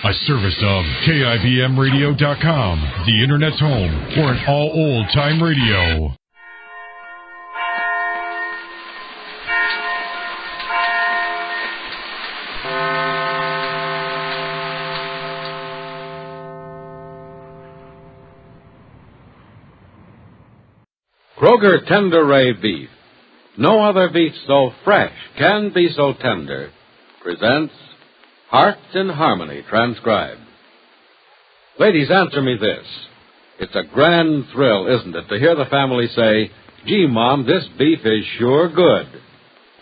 A service of KIBMradio.com, the Internet's home for an all old-time radio. Kroger Tender Ray Beef. No other beef so fresh can be so tender. Presents Hearts in Harmony, transcribed. Ladies, answer me this. It's a grand thrill, isn't it, to hear the family say, "Gee, Mom, this beef is sure good."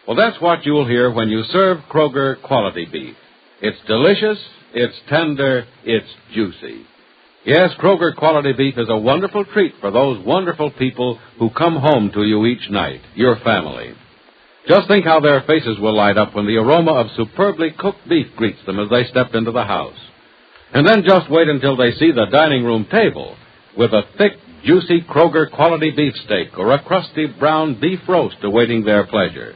Well, that's what you'll hear when you serve Kroger quality beef. It's delicious, it's tender, it's juicy. Yes, Kroger quality beef is a wonderful treat for those wonderful people who come home to you each night, your family. Just think how their faces will light up when the aroma of superbly cooked beef greets them as they step into the house. And then just wait until they see the dining room table with a thick, juicy Kroger quality beefsteak or a crusty brown beef roast awaiting their pleasure.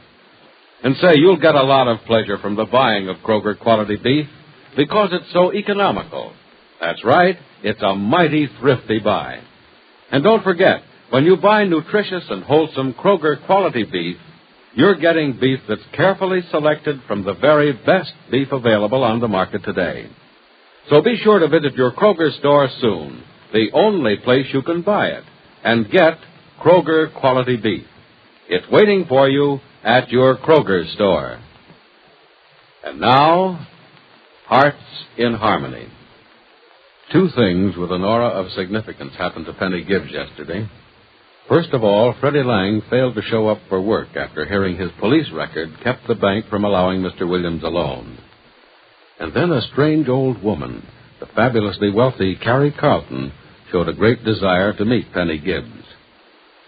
And say, you'll get a lot of pleasure from the buying of Kroger quality beef because it's so economical. That's right, it's a mighty thrifty buy. And don't forget, when you buy nutritious and wholesome Kroger quality beef, you're getting beef that's carefully selected from the very best beef available on the market today. So be sure to visit your Kroger store soon, the only place you can buy it, and get Kroger quality beef. It's waiting for you at your Kroger store. And now, Hearts in Harmony. Two things with an aura of significance happened to Penny Gibbs yesterday. First of all, Freddie Lang failed to show up for work after hearing his police record kept the bank from allowing Mr. Williams a loan. And then a strange old woman, the fabulously wealthy Carrie Carlton, showed a great desire to meet Penny Gibbs.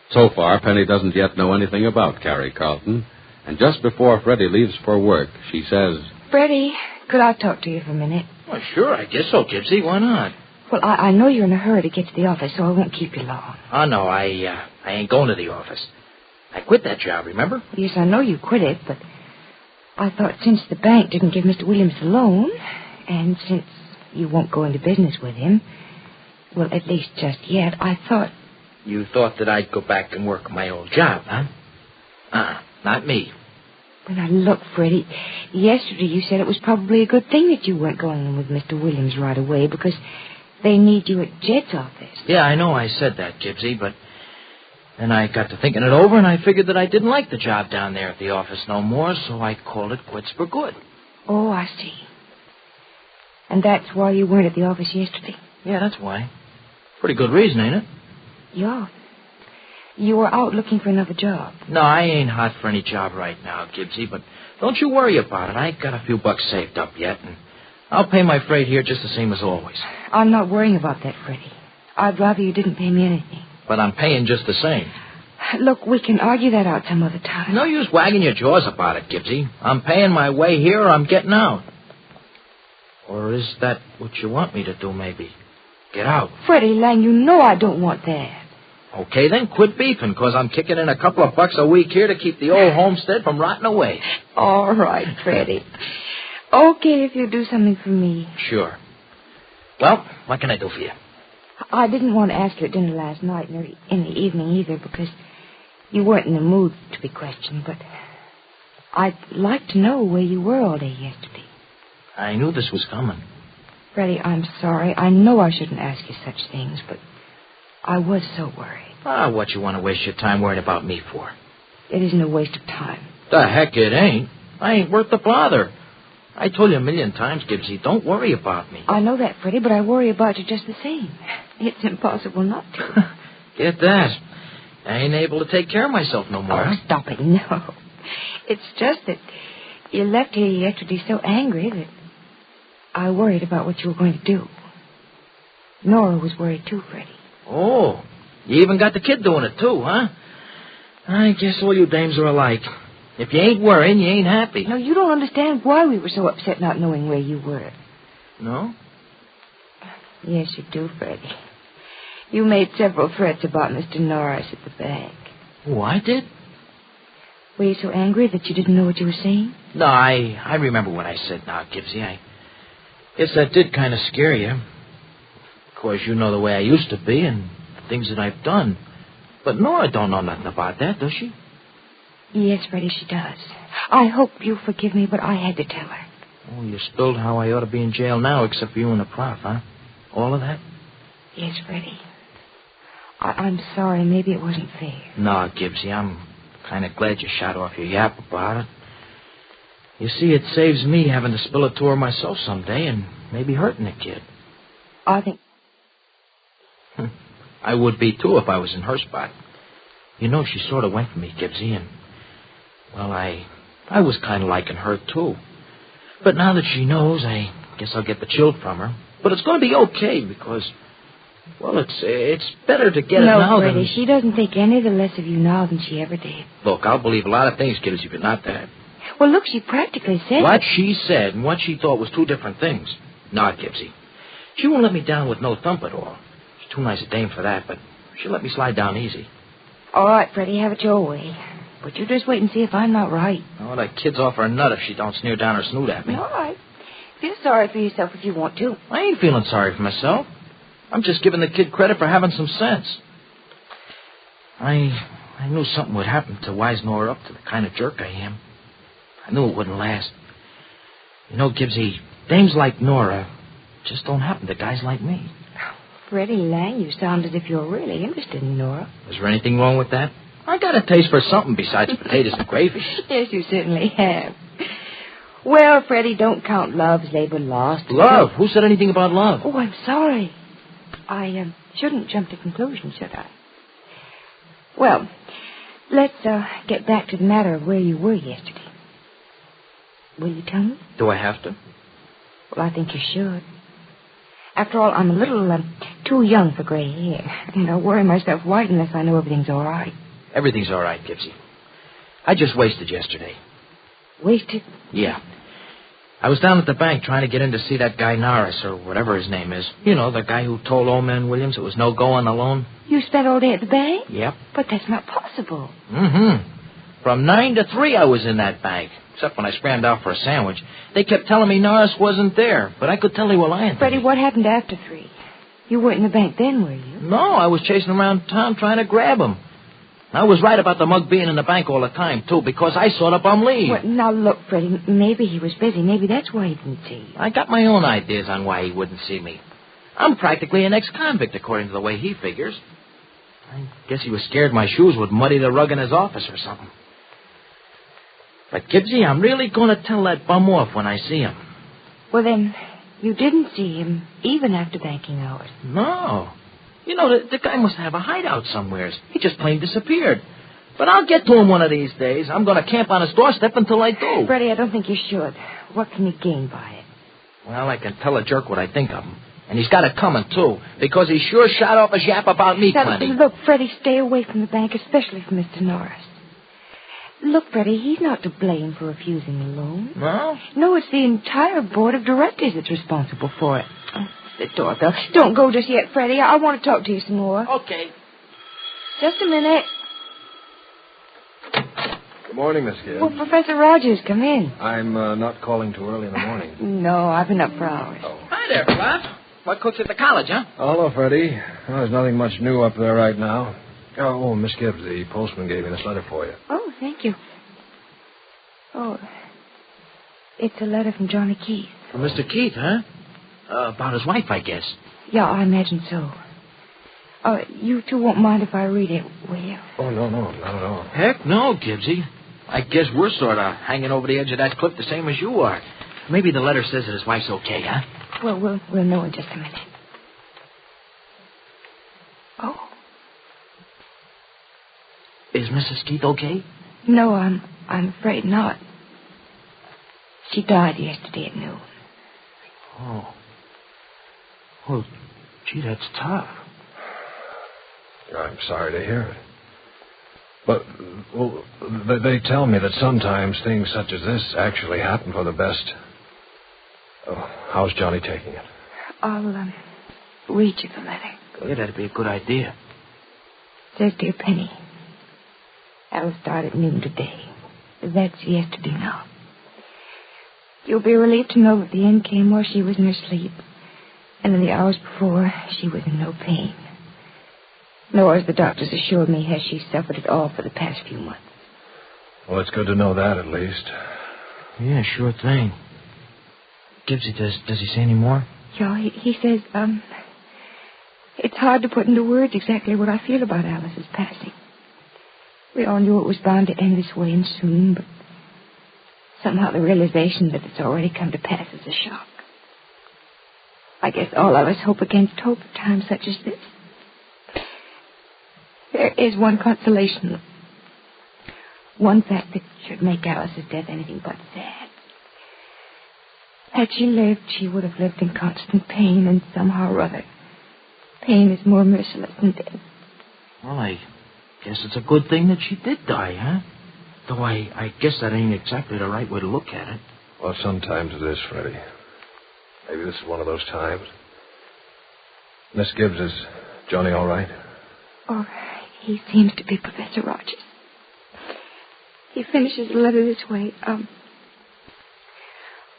So far, Penny doesn't yet know anything about Carrie Carlton, and just before Freddie leaves for work, she says, "Freddie, could I talk to you for a minute?" Well, sure, I guess so, Gypsy. Why not? Well, I know you're in a hurry to get to the office, so I won't keep you long. Oh, no, I ain't going to the office. I quit that job, remember? Yes, I know you quit it, but I thought since the bank didn't give Mr. Williams a loan, and since you won't go into business with him, well, at least just yet, I thought... You thought that I'd go back and work my old job, huh? Not me. Well, now, look, Freddie, yesterday you said it was probably a good thing that you weren't going in with Mr. Williams right away, because they need you at Jed's office. Yeah, I know I said that, Gypsy, but then I got to thinking it over, and I figured that I didn't like the job down there at the office no more, so I called it quits for good. Oh, I see. And that's why you weren't at the office yesterday? Yeah, that's why. Pretty good reason, ain't it? Yeah. You were out looking for another job. No, I ain't hot for any job right now, Gypsy, but don't you worry about it. I ain't got a few bucks saved up yet, and I'll pay my freight here just the same as always. I'm not worrying about that, Freddie. I'd rather you didn't pay me anything. But I'm paying just the same. Look, we can argue that out some other time. No use wagging your jaws about it, Gypsy. I'm paying my way here or I'm getting out. Or is that what you want me to do, maybe? Get out. Freddie Lang, you know I don't want that. Okay, then quit beefing, because I'm kicking in a couple of bucks a week here to keep the old homestead from rotting away. All right, Freddie. Okay, if you'll do something for me. Sure. Well, what can I do for you? I didn't want to ask you at dinner last night nor in the evening either, because you weren't in the mood to be questioned, but I'd like to know where you were all day yesterday. I knew this was coming. Freddie, I'm sorry. I know I shouldn't ask you such things, but I was so worried. What you want to waste your time worrying about me for? It isn't a waste of time. The heck it ain't. I ain't worth the bother. I told you a million times, Gibbsy, don't worry about me. I know that, Freddie, but I worry about you just the same. It's impossible not to. Get that. I ain't able to take care of myself no more. Oh, stop it, no. It's just that you left here yesterday so angry that I worried about what you were going to do. Nora was worried too, Freddie. Oh, you even got the kid doing it too, huh? I guess all you dames are alike. If you ain't worrying, you ain't happy. No, you don't understand why we were so upset not knowing where you were. No? Yes, you do, Freddie. You made several threats about Mr. Norris at the bank. Oh, I did? Were you so angry that you didn't know what you were saying? No, I remember what I said now, Gibbsy. Guess that did kind of scare you. Of course, you know the way I used to be and the things that I've done. But Nora don't know nothing about that, does she? Yes, Freddie, she does. I hope you'll forgive me, but I had to tell her. Oh, you spilled how I ought to be in jail now, except for you and the prof, huh? All of that? Yes, Freddie. I'm sorry. Maybe it wasn't fair. No, Gibbsy, I'm kind of glad you shot off your yap about it. You see, it saves me having to spill it to her myself someday and maybe hurting the kid. I think... I would be, too, if I was in her spot. You know, she sort of went for me, Gibbsy, and... Well, I was kind of liking her, too. But now that she knows, I guess I'll get the chill from her. But it's going to be okay, because... Well, it's better to get it now Freddie, than... she doesn't think any the less of you now than she ever did. Look, I'll believe a lot of things, Gibbsy, but not that. Well, look, she practically said... What she said and what she thought was two different things. Not Gibbsy. She won't let me down with no thump at all. She's too nice a dame for that, but she'll let me slide down easy. All right, Freddie, have it your way. But you just wait and see if I'm not right. Oh, that kid's off her nut if she don't sneer down her snoot at me. All right. Feel sorry for yourself if you want to. I ain't feeling sorry for myself. I'm just giving the kid credit for having some sense. I knew something would happen to wise Nora up to the kind of jerk I am. I knew it wouldn't last. You know, Gibbsy, dames like Nora just don't happen to guys like me. Freddie Lang, you sound as if you're really interested in Nora. Is there anything wrong with that? I got a taste for something besides potatoes and gravy. Yes, you certainly have. Well, Freddie, don't count love's labor lost. Love? Who said anything about love? Oh, I'm sorry. I shouldn't jump to conclusions, should I? Well, let's get back to the matter of where you were yesterday. Will you tell me? Do I have to? Well, I think you should. After all, I'm a little too young for gray hair. And I'll worry myself white unless I know everything's all right. Everything's all right, Gibbsy. I just wasted yesterday. Wasted? Yeah. I was down at the bank trying to get in to see that guy Norris, or whatever his name is. You know, the guy who told old man Williams it was no go on the loan. You spent all day at the bank? Yep. But that's not possible. Mm-hmm. From 9 to 3 I was in that bank, except when I scrammed out for a sandwich. They kept telling me Norris wasn't there, but I could tell they were lying to Freddie, me. what happened after 3? You weren't in the bank then, were you? No, I was chasing around town trying to grab him. I was right about the mug being in the bank all the time, too, because I saw the bum leave. Well, now, look, Freddie, maybe he was busy. Maybe that's why he didn't see you. I got my own ideas on why he wouldn't see me. I'm practically an ex-convict, according to the way he figures. I guess he was scared my shoes would muddy the rug in his office or something. But, Gibbsy, I'm really going to tell that bum off when I see him. Well, then, you didn't see him even after banking hours. No. You know, the guy must have a hideout somewheres. He just plain disappeared. But I'll get to him one of these days. I'm going to camp on his doorstep until I do. Freddie, I don't think you should. What can you gain by it? Well, I can tell a jerk what I think of him. And he's got it coming, too, because he sure shot off his yap about me plenty. Look, Freddie, stay away from the bank, especially from Mr. Norris. Look, Freddie, he's not to blame for refusing the loan. No? No, it's the entire board of directors that's responsible for it. Oh, the doorbell. Don't go just yet, Freddie. I want to talk to you some more. Okay. Just a minute. Good morning, Miss Gibbs. Well, Professor Rogers, come in. I'm not calling too early in the morning. No, I've been up for hours. Oh. Hi there, Prof. What cooks at the college, huh? Hello, Freddie. Well, there's nothing much new up there right now. Oh, Miss Gibbs, the postman gave me this letter for you. Oh, thank you. Oh, it's a letter from Johnny Keith. From Mr. Keith, huh? About his wife, I guess. Yeah, I imagine so. You two won't mind if I read it, will you? Oh, no, not at all. Heck no, Gibbsy. I guess we're sort of hanging over the edge of that cliff the same as you are. Maybe the letter says that his wife's okay, huh? Well, we'll know in just a minute. Oh. Is Mrs. Keith okay? No, I'm afraid not. She died yesterday at noon. Oh. Well, gee, that's tough. I'm sorry to hear it. But, well, they tell me that sometimes things such as this actually happen for the best. Oh, how's Johnny taking it? I'll read you the letter. Yeah, that'd be a good idea. It says, Dear Penny, I'll start at noon today. That's yesterday now. You'll be relieved to know that the end came while she was in her sleep. And in the hours before, she was in no pain. Nor, as the doctors assured me, has she suffered at all for the past few months. Well, it's good to know that, at least. Yeah, sure thing. Gibbsy, does he say any more? Yeah, he says, it's hard to put into words exactly what I feel about Alice's passing. We all knew it was bound to end this way and soon, but somehow the realization that it's already come to pass is a shock. I guess all of us hope against hope at times such as this. There is one consolation. One fact that should make Alice's death anything but sad. Had she lived, she would have lived in constant pain, and somehow or other, pain is more merciless than death. Well, I guess it's a good thing that she did die, huh? Though I guess that ain't exactly the right way to look at it. Well, sometimes it is, Freddie. Maybe this is one of those times. Miss Gibbs, is Johnny all right? Oh, he seems to be Professor Rogers. He finishes the letter this way.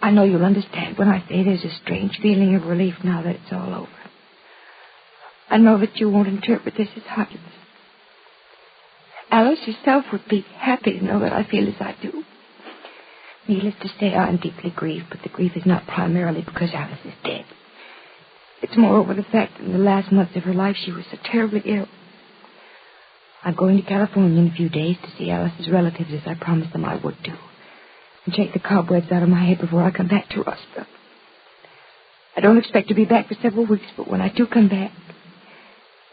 I know you'll understand when I say there's a strange feeling of relief now that it's all over. I know that you won't interpret this as heartless. Alice herself would be happy to know that I feel as I do. Needless to say, I am deeply grieved, but the grief is not primarily because Alice is dead. It's more over the fact that in the last months of her life she was so terribly ill. I'm going to California in a few days to see Alice's relatives as I promised them I would do, and shake the cobwebs out of my head before I come back to Rossville. I don't expect to be back for several weeks, but when I do come back,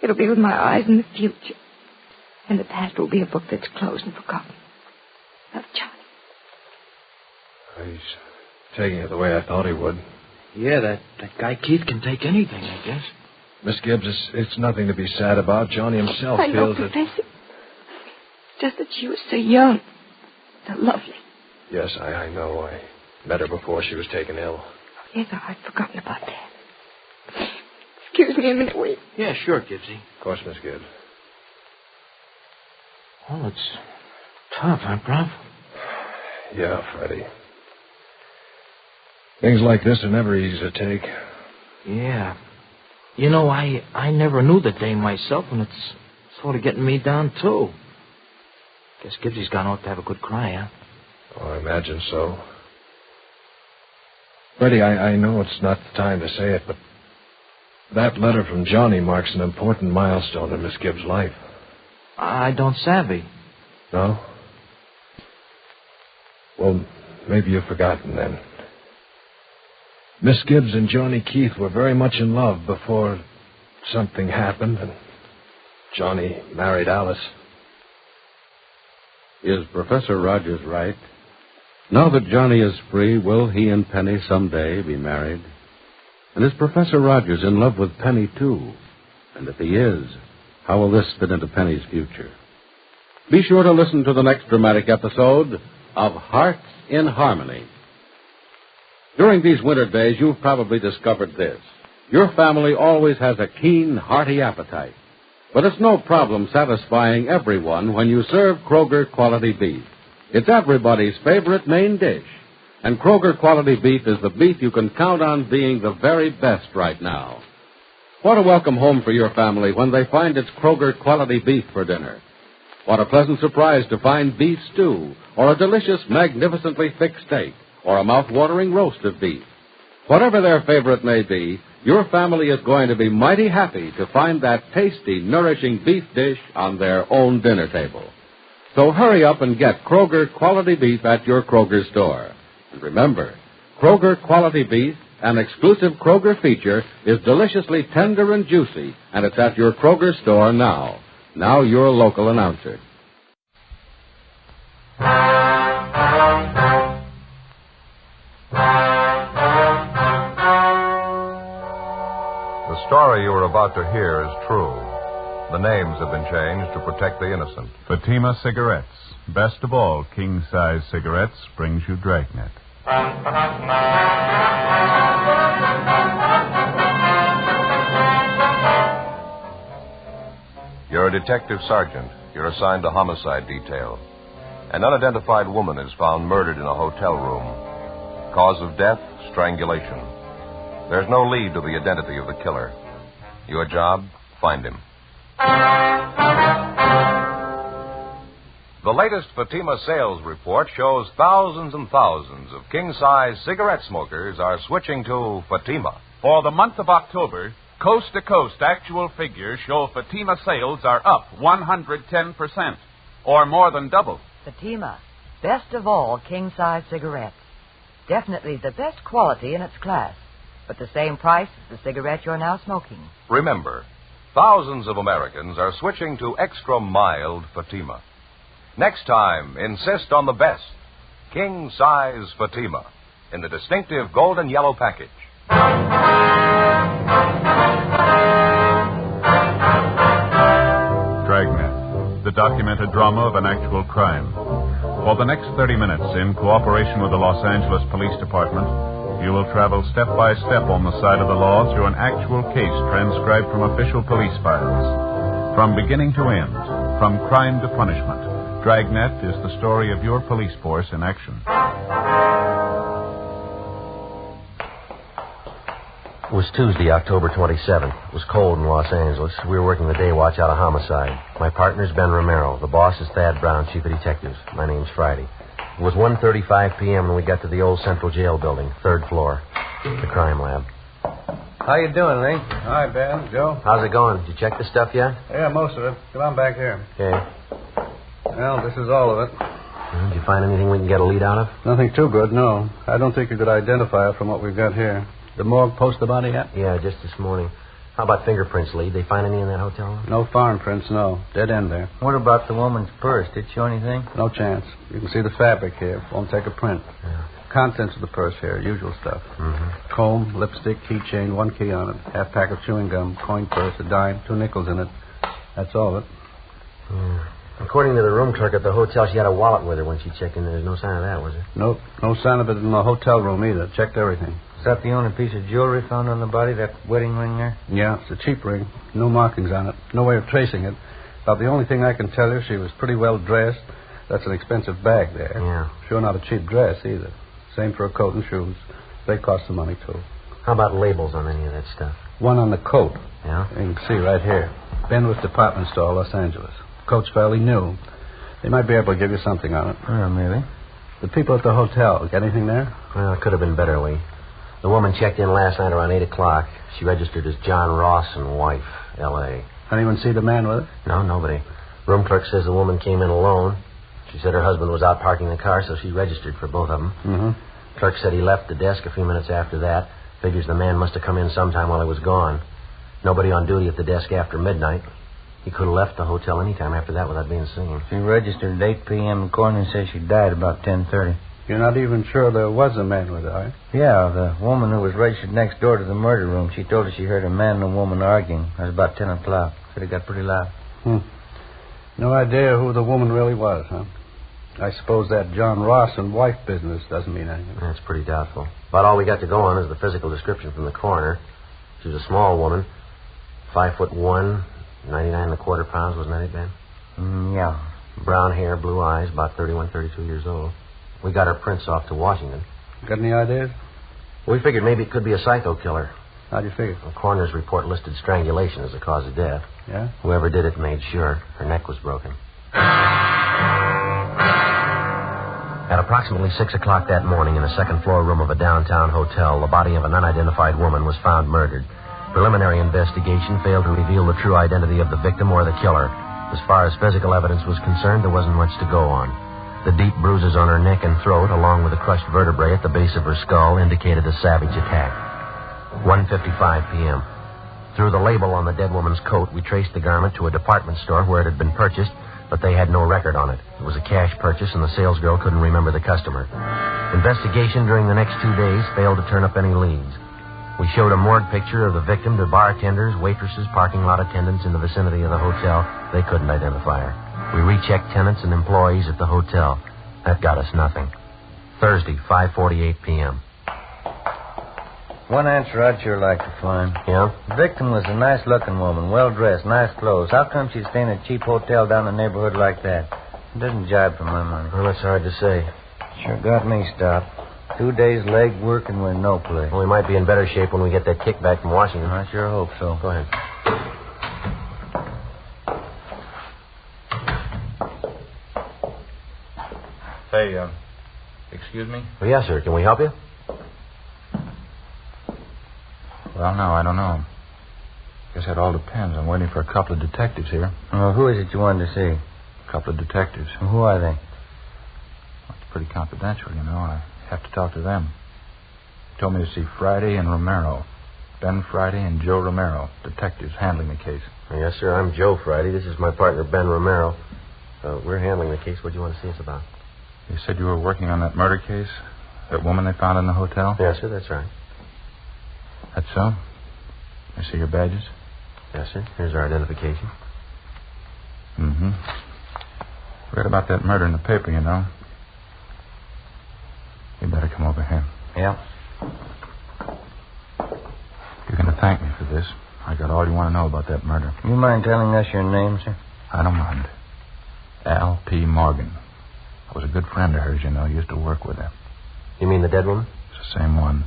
it'll be with my eyes on the future, and the past will be a book that's closed and forgotten. Love, Johnny. He's taking it the way I thought he would. Yeah, that guy Keith can take anything, I guess. Miss Gibbs, it's nothing to be sad about. Johnny himself I know, feels that... Professor. Just that she was so young, so lovely. Yes, I know. I met her before she was taken ill. Yes, I'd forgotten about that. Excuse me a minute, wait. Yeah, sure, Gibbsy. Of course, Miss Gibbs. Well, it's tough, huh, Prof? Yeah, Freddie. Things like this are never easy to take. Yeah. You know, I never knew the dame myself, and it's sort of getting me down, too. Guess Gibbsy's gone out to have a good cry, huh? Oh, I imagine so. Freddie, I know it's not the time to say it, but that letter from Johnny marks an important milestone in Miss Gibbs' life. I don't savvy. No? Well, maybe you've forgotten then. Miss Gibbs and Johnny Keith were very much in love before something happened and Johnny married Alice. Is Professor Rogers right? Now that Johnny is free, will he and Penny someday be married? And is Professor Rogers in love with Penny, too? And if he is, how will this fit into Penny's future? Be sure to listen to the next dramatic episode of Hearts in Harmony. During these winter days, you've probably discovered this. Your family always has a keen, hearty appetite. But it's no problem satisfying everyone when you serve Kroger quality beef. It's everybody's favorite main dish. And Kroger quality beef is the beef you can count on being the very best right now. What a welcome home for your family when they find it's Kroger quality beef for dinner. What a pleasant surprise to find beef stew, or a delicious, magnificently thick steak, or a mouth-watering roast of beef. Whatever their favorite may be, your family is going to be mighty happy to find that tasty, nourishing beef dish on their own dinner table. So hurry up and get Kroger quality beef at your Kroger store. And remember, Kroger quality beef, an exclusive Kroger feature, is deliciously tender and juicy, and it's at your Kroger store now. Now your local announcer. The story you are about to hear is true. The names have been changed to protect the innocent. Fatima Cigarettes. Best of all king-size cigarettes brings you Dragnet. You're a detective sergeant. You're assigned to homicide detail. An unidentified woman is found murdered in a hotel room. Cause of death, strangulation. There's no lead to the identity of the killer. Your job, find him. The latest Fatima sales report shows thousands and thousands of king-size cigarette smokers are switching to Fatima. For the month of October, coast-to-coast actual figures show Fatima sales are up 110%, or more than double. Fatima, best of all king-size cigarettes. Definitely the best quality in its class, but the same price as the cigarette you're now smoking. Remember, thousands of Americans are switching to extra mild Fatima. Next time, insist on the best, king-size Fatima, in the distinctive golden yellow package. Dragnet, the documented drama of an actual crime. For the next 30 minutes, in cooperation with the Los Angeles Police Department, you will travel step by step on the side of the law through an actual case transcribed from official police files. From beginning to end, from crime to punishment, Dragnet is the story of your police force in action. It was Tuesday, October 27th. It was cold in Los Angeles. We were working the day watch out of homicide. My partner's Ben Romero. The boss is Thad Brown, chief of detectives. My name's Friday. It was 1:35 p.m. when we got to the old Central Jail building, 3rd floor, the crime lab. How you doing, Lee? Hi, Ben. Joe? How's it going? Did you check the stuff yet? Yeah, most of it. Come on back here. Okay. Well, this is all of it. Did you find anything we can get a lead out of? Nothing too good, no. I don't think you could identify it from what we've got here. The morgue post the body yet? Yeah, just this morning. How about fingerprints, Lee? They find any in that hotel room? No foreign prints, no. Dead end there. What about the woman's purse? Did it show anything? No chance. You can see the fabric here. Won't take a print. Yeah. Contents of the purse here, usual stuff. Mm-hmm. Comb, lipstick, keychain, 1 key on it, half pack of chewing gum, coin purse, a dime, 2 nickels in it. That's all of it. Yeah. According to the room clerk at the hotel, she had a wallet with her when she checked in. There's no sign of that, was there? Nope. No sign of it in the hotel room either. Checked everything. Is that the only piece of jewelry found on the body, that wedding ring there? Yeah, it's a cheap ring. No markings on it. No way of tracing it. About the only thing I can tell you, she was pretty well dressed. That's an expensive bag there. Yeah. Sure not a cheap dress either. Same for a coat and shoes. They cost some money, too. How about labels on any of that stuff? One on the coat. Yeah? You can see right here. Benworth Department Store, Los Angeles. Coat's fairly new. They might be able to give you something on it. Yeah, maybe. The people at the hotel, got anything there? Well, it could have been better, Lee. The woman checked in last night around 8 o'clock. She registered as John Ross and wife, L.A. Anyone see the man with it? No, nobody. Room clerk says the woman came in alone. She said her husband was out parking the car, so she registered for both of them. Mm-hmm. Clerk said he left the desk a few minutes after that. Figures the man must have come in sometime while he was gone. Nobody on duty at the desk after midnight. He could have left the hotel any time after that without being seen. She registered at 8 p.m. The coroner says she died about 10:30. You're not even sure there was a man with her, are you? Yeah, the woman who was registered next door to the murder room, she told us she heard a man and a woman arguing. It was about 10 o'clock. Said it got pretty loud. No idea who the woman really was, huh? I suppose that John Ross and wife business doesn't mean anything. That's pretty doubtful. About all we got to go on is the physical description from the coroner. She was a small woman, 5'1", 99 1/4 pounds, wasn't that it, Ben? Yeah. Brown hair, blue eyes, about 31, 32 years old. We got her prints off to Washington. Got any ideas? We figured maybe it could be a psycho killer. How'd you figure? The coroner's report listed strangulation as the cause of death. Yeah? Whoever did it made sure her neck was broken. At approximately 6 o'clock that morning in the second-floor room of a downtown hotel, the body of an unidentified woman was found murdered. Preliminary investigation failed to reveal the true identity of the victim or the killer. As far as physical evidence was concerned, there wasn't much to go on. The deep bruises on her neck and throat, along with the crushed vertebrae at the base of her skull, indicated a savage attack. 1:55 p.m. Through the label on the dead woman's coat, we traced the garment to a department store where it had been purchased, but they had no record on it. It was a cash purchase, and the salesgirl couldn't remember the customer. Investigation during the next 2 days failed to turn up any leads. We showed a morgue picture of the victim to bartenders, waitresses, parking lot attendants in the vicinity of the hotel. They couldn't identify her. We rechecked tenants and employees at the hotel. That got us nothing. Thursday, 5:48 p.m. One answer I'd sure like to find. Yeah? The victim was a nice-looking woman, well-dressed, nice clothes. How come she's staying in a cheap hotel down the neighborhood like that? It doesn't jibe for my money. Well, that's hard to say. Sure got me stopped. 2 days leg work and we're no play. Well, we might be in better shape when we get that kickback from Washington. I sure hope so. Go ahead. Hey, excuse me? Well, yes, sir. Can we help you? Well, no, I don't know. Guess it all depends. I'm waiting for a couple of detectives here. Well, who is it you wanted to see? A couple of detectives. Well, who are they? Well, it's pretty confidential, you know. I have to talk to them. They told me to see Friday and Romero. Ben Friday and Joe Romero, detectives handling the case. Yes, sir. I'm Joe Friday. This is my partner, Ben Romero. We're handling the case. What do you want to see us about? You said you were working on that murder case? That woman they found in the hotel? Yes, sir. That's right. That's so? I see your badges? Yes, sir. Here's our identification. Mm-hmm. Read about that murder in the paper, you know. You better come over here. Yeah. You're going to thank me for this. I got all you want to know about that murder. You mind telling us your name, sir? I don't mind. Al P. Morgan. I was a good friend of hers, you know. Used to work with her. You mean the dead woman? It's the same one.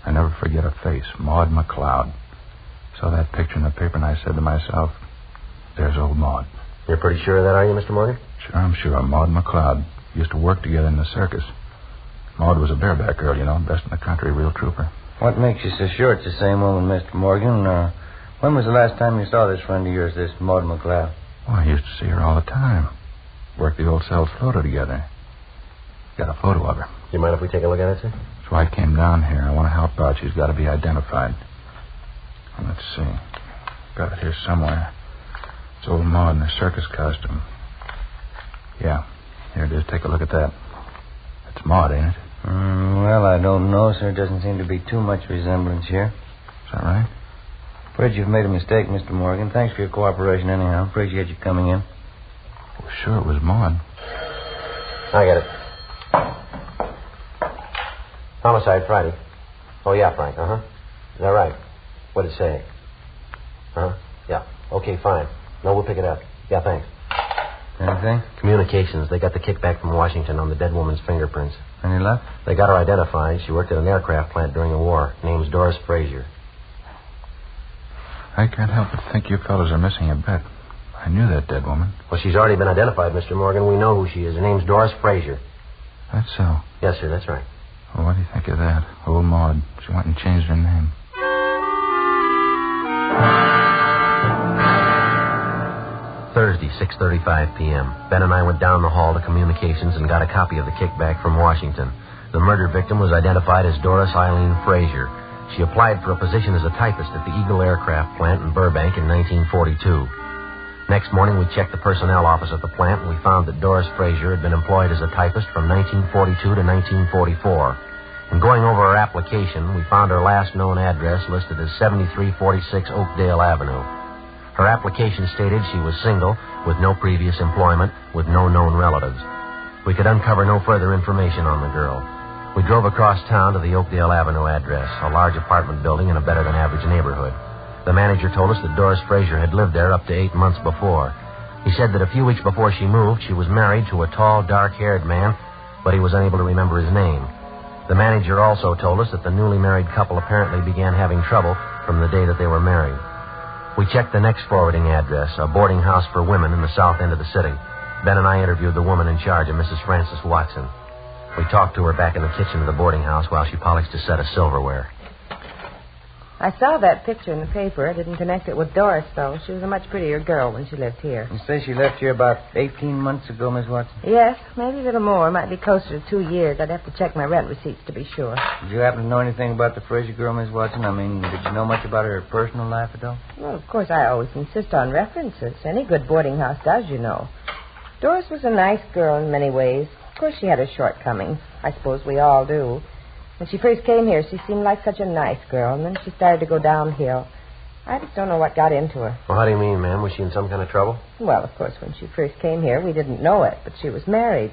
I never forget her face, Maud McLeod. Saw that picture in the paper and I said to myself, there's old Maud. You're pretty sure of that, are you, Mr. Morgan? Sure, I'm sure. Maud McLeod. Used to work together in the circus. Maud was a bareback girl, you know, best in the country, real trooper. What makes you so sure it's the same woman, Mr. Morgan? When was the last time you saw this friend of yours, this Maud McLeod? Well, I used to see her all the time. Worked the old Sells photo together. Got a photo of her. Do you mind if we take a look at it, sir? That's why I came down here. I want to help out. She's got to be identified. Let's see. Got it here somewhere. It's old Maud in her circus costume. Yeah, here it is. Take a look at that. That's Maud, ain't it? Well, I don't know, sir. Doesn't seem to be too much resemblance here. Is that right? Afraid you've made a mistake, Mr. Morgan. Thanks for your cooperation anyhow. Appreciate you coming in. Well, sure, it was Maud. I get it. Homicide, Friday. Oh, yeah, Frank. Uh-huh. Is that right? What did it say? Huh? Yeah. Okay, fine. No, we'll pick it up. Yeah, thanks. Anything? Communications. They got the kickback from Washington on the dead woman's fingerprints. Any luck? They got her identified. She worked at an aircraft plant during the war. Name's Doris Frazier. I can't help but think you fellows are missing a bet. I knew that dead woman. Well, she's already been identified, Mr. Morgan. We know who she is. Her name's Doris Frazier. That's so? Yes, sir, that's right. Well, what do you think of that? Old Maud. She went and changed her name. Thursday, 6:35 p.m. Ben and I went down the hall to communications and got a copy of the kickback from Washington. The murder victim was identified as Doris Eileen Frazier. She applied for a position as a typist at the Eagle Aircraft Plant in Burbank in 1942. Next morning, we checked the personnel office at the plant, and we found that Doris Frazier had been employed as a typist from 1942 to 1944. In going over her application, we found her last known address listed as 7346 Oakdale Avenue. Her application stated she was single, with no previous employment, with no known relatives. We could uncover no further information on the girl. We drove across town to the Oakdale Avenue address, a large apartment building in a better-than-average neighborhood. The manager told us that Doris Frazier had lived there up to 8 months before. He said that a few weeks before she moved, she was married to a tall, dark-haired man, but he was unable to remember his name. The manager also told us that the newly married couple apparently began having trouble from the day that they were married. We checked the next forwarding address, a boarding house for women in the south end of the city. Ben and I interviewed the woman in charge, a Mrs. Frances Watson. We talked to her back in the kitchen of the boarding house while she polished a set of silverware. I saw that picture in the paper. I didn't connect it with Doris, though. She was a much prettier girl when she lived here. You say she left here about 18 months ago, Miss Watson? Yes, maybe a little more. Might be closer to 2 years. I'd have to check my rent receipts to be sure. Did you happen to know anything about the Frazier girl, Miss Watson? I mean, did you know much about her personal life at all? Well, of course, I always insist on references. Any good boarding house does, you know. Doris was a nice girl in many ways. Of course, she had her shortcomings. I suppose we all do. When she first came here, she seemed like such a nice girl, and then she started to go downhill. I just don't know what got into her. Well, how do you mean, ma'am? Was she in some kind of trouble? Well, of course, when she first came here, we didn't know it, but she was married.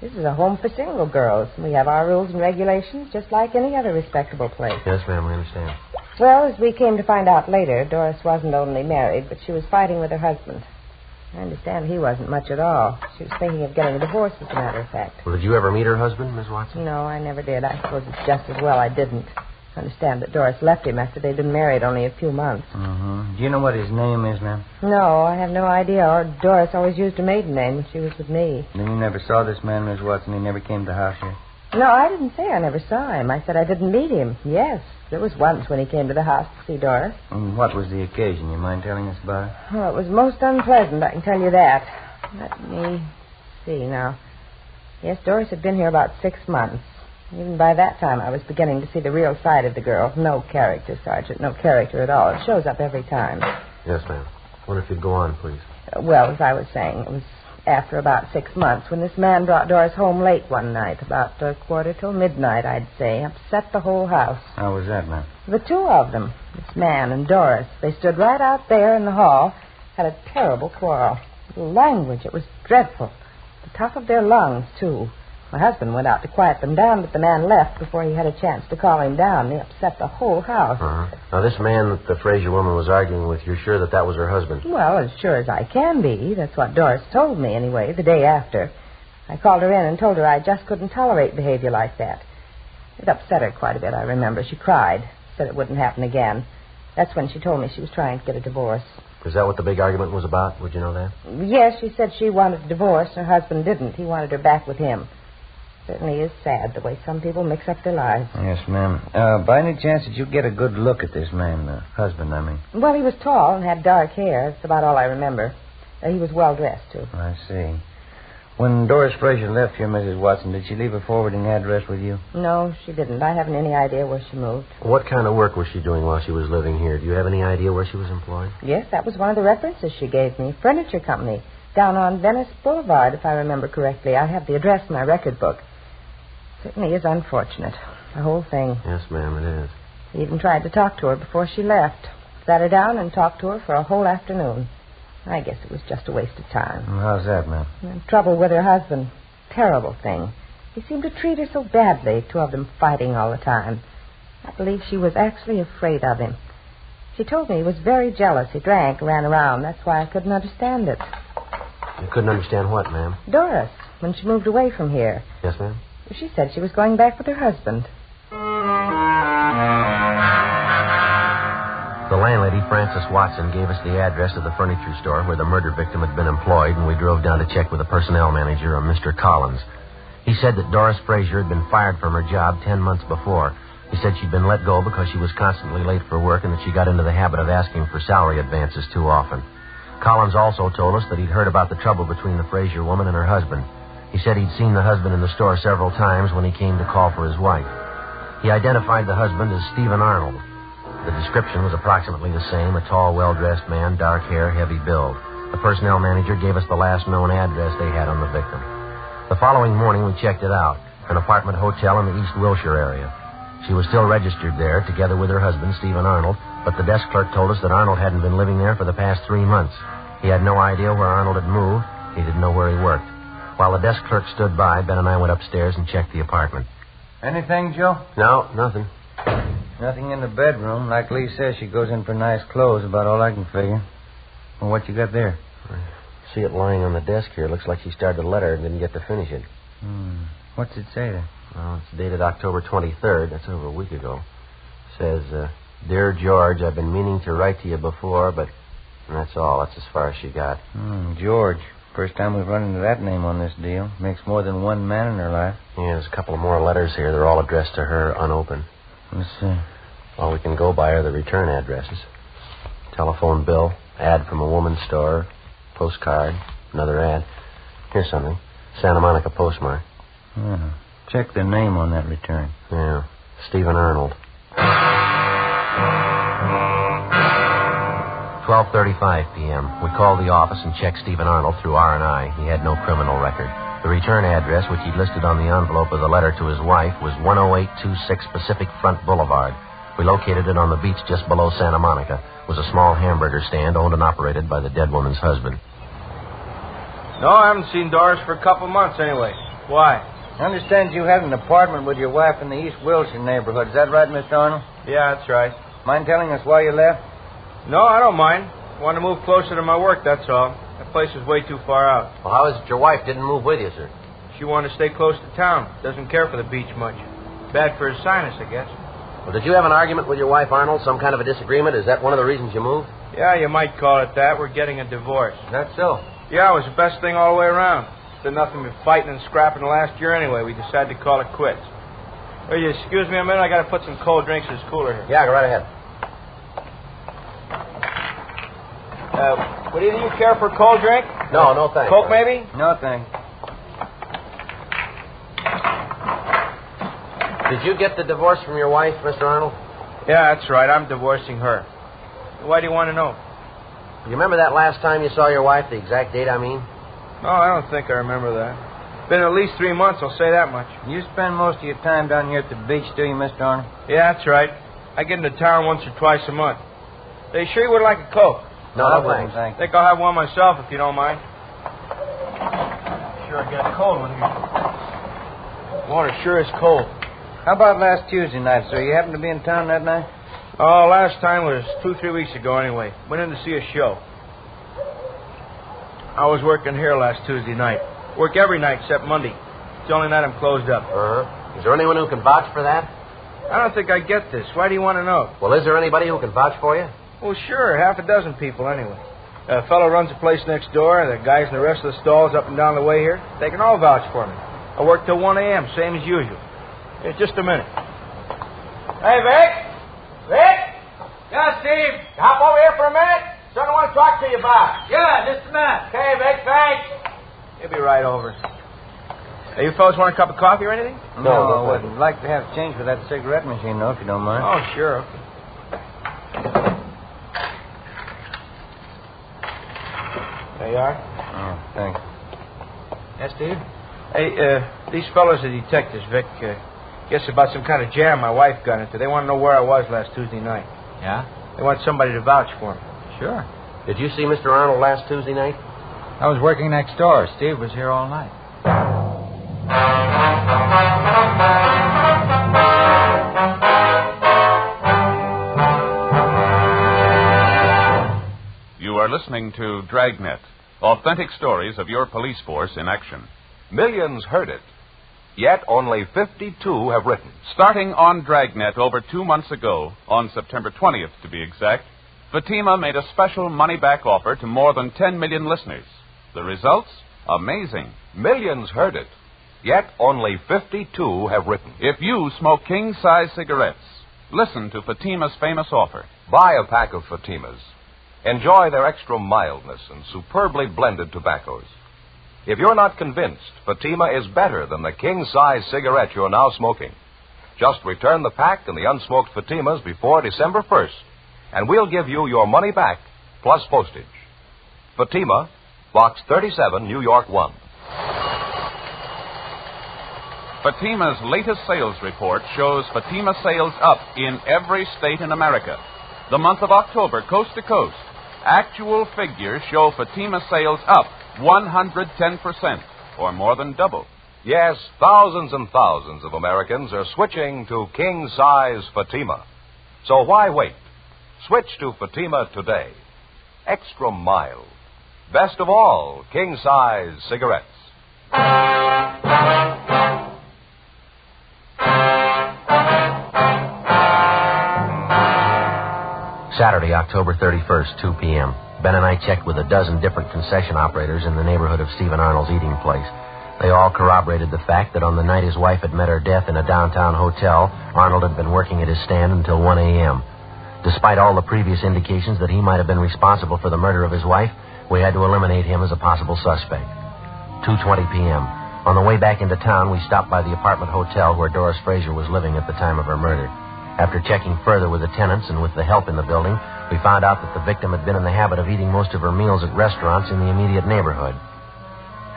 This is a home for single girls, and we have our rules and regulations just like any other respectable place. Yes, ma'am, we understand. Well, as we came to find out later, Doris wasn't only married, but she was fighting with her husband. I understand he wasn't much at all. She was thinking of getting a divorce, as a matter of fact. Well, did you ever meet her husband, Miss Watson? No, I never did. I suppose it's just as well I didn't. I understand that Doris left him after they'd been married only a few months. Mm-hmm. Do you know what his name is, ma'am? No, I have no idea. Doris always used a maiden name when she was with me. Then you never saw this man, Miss Watson? He never came to the house here? No, I didn't say I never saw him. I said I didn't meet him. Yes, there was once when he came to the house to see Doris. And what was the occasion? You mind telling us about it? Oh, it was most unpleasant, I can tell you that. Let me see now. Yes, Doris had been here about 6 months. Even by that time, I was beginning to see the real side of the girl. No character, Sergeant. No character at all. It shows up every time. Yes, ma'am. I wonder if you'd go on, please. Well, as I was saying, it was after about 6 months when this man brought Doris home late one night, about midnight, I'd say. Upset the whole house. How was that, ma'am? The two of them, this man and Doris, they stood right out there in the hall, had a terrible quarrel. The language, it was dreadful. The top of their lungs, too. My husband went out to quiet them down, but the man left before he had a chance to calm him down. He upset the whole house. Uh-huh. Now, this man that the Fraser woman was arguing with, you're sure that was her husband? Well, as sure as I can be. That's what Doris told me, anyway, the day after. I called her in and told her I just couldn't tolerate behavior like that. It upset her quite a bit, I remember. She cried, said it wouldn't happen again. That's when she told me she was trying to get a divorce. Is that what the big argument was about? Would you know that? Yes, she said she wanted a divorce. Her husband didn't. He wanted her back with him. Certainly is sad the way some people mix up their lives. Yes, ma'am. By any chance, did you get a good look at this man, husband, I mean? Well, he was tall and had dark hair. That's about all I remember. He was well-dressed, too. I see. When Doris Fraser left here, Mrs. Watson, did she leave a forwarding address with you? No, she didn't. I haven't any idea where she moved. What kind of work was she doing while she was living here? Do you have any idea where she was employed? Yes, that was one of the references she gave me. Furniture company. Down on Venice Boulevard, if I remember correctly. I have the address in my record book. Certainly is unfortunate, the whole thing. Yes, ma'am, it is. He even tried to talk to her before she left. Sat her down and talked to her for a whole afternoon. I guess it was just a waste of time. How's that, ma'am? Trouble with her husband. Terrible thing. He seemed to treat her so badly, two of them fighting all the time. I believe she was actually afraid of him. She told me he was very jealous. He drank, ran around. That's why I couldn't understand it. You couldn't understand what, ma'am? Doris, when she moved away from here. Yes, ma'am? She said she was going back with her husband. The landlady, Frances Watson, gave us the address of the furniture store where the murder victim had been employed, and we drove down to check with the personnel manager, a Mr. Collins. He said that Doris Fraser had been fired from her job 10 months before. He said she'd been let go because she was constantly late for work and that she got into the habit of asking for salary advances too often. Collins also told us that he'd heard about the trouble between the Fraser woman and her husband. He said he'd seen the husband in the store several times when he came to call for his wife. He identified the husband as Stephen Arnold. The description was approximately the same, a tall, well-dressed man, dark hair, heavy build. The personnel manager gave us the last known address they had on the victim. The following morning, we checked it out, an apartment hotel in the East Wilshire area. She was still registered there, together with her husband, Stephen Arnold, but the desk clerk told us that Arnold hadn't been living there for the past 3 months. He had no idea where Arnold had moved. He didn't know where he worked. While the desk clerk stood by, Ben and I went upstairs and checked the apartment. Anything, Joe? No, nothing. Nothing in the bedroom. Like Lee says, she goes in for nice clothes, about all I can figure. Well, what you got there? I see it lying on the desk here. Looks like she started a letter and didn't get to finish it. What's it say there? Well, it's dated October 23rd. That's over a week ago. It says, Dear George, I've been meaning to write to you before, but that's all. That's as far as she got. George. First time we've run into that name on this deal. Makes more than one man in her life. Yeah, there's a couple of more letters here. They're all addressed to her, unopened. Let's see. All we can go by are the return addresses. Telephone bill, ad from a woman's store, postcard, another ad. Here's something. Santa Monica postmark. Yeah. Check the name on that return. Yeah. Stephen Arnold. 12:35 p.m. We called the office and checked Stephen Arnold through R&I. He had no criminal record. The return address, which he'd listed on the envelope of the letter to his wife, was 10826 Pacific Front Boulevard. We located it on the beach just below Santa Monica. It was a small hamburger stand owned and operated by the dead woman's husband. No, I haven't seen Doris for a couple months anyway. Why? I understand you had an apartment with your wife in the East Wilshire neighborhood. Is that right, Mr. Arnold? Yeah, that's right. Mind telling us why you left? No, I don't mind. Want to move closer to my work, that's all. I The place was way too far out. Well, how is it your wife didn't move with you, sir? She wanted to stay close to town. Doesn't care for the beach much. Bad for his sinus, I guess. Well, did you have an argument with your wife, Arnold? Some kind of a disagreement? Is that one of the reasons you moved? Yeah, you might call it that. We're getting a divorce. That's so. Yeah, it was the best thing all the way around. Did nothing but fighting and scrapping the last year anyway. We decided to call it quits. Will you excuse me a minute? I got to put some cold drinks in this cooler here. Yeah, go right ahead. Would either of you care for a cold drink? No, no thanks. Coke, maybe? No, thanks. Did you get the divorce from your wife, Mr. Arnold? Yeah, that's right. I'm divorcing her. Why do you want to know? You remember that last time you saw your wife, the exact date, I mean? No, I don't think I remember that. Been at least 3 months, I'll say that much. You spend most of your time down here at the beach, do you, Mr. Arnold? Yeah, that's right. I get into town once or twice a month. Are you sure you would like a Coke? No, thanks. I think I'll have one myself, if you don't mind. Sure, I got a cold one here. Water sure is cold. How about last Tuesday night, sir? You happened to be in town that night? Oh, last time was 2-3 weeks ago anyway. Went in to see a show. I was working here last Tuesday night. Work every night except Monday. It's the only night I'm closed up. Uh-huh. Is there anyone who can vouch for that? I don't think I get this. Why do you want to know? Well, is there anybody who can vouch for you? Well, sure. Half a dozen people anyway. A fellow runs a place next door. The guys in the rest of the stalls up and down the way here, they can all vouch for me. I work till 1 a.m., same as usual. Here, just a minute. Hey, Vic? Vic? Yeah, Steve. Hop over here for a minute. Something I want to talk to you about. Yeah, just a minute. Okay, Vic, thanks. He'll be right over. Hey, you fellas want a cup of coffee or anything? No, I wouldn't. Like to have change for that cigarette machine, though, if you don't mind. Oh, sure. Okay. There you are. Oh, thanks. Yes, Steve? Hey, these fellas are detectives, Vic. Guess about some kind of jam my wife got into. They want to know where I was last Tuesday night. Yeah? They want somebody to vouch for me. Sure. Did you see Mr. Arnold last Tuesday night? I was working next door. Steve was here all night. You are listening to Dragnet, authentic stories of your police force in action. Millions heard it, yet only 52 have written. Starting on Dragnet over 2 months ago, on September 20th to be exact, Fatima made a special money-back offer to more than 10 million listeners. The results? Amazing. Millions heard it, yet only 52 have written. If you smoke king-size cigarettes, listen to Fatima's famous offer. Buy a pack of Fatimas. Enjoy their extra mildness and superbly blended tobaccos. If you're not convinced Fatima is better than the king-size cigarette you're now smoking, just return the pack and the unsmoked Fatimas before December 1st, and we'll give you your money back plus postage. Fatima, Box 37, New York 1. Fatima's latest sales report shows Fatima sales up in every state in America. The month of October, coast to coast, actual figures show Fatima sales up 110%, or more than double. Yes, thousands and thousands of Americans are switching to king-size Fatima. So why wait? Switch to Fatima today. Extra mild. Best of all, king-size cigarettes. Saturday, October 31st, 2 p.m. Ben and I checked with a dozen different concession operators in the neighborhood of Stephen Arnold's eating place. They all corroborated the fact that on the night his wife had met her death in a downtown hotel, Arnold had been working at his stand until 1 a.m. Despite all the previous indications that he might have been responsible for the murder of his wife, we had to eliminate him as a possible suspect. 2:20 p.m. On the way back into town, we stopped by the apartment hotel where Doris Fraser was living at the time of her murder. After checking further with the tenants and with the help in the building, we found out that the victim had been in the habit of eating most of her meals at restaurants in the immediate neighborhood.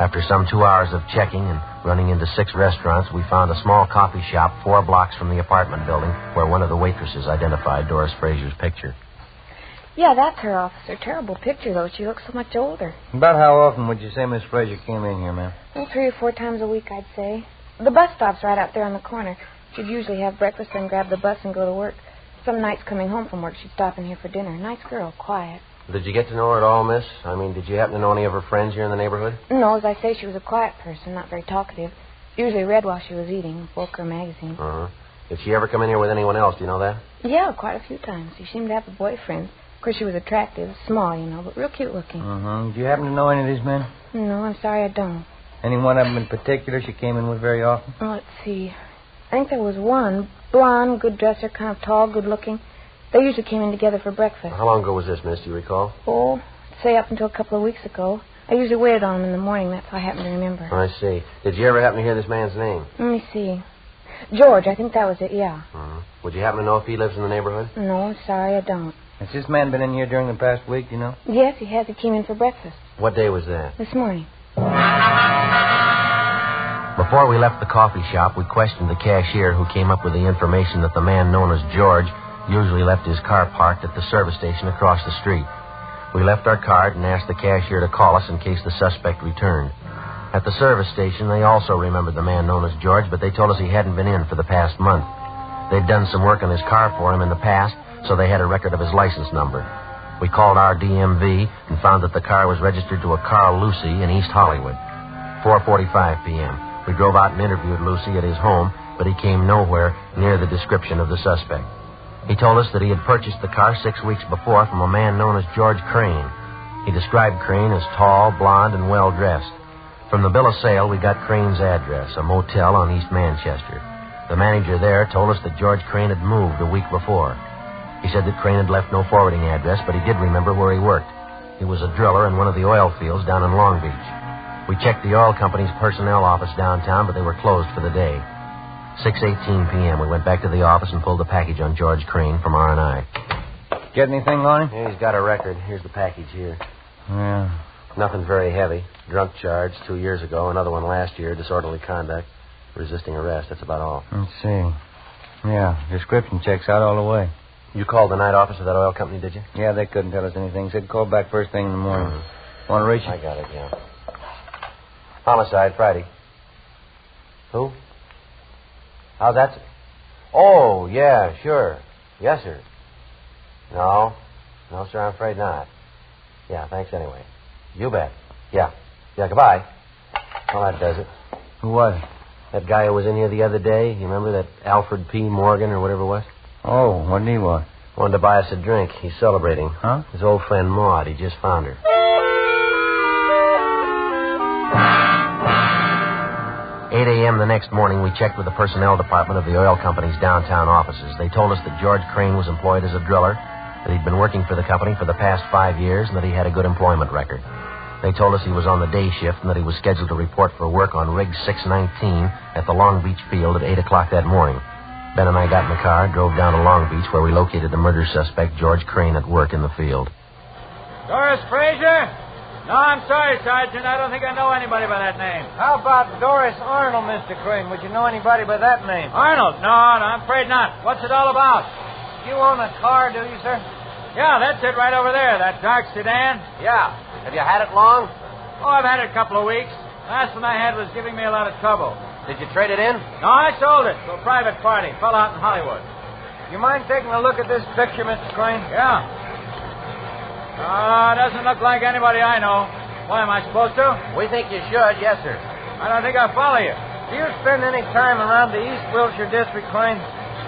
After some 2 hours of checking and running into 6 restaurants, we found a small coffee shop 4 blocks from the apartment building where one of the waitresses identified Doris Fraser's picture. Yeah, that's her, officer. Terrible picture, though. She looks so much older. About how often would you say Miss Fraser came in here, ma'am? Well, 3 or 4 times a week, I'd say. The bus stop's right out there on the corner. She'd usually have breakfast and grab the bus and go to work. Some nights coming home from work, she'd stop in here for dinner. Nice girl, quiet. Did you get to know her at all, miss? I mean, did you happen to know any of her friends here in the neighborhood? No, as I say, she was a quiet person, not very talkative. Usually read while she was eating, a book or magazine. Uh-huh. Did she ever come in here with anyone else? Do you know that? Yeah, quite a few times. She seemed to have a boyfriend. Of course, she was attractive, small, you know, but real cute looking. Do you happen to know any of these men? No, I'm sorry I don't. Any one of them in particular she came in with very often? Well, let's see. I think there was one, blonde, good dresser, kind of tall, good looking. They usually came in together for breakfast. How long ago was this, miss? Do you recall? Oh, say up until a couple of weeks ago. I usually waited on him in the morning. That's how I happen to remember. I see. Did you ever happen to hear this man's name? Let me see. George, I think that was it, yeah. Would you happen to know if he lives in the neighborhood? No, I'm sorry, I don't. Has this man been in here during the past week, you know? Yes, he has. He came in for breakfast. What day was that? This morning. Before we left the coffee shop, we questioned the cashier who came up with the information that the man known as George usually left his car parked at the service station across the street. We left our card and asked the cashier to call us in case the suspect returned. At the service station, they also remembered the man known as George, but they told us he hadn't been in for the past month. They'd done some work on his car for him in the past, so they had a record of his license number. We called our DMV and found that the car was registered to a Carl Lucy in East Hollywood. 4:45 p.m. We drove out and interviewed Lucy at his home, but he came nowhere near the description of the suspect. He told us that he had purchased the car 6 weeks before from a man known as George Crane. He described Crane as tall, blond, and well-dressed. From the bill of sale, we got Crane's address, a motel on East Manchester. The manager there told us that George Crane had moved a week before. He said that Crane had left no forwarding address, but he did remember where he worked. He was a driller in one of the oil fields down in Long Beach. We checked the oil company's personnel office downtown, but they were closed for the day. 6:18 p.m. We went back to the office and pulled the package on George Crane from R&I. Get anything on him? Yeah, he's got a record. Here's the package here. Yeah. Nothing very heavy. Drunk charge 2 years ago. Another one last year. Disorderly conduct. Resisting arrest. That's about all. Let's see. Yeah, description checks out all the way. You called the night office of that oil company, did you? Yeah, they couldn't tell us anything. Said call back first thing in the morning. Want to reach you? I got it, yeah. Homicide, Friday. Who? How's that? Oh, yeah, sure. Yes, sir. No, sir, I'm afraid not. Yeah, thanks anyway. You bet. Yeah, goodbye. Well, that does it. Who was it? That guy who was in here the other day. You remember that Alfred P. Morgan or whatever it was? Oh, what did he want? Wanted to buy us a drink. He's celebrating. Huh? His old friend Maud. He just found her. 8 a.m. the next morning, we checked with the personnel department of the oil company's downtown offices. They told us that George Crane was employed as a driller, that he'd been working for the company for the past 5 years, and that he had a good employment record. They told us he was on the day shift and that he was scheduled to report for work on Rig 619 at the Long Beach field at 8 o'clock that morning. Ben and I got in the car, drove down to Long Beach, where we located the murder suspect, George Crane, at work in the field. Doris Frazier? No, I'm sorry, Sergeant. I don't think I know anybody by that name. How about Doris Arnold, Mr. Crane? Would you know anybody by that name? Arnold? No, I'm afraid not. What's it all about? You own a car, do you, sir? Yeah, that's it right over there, that dark sedan. Yeah. Have you had it long? Oh, I've had it a couple of weeks. Last one I had was giving me a lot of trouble. Did you trade it in? No, I sold it to a private party. Fell out in Hollywood. You mind taking a look at this picture, Mr. Crane? Yeah. Doesn't look like anybody I know. Why, am I supposed to? We think you should, yes, sir. I don't think I'll follow you. Do you spend any time around the East Wilshire district, Crane?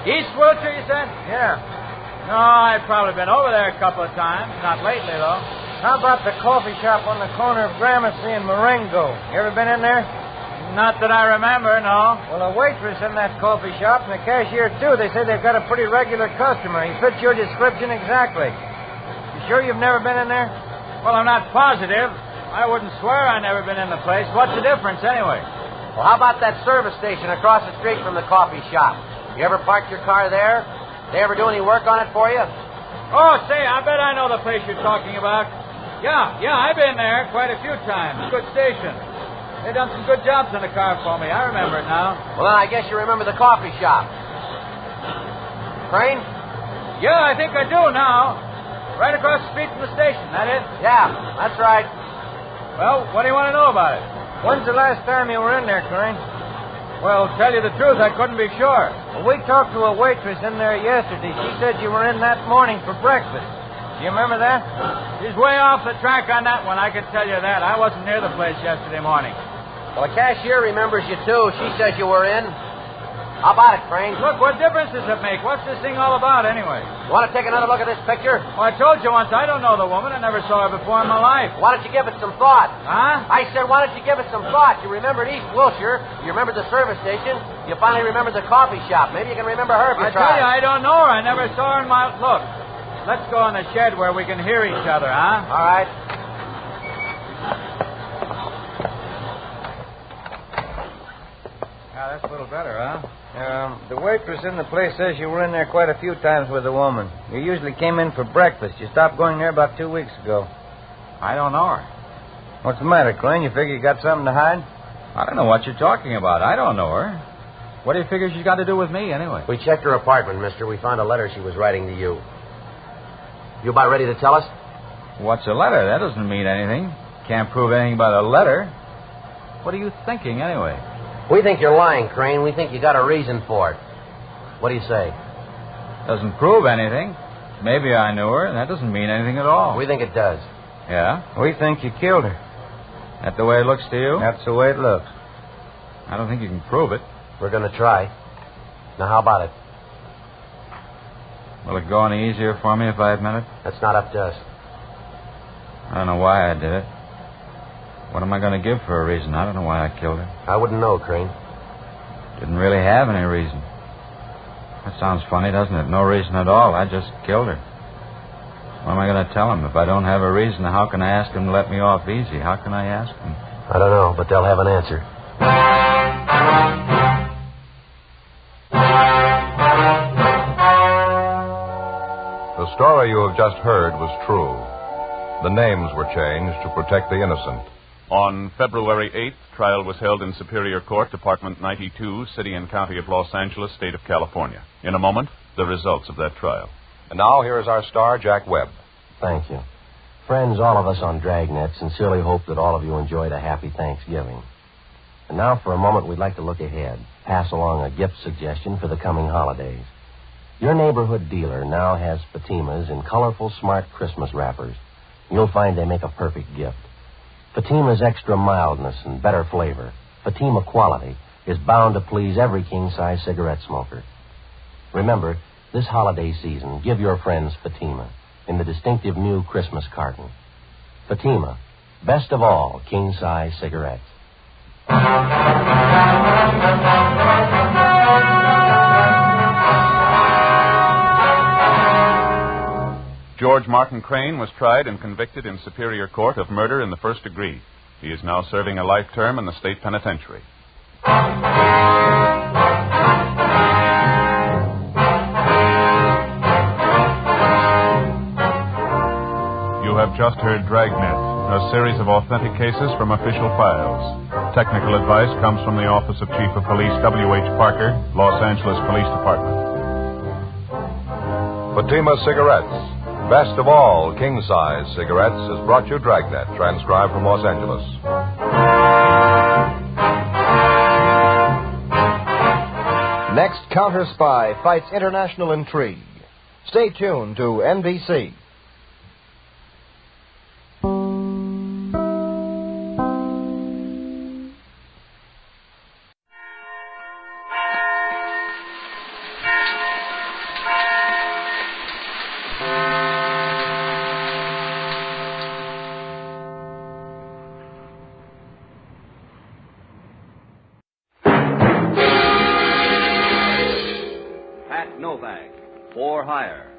East Wilshire, you said? Yeah. No, I've probably been over there a couple of times. Not lately, though. How about the coffee shop on the corner of Gramercy and Marengo? You ever been in there? Not that I remember, no. Well, a waitress in that coffee shop and a cashier, too. They say they've got a pretty regular customer. He fits your description exactly. You sure you've never been in there? Well, I'm not positive. I wouldn't swear I've never been in the place. What's the difference, anyway? Well, how about that service station across the street from the coffee shop? You ever parked your car there? They ever do any work on it for you? Oh, say, I bet I know the place you're talking about. Yeah, I've been there quite a few times. Good station. They've done some good jobs on the car for me. I remember it now. Well, then I guess you remember the coffee shop. Crane? Yeah, I think I do now. Right across the street from the station, that it? Yeah, that's right. Well, what do you want to know about it? When's the last time you were in there, Crane? Well, tell you the truth, I couldn't be sure. Well, we talked to a waitress in there yesterday. She said you were in that morning for breakfast. You remember that? She's way off the track on that one, I can tell you that. I wasn't near the place yesterday morning. Well, the cashier remembers you, too. She says you were in. How about it, Crane? Look, what difference does it make? What's this thing all about, anyway? You want to take another look at this picture? Well, I told you once, I don't know the woman. I never saw her before in my life. Why don't you give it some thought? Huh? I said, why don't you give it some thought? You remembered East Wilshire. You remembered the service station. You finally remembered the coffee shop. Maybe you can remember her if you try. I tell you, I don't know her. I never saw her in my... Look, let's go in the shed where we can hear each other, huh? All right. Yeah, that's a little better, huh? The waitress in the place says you were in there quite a few times with a woman. You usually came in for breakfast. You stopped going there about 2 weeks ago. I don't know her. What's the matter, Clint? You figure you got something to hide? I don't know what you're talking about. I don't know her. What do you figure she's got to do with me, anyway? We checked her apartment, mister. We found a letter she was writing to you. You about ready to tell us? What's a letter? That doesn't mean anything. Can't prove anything by a letter. What are you thinking, anyway? We think you're lying, Crane. We think you got a reason for it. What do you say? Doesn't prove anything. Maybe I knew her, and that doesn't mean anything at all. We think it does. Yeah? We think you killed her. That the way it looks to you? That's the way it looks. I don't think you can prove it. We're going to try. Now, how about it? Will it go any easier for me if I admit it? That's not up to us. I don't know why I did it. What am I going to give for a reason? I don't know why I killed her. I wouldn't know, Crane. Didn't really have any reason. That sounds funny, doesn't it? No reason at all. I just killed her. What am I going to tell him? If I don't have a reason, how can I ask him to let me off easy? How can I ask him? I don't know, but they'll have an answer. The story you have just heard was true. The names were changed to protect the innocent. On February 8th, trial was held in Superior Court, Department 92, City and County of Los Angeles, State of California. In a moment, the results of that trial. And now, here is our star, Jack Webb. Thank you. Friends, all of us on Dragnet sincerely hope that all of you enjoyed a happy Thanksgiving. And now, for a moment, we'd like to look ahead, pass along a gift suggestion for the coming holidays. Your neighborhood dealer now has Fatimas in colorful, smart Christmas wrappers. You'll find they make a perfect gift. Fatima's extra mildness and better flavor, Fatima quality, is bound to please every king-size cigarette smoker. Remember, this holiday season, give your friends Fatima in the distinctive new Christmas carton. Fatima, best of all king-size cigarettes. George Martin Crane was tried and convicted in Superior Court of murder in the first degree. He is now serving a life term in the state penitentiary. You have just heard Dragnet, a series of authentic cases from official files. Technical advice comes from the Office of Chief of Police W.H. Parker, Los Angeles Police Department. Fatima Cigarettes. Best of all king-size cigarettes has brought you Dragnet, transcribed from Los Angeles. Next, Counter Spy fights international intrigue. Stay tuned to NBC. Novak For Hire.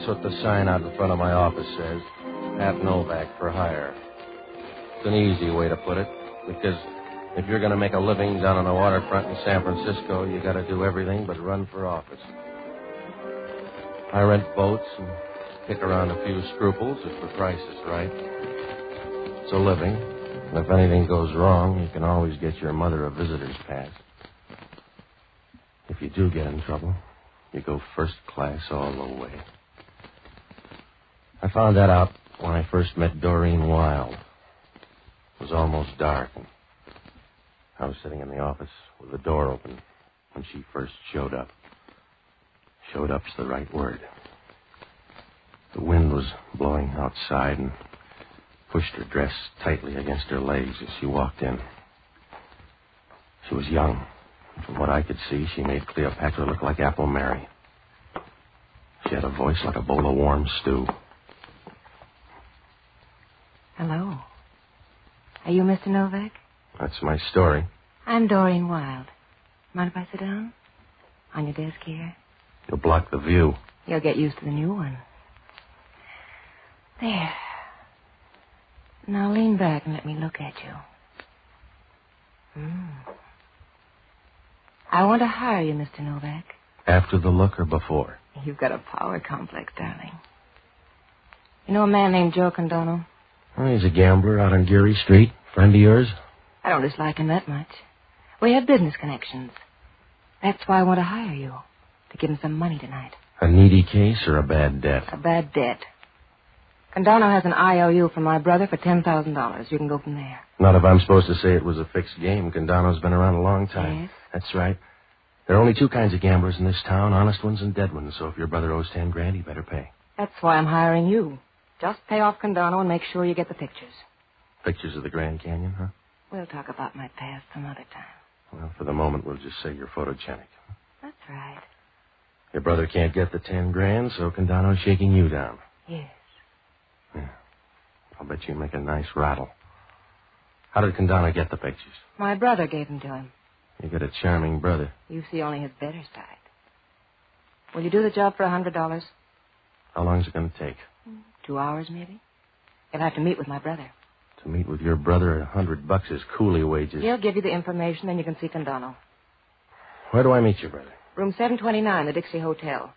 That's what the sign out in front of my office says. At Novak For Hire. It's an easy way to put it, because if you're going to make a living down on the waterfront in San Francisco, you got to do everything but run for office. I rent boats and kick around a few scruples if the price is right. It's a living, and if anything goes wrong, you can always get your mother a visitor's pass. If you do get in trouble, you go first class all the way. I found that out when I first met Doreen Wilde. It was almost dark, and I was sitting in the office with the door open when she first showed up. Showed up's the right word. The wind was blowing outside and pushed her dress tightly against her legs as she walked in. She was young. From what I could see, she made Cleopatra look like Apple Mary. She had a voice like a bowl of warm stew. Hello. Are you Mr. Novak? That's my story. I'm Doreen Wilde. Mind if I sit down? On your desk here? You'll block the view. You'll get used to the new one. There. Now lean back and let me look at you. I want to hire you, Mr. Novak. After the look or before? You've got a power complex, darling. You know a man named Joe Candono? Well, he's a gambler out on Geary Street. Friend of yours? I don't dislike him that much. We have business connections. That's why I want to hire you. To give him some money tonight. A needy case or a bad debt? A bad debt. Candono has an IOU from my brother for $10,000. You can go from there. Not if I'm supposed to say it was a fixed game. Candono's been around a long time. Yes? That's right. There are only two kinds of gamblers in this town, honest ones and dead ones. So if your brother owes $10,000, he better pay. That's why I'm hiring you. Just pay off Candono and make sure you get the pictures. Pictures of the Grand Canyon, huh? We'll talk about my past some other time. Well, for the moment, we'll just say you're photogenic. That's right. Your brother can't get the $10,000, so Candono's shaking you down. Yes. Yeah. I'll bet you make a nice rattle. How did Candono get the pictures? My brother gave them to him. You got a charming brother. You see only his better side. Will you do the job for $100? How long's it going to take? 2 hours, maybe. You'll have to meet with my brother. To meet with your brother, $100 is coolie wages. He'll give you the information, then you can see Candono. Where do I meet your brother? Room 729, the Dixie Hotel.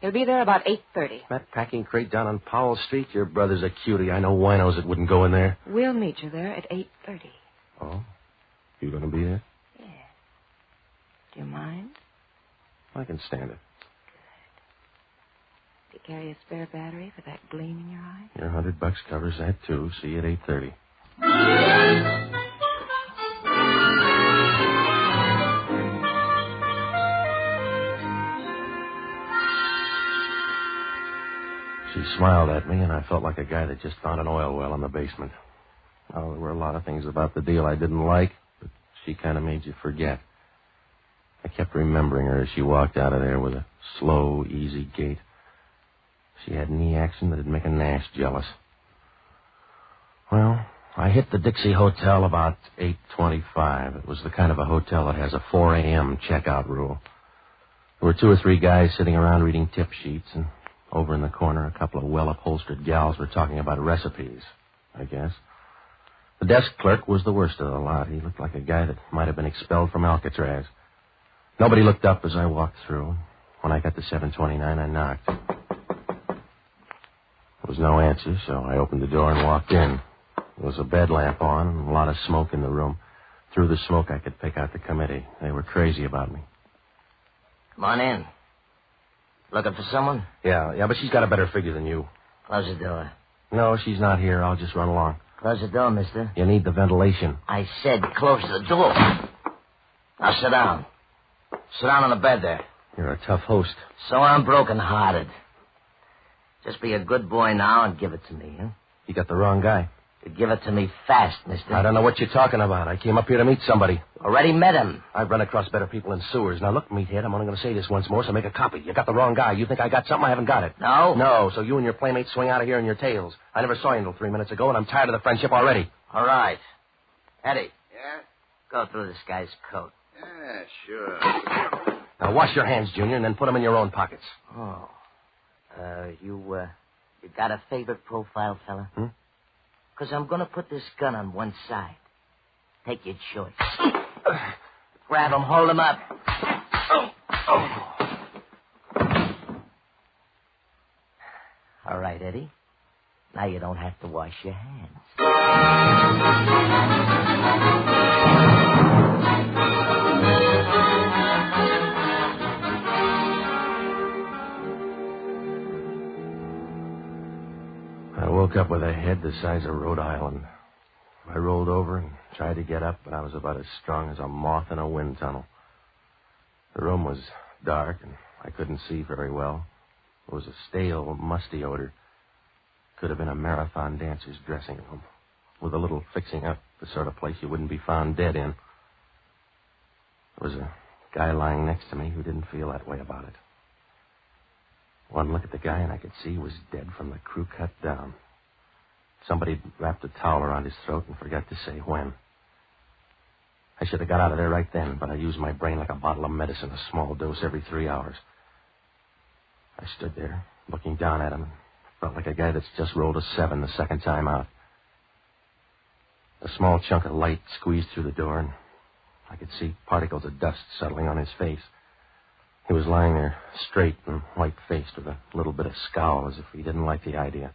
He'll be there about 8:30. That packing crate down on Powell Street? Your brother's a cutie. I know winos that wouldn't go in there. We'll meet you there at 8:30. Oh? You going to be there? Yeah. Do you mind? I can stand it. Do you carry a spare battery for that gleam in your eye? Your $100 covers that, too. See you at 8:30. She smiled at me, and I felt like a guy that just found an oil well in the basement. Well, there were a lot of things about the deal I didn't like, but she kind of made you forget. I kept remembering her as she walked out of there with a slow, easy gait. She had knee action that'd make a Nash jealous. Well, I hit the Dixie Hotel about 8:25. It was the kind of a hotel that has a 4 a.m. checkout rule. There were 2 or 3 guys sitting around reading tip sheets, and over in the corner, a couple of well-upholstered gals were talking about recipes, I guess. The desk clerk was the worst of the lot. He looked like a guy that might have been expelled from Alcatraz. Nobody looked up as I walked through. When I got to 729, I knocked. There was no answer, so I opened the door and walked in. There was a bed lamp on and a lot of smoke in the room. Through the smoke, I could pick out the committee. They were crazy about me. Come on in. Looking for someone? Yeah, but she's got a better figure than you. Close the door. No, she's not here. I'll just run along. Close the door, mister. You need the ventilation. I said close the door. Now sit down. Sit down on the bed there. You're a tough host. So I'm broken-hearted. Just be a good boy now and give it to me, huh? You got the wrong guy. You give it to me fast, mister. I don't know what you're talking about. I came up here to meet somebody. Already met him. I've run across better people in sewers. Now, look, meathead, I'm only going to say this once more, so make a copy. You got the wrong guy. You think I got something? I haven't got it. No? No, so you and your playmates swing out of here in your tails. I never saw you until 3 minutes ago, and I'm tired of the friendship already. All right. Eddie. Yeah? Go through this guy's coat. Yeah, sure. Now, wash your hands, Junior, and then put them in your own pockets. Oh. You got a favorite profile, fella? Because I'm going to put this gun on one side. Take your choice. Grab him, hold him up. All right, Eddie. Now you don't have to wash your hands. I woke up with a head the size of Rhode Island. I rolled over and tried to get up, but I was about as strong as a moth in a wind tunnel. The room was dark, and I couldn't see very well. There was a stale, musty odor. Could have been a marathon dancer's dressing room. With a little fixing up, the sort of place you wouldn't be found dead in. There was a guy lying next to me who didn't feel that way about it. One look at the guy, and I could see he was dead from the crew cut down. Somebody wrapped a towel around his throat and forgot to say when. I should have got out of there right then, but I used my brain like a bottle of medicine, a small dose every 3 hours. I stood there, looking down at him, and felt like a guy that's just rolled a 7 the second time out. A small chunk of light squeezed through the door, and I could see particles of dust settling on his face. He was lying there, straight and white-faced, with a little bit of scowl, as if he didn't like the idea.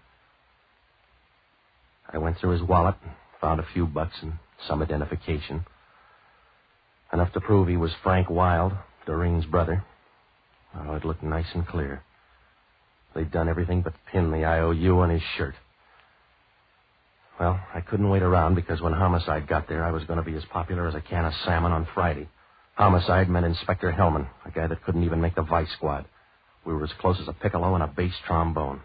I went through his wallet and found a few bucks and some identification. Enough to prove he was Frank Wilde, Doreen's brother. Oh, it looked nice and clear. They'd done everything but pin the IOU on his shirt. Well, I couldn't wait around because when homicide got there, I was going to be as popular as a can of salmon on Friday. Homicide meant Inspector Hellman, a guy that couldn't even make the vice squad. We were as close as a piccolo and a bass trombone.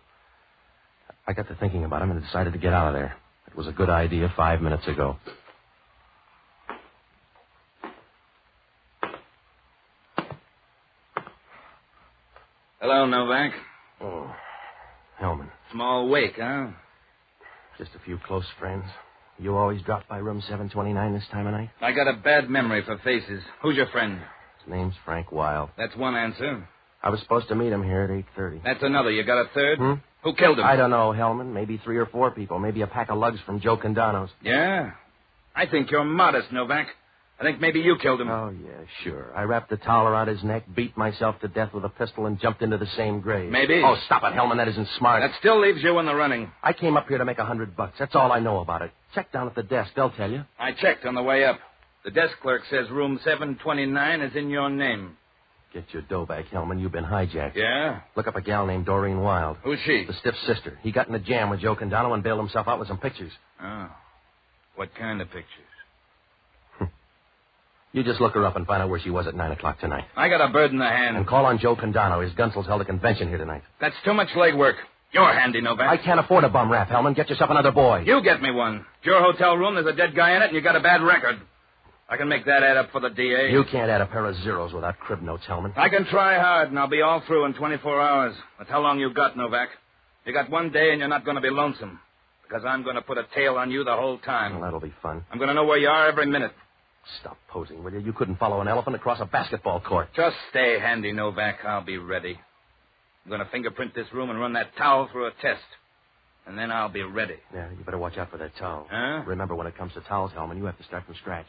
I got to thinking about him and decided to get out of there. It was a good idea 5 minutes ago. Hello, Novak. Oh, Hellman. Small wake, huh? Just a few close friends. You always drop by room 729 this time of night? I got a bad memory for faces. Who's your friend? His name's Frank Wilde. That's one answer. I was supposed to meet him here at 8:30. That's another. You got a third? Who killed him? I don't know, Hellman. Maybe 3 or 4 people. Maybe a pack of lugs from Joe Candono's. Yeah? I think you're modest, Novak. I think maybe you killed him. Oh, yeah, sure. I wrapped the towel around his neck, beat myself to death with a pistol, and jumped into the same grave. Maybe. Oh, stop it, Hellman. That isn't smart. That still leaves you in the running. I came up here to make $100. That's all I know about it. Check down at the desk. They'll tell you. I checked on the way up. The desk clerk says room 729 is in your name. Get your dough back, Hellman. You've been hijacked. Yeah? Look up a gal named Doreen Wilde. Who's she? The stiff sister. He got in a jam with Joe Candono and bailed himself out with some pictures. Oh. What kind of pictures? You just look her up and find out where she was at 9 o'clock tonight. I got a bird in the hand. And call on Joe Candono. His Gunsel's held a convention here tonight. That's too much legwork. You're handy, Novak. I can't afford a bum rap, Hellman. Get yourself another boy. You get me one. It's your hotel room. There's a dead guy in it, and you got a bad record. I can make that add up for the DA. You can't add a pair of zeros without crib notes, Hellman. I can try hard, and I'll be all through in 24 hours. That's how long you got, Novak. You got one day, and you're not going to be lonesome. Because I'm going to put a tail on you the whole time. Well, that'll be fun. I'm going to know where you are every minute. Stop posing, will you? You couldn't follow an elephant across a basketball court. Just stay handy, Novak. I'll be ready. I'm going to fingerprint this room and run that towel through a test. And then I'll be ready. Yeah, you better watch out for that towel. Huh? Remember, when it comes to towels, Hellman, you have to start from scratch.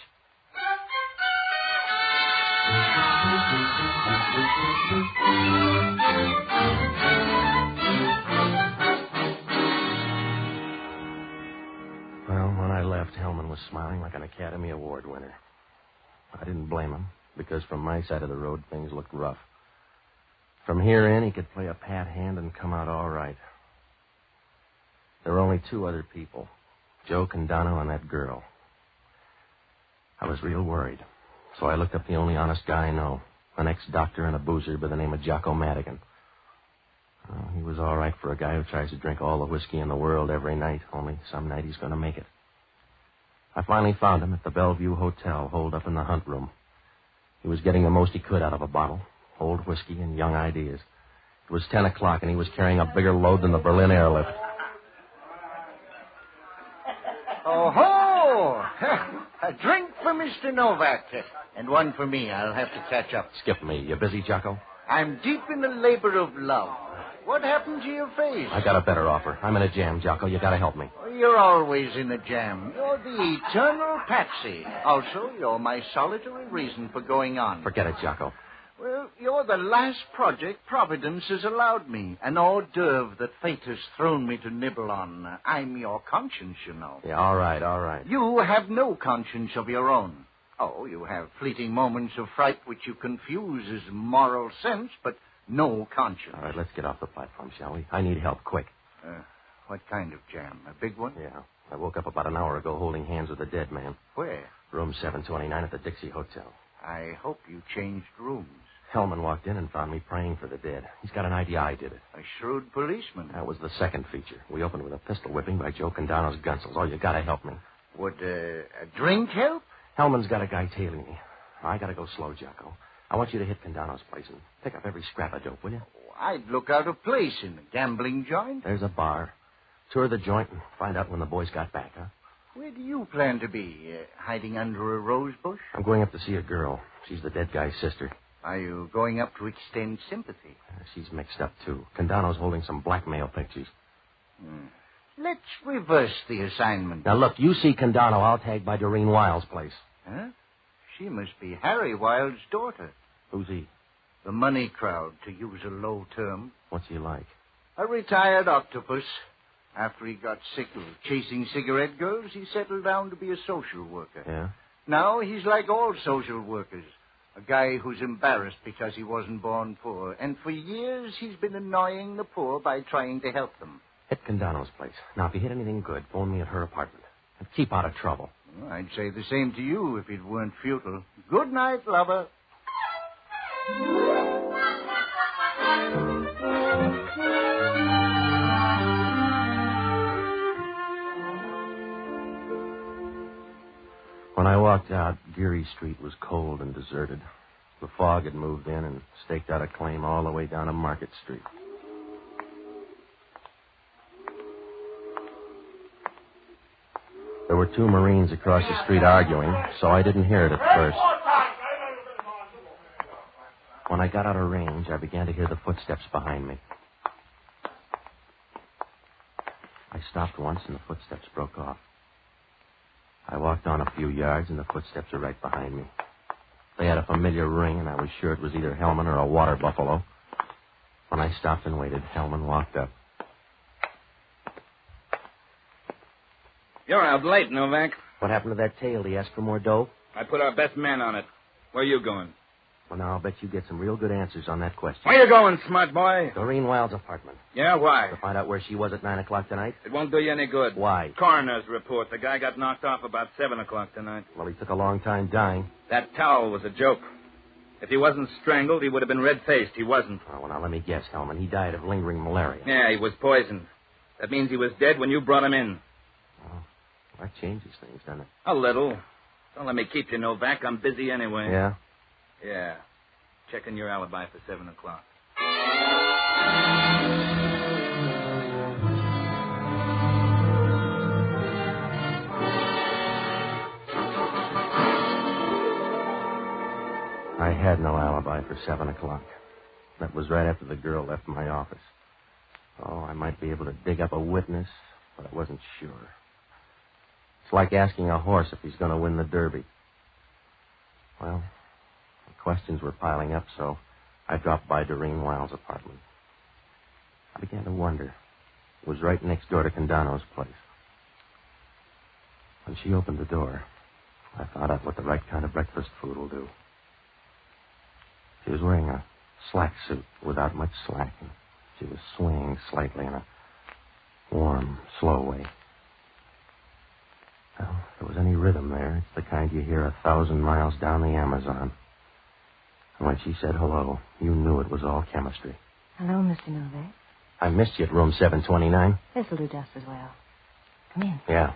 Well, when I left, Hellman was smiling like an Academy Award winner. I didn't blame him, because from my side of the road, things looked rough. From here in, he could play a pat hand and come out all right. There were only 2 other people, Joe Candono and that girl. I was real worried, so I looked up the only honest guy I know, an ex-doctor and a boozer by the name of Jocko Madigan. Well, he was all right for a guy who tries to drink all the whiskey in the world every night, only some night he's going to make it. I finally found him at the Bellevue Hotel, holed up in the hunt room. He was getting the most he could out of a bottle, old whiskey and young ideas. It was 10 o'clock, and he was carrying a bigger load than the Berlin airlift. Oh-ho! A drink for Mr. Novak, and one for me. I'll have to catch up. Skip me. You busy, Jocko? I'm deep in the labor of love. What happened to your face? I got a better offer. I'm in a jam, Jocko. You gotta help me. You're always in a jam. You're the eternal patsy. Also, you're my solitary reason for going on. Forget it, Jocko. Well, you're the last project Providence has allowed me. An hors d'oeuvre that fate has thrown me to nibble on. I'm your conscience, you know. Yeah, all right. You have no conscience of your own. Oh, you have fleeting moments of fright which you confuse as moral sense, but no conscience. All right, let's get off the platform, shall we? I need help, quick. What kind of jam? A big one? Yeah. I woke up about an hour ago holding hands with a dead man. Where? Room 729 at the Dixie Hotel. I hope you changed rooms. Hellman walked in and found me praying for the dead. He's got an idea I did it. A shrewd policeman. That was the second feature. We opened with a pistol whipping by Joe Candono's gunsels. Oh, you gotta help me. Would a drink help? Hellman's got a guy tailing me. I gotta go slow, Jocko. I want you to hit Candono's place and pick up every scrap of dope, will you? I'd look out of place in a gambling joint. There's a bar. Tour the joint and find out when the boys got back, huh? Where do you plan to be? Hiding under a rose bush? I'm going up to see a girl. She's the dead guy's sister. Are you going up to extend sympathy? She's mixed up, too. Candono's holding some blackmail pictures. Let's reverse the assignment. Now, look, you see Candono. I'll tag by Doreen Wiles' place. Huh? She must be Harry Wilde's daughter. Who's he? The money crowd, to use a low term. What's he like? A retired octopus. After he got sick of chasing cigarette girls, he settled down to be a social worker. Yeah? Now he's like all social workers. A guy who's embarrassed because he wasn't born poor. And for years he's been annoying the poor by trying to help them. Hit Candono's place. Now, if you hit anything good, phone me at her apartment. And keep out of trouble. Well, I'd say the same to you if it weren't futile. Good night, lover. When I walked out, Geary Street was cold and deserted. The fog had moved in and staked out a claim all the way down to Market Street. There were two Marines across the street arguing, so I didn't hear it at first. When I got out of range, I began to hear the footsteps behind me. I stopped once and the footsteps broke off. I walked on a few yards and the footsteps were right behind me. They had a familiar ring and I was sure it was either Hellman or a water buffalo. When I stopped and waited, Hellman walked up. You're out late, Novak. What happened to that tail? Did he ask for more dough? I put our best man on it. Where are you going? Well, now, I'll bet you get some real good answers on that question. Where you going, smart boy? Doreen Wiles' apartment. Yeah, why? To find out where she was at 9 o'clock tonight? It won't do you any good. Why? Coroner's report. The guy got knocked off about 7 o'clock tonight. Well, he took a long time dying. That towel was a joke. If he wasn't strangled, he would have been red-faced. He wasn't. Oh, well, now, let me guess, Hellman. He died of lingering malaria. Yeah, he was poisoned. That means he was dead when you brought him in. Oh, that changes things, doesn't it? A little. Don't let me keep you, Novak. I'm busy anyway. Yeah? Yeah. Checking your alibi for 7 o'clock. I had no alibi for 7 o'clock. That was right after the girl left my office. Oh, I might be able to dig up a witness, but I wasn't sure. It's like asking a horse if he's going to win the Derby. Well, the questions were piling up, so I dropped by Doreen Wiles' apartment. I began to wonder. It was right next door to Candono's place. When she opened the door, I found out what the right kind of breakfast food will do. She was wearing a slack suit without much slack, and she was swinging slightly in a warm, slow way. Well, if there was any rhythm there, it's the kind you hear 1,000 miles down the Amazon. And when she said hello, you knew it was all chemistry. Hello, Mr. Novak. I missed you at room 729. This'll do just as well. Come in. Yeah.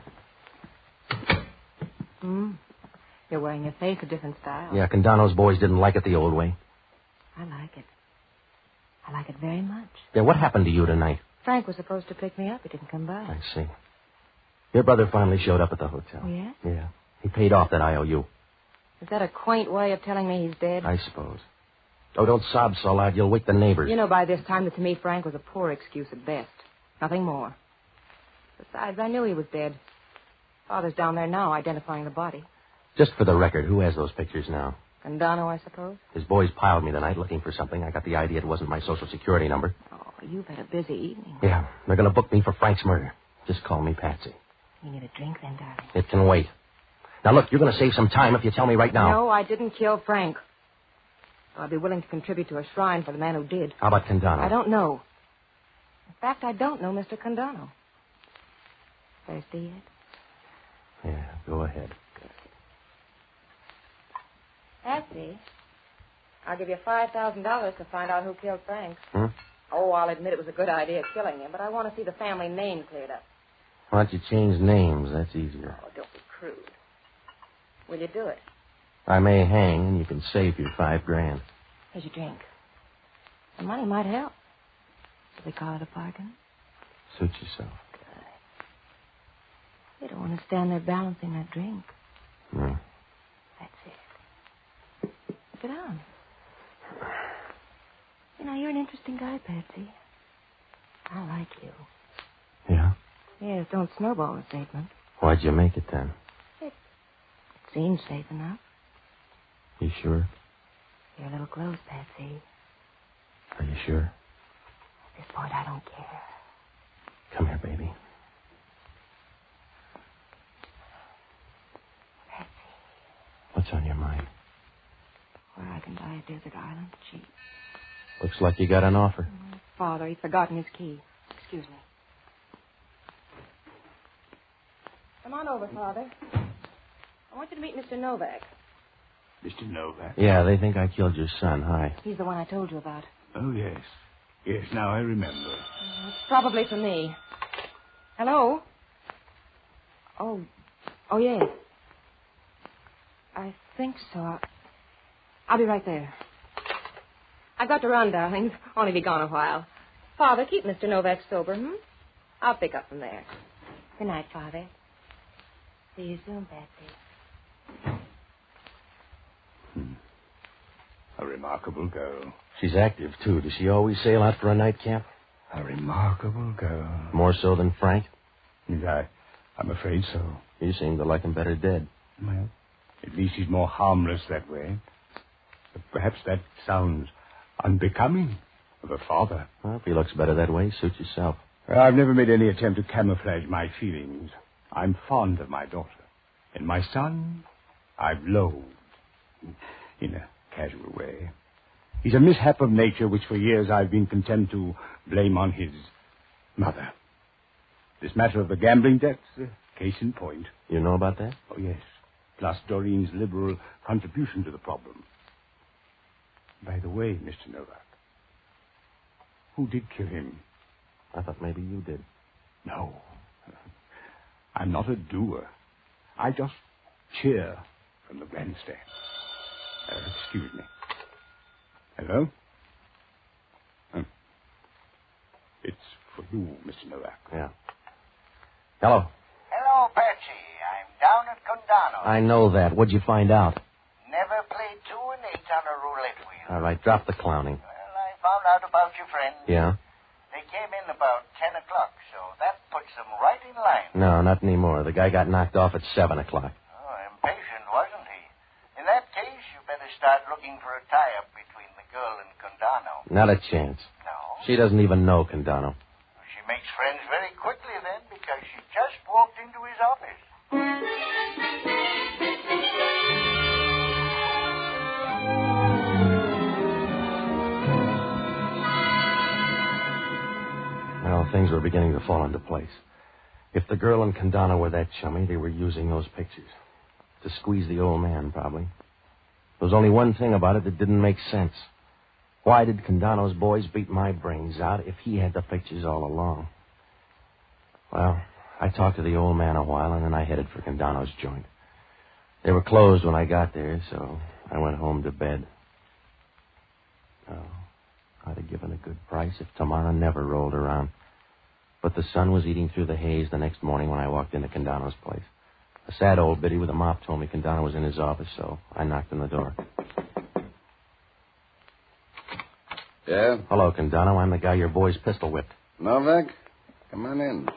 You're wearing your face a different style. Yeah, Candono's boys didn't like it the old way. I like it. I like it very much. Yeah, what happened to you tonight? Frank was supposed to pick me up. He didn't come by. I see. Your brother finally showed up at the hotel. Oh, yeah? Yeah. He paid off that IOU. Is that a quaint way of telling me he's dead? I suppose. Oh, don't sob so loud. You'll wake the neighbors. You know by this time that to me Frank was a poor excuse at best. Nothing more. Besides, I knew he was dead. Father's down there now identifying the body. Just for the record, who has those pictures now? Candono, I suppose? His boys piled me tonight looking for something. I got the idea it wasn't my Social Security number. Oh, you've had a busy evening. Yeah, they're going to book me for Frank's murder. Just call me Patsy. You need a drink then, darling? It can wait. Now, look, you're going to save some time if you tell me right now. No, I didn't kill Frank. I'd be willing to contribute to a shrine for the man who did. How about Candono? I don't know. In fact, I don't know Mr. Candono. Thirsty yet? Yeah, go ahead. Patsy, I'll give you $5,000 to find out who killed Frank. Hmm? Oh, I'll admit it was a good idea killing him, but I want to see the family name cleared up. Why don't you change names? That's easier. Oh, don't be crude. Will you do it? I may hang, and you can save your $5,000. Here's your drink. The money might help. Should we call it a bargain? Suit yourself. You don't want to stand there balancing that drink. No. That's it. Sit down. You know, you're an interesting guy, Patsy. I like you. Yeah? Yes, don't snowball the statement. Why'd you make it then? It seems safe enough. You sure? You're a little close, Patsy. Are you sure? At this point, I don't care. Come here, baby. Patsy. What's on your mind? Where I can buy a desert island cheap. Looks like you got an offer. Father, he's forgotten his key. Excuse me. Come on over, Father. I want you to meet Mr. Novak. Mr. Novak? Yeah, they think I killed your son. Hi. He's the one I told you about. Oh, yes. Yes, now I remember. It's probably for me. Hello? Oh, yes. I think so. I'll be right there. I've got to run, darling. Only be gone a while. Father, keep Mr. Novak sober, I'll pick up from there. Good night, Father. See you soon, Patsy. A remarkable girl. She's active, too. Does she always sail out for a night camp? A remarkable girl. More so than Frank? I'm afraid so. You seem to like him better dead. Well, at least he's more harmless that way. But perhaps that sounds unbecoming of a father. Well, if he looks better that way, suit yourself. Well, I've never made any attempt to camouflage my feelings. I'm fond of my daughter. And my son, I've loathed. In a casual way. He's a mishap of nature which for years I've been content to blame on his mother. This matter of the gambling debts, case in point. You know about that? Oh, yes. Plus Doreen's liberal contribution to the problem. By the way, Mr. Novak, who did kill him? I thought maybe you did. No. I'm not a doer. I just cheer from the grandstand. Excuse me. Hello? It's for you, Mr. Novak. Yeah. Hello. Hello, Patsy. I'm down at Candono. I know that. What'd you find out? Never played 2 and 8 on a roulette wheel. All right, drop the clowning. Well, I found out about your friends. Yeah? They came in about 10 o'clock, so that puts them right in line. No, not anymore. The guy got knocked off at 7 o'clock. Oh, impatient, wasn't he? In that case, you better start looking for a tie-up between the girl and Candono. Not a chance. No? She doesn't even know Candono. She makes friends very quickly then, because she just walked into his office. Well, things were beginning to fall into place. If the girl and Candono were that chummy, they were using those pictures. To squeeze the old man, probably. There was only one thing about it that didn't make sense. Why did Candono's boys beat my brains out if he had the pictures all along? Well, I talked to the old man a while, and then I headed for Candono's joint. They were closed when I got there, so I went home to bed. Oh, I'd have given a good price if tomorrow never rolled around. But the sun was eating through the haze the next morning when I walked into Candono's place. A sad old biddy with a mop told me Candono was in his office, so I knocked on the door. Yeah? Hello, Candono. I'm the guy your boys pistol whipped. Novak? Come on in.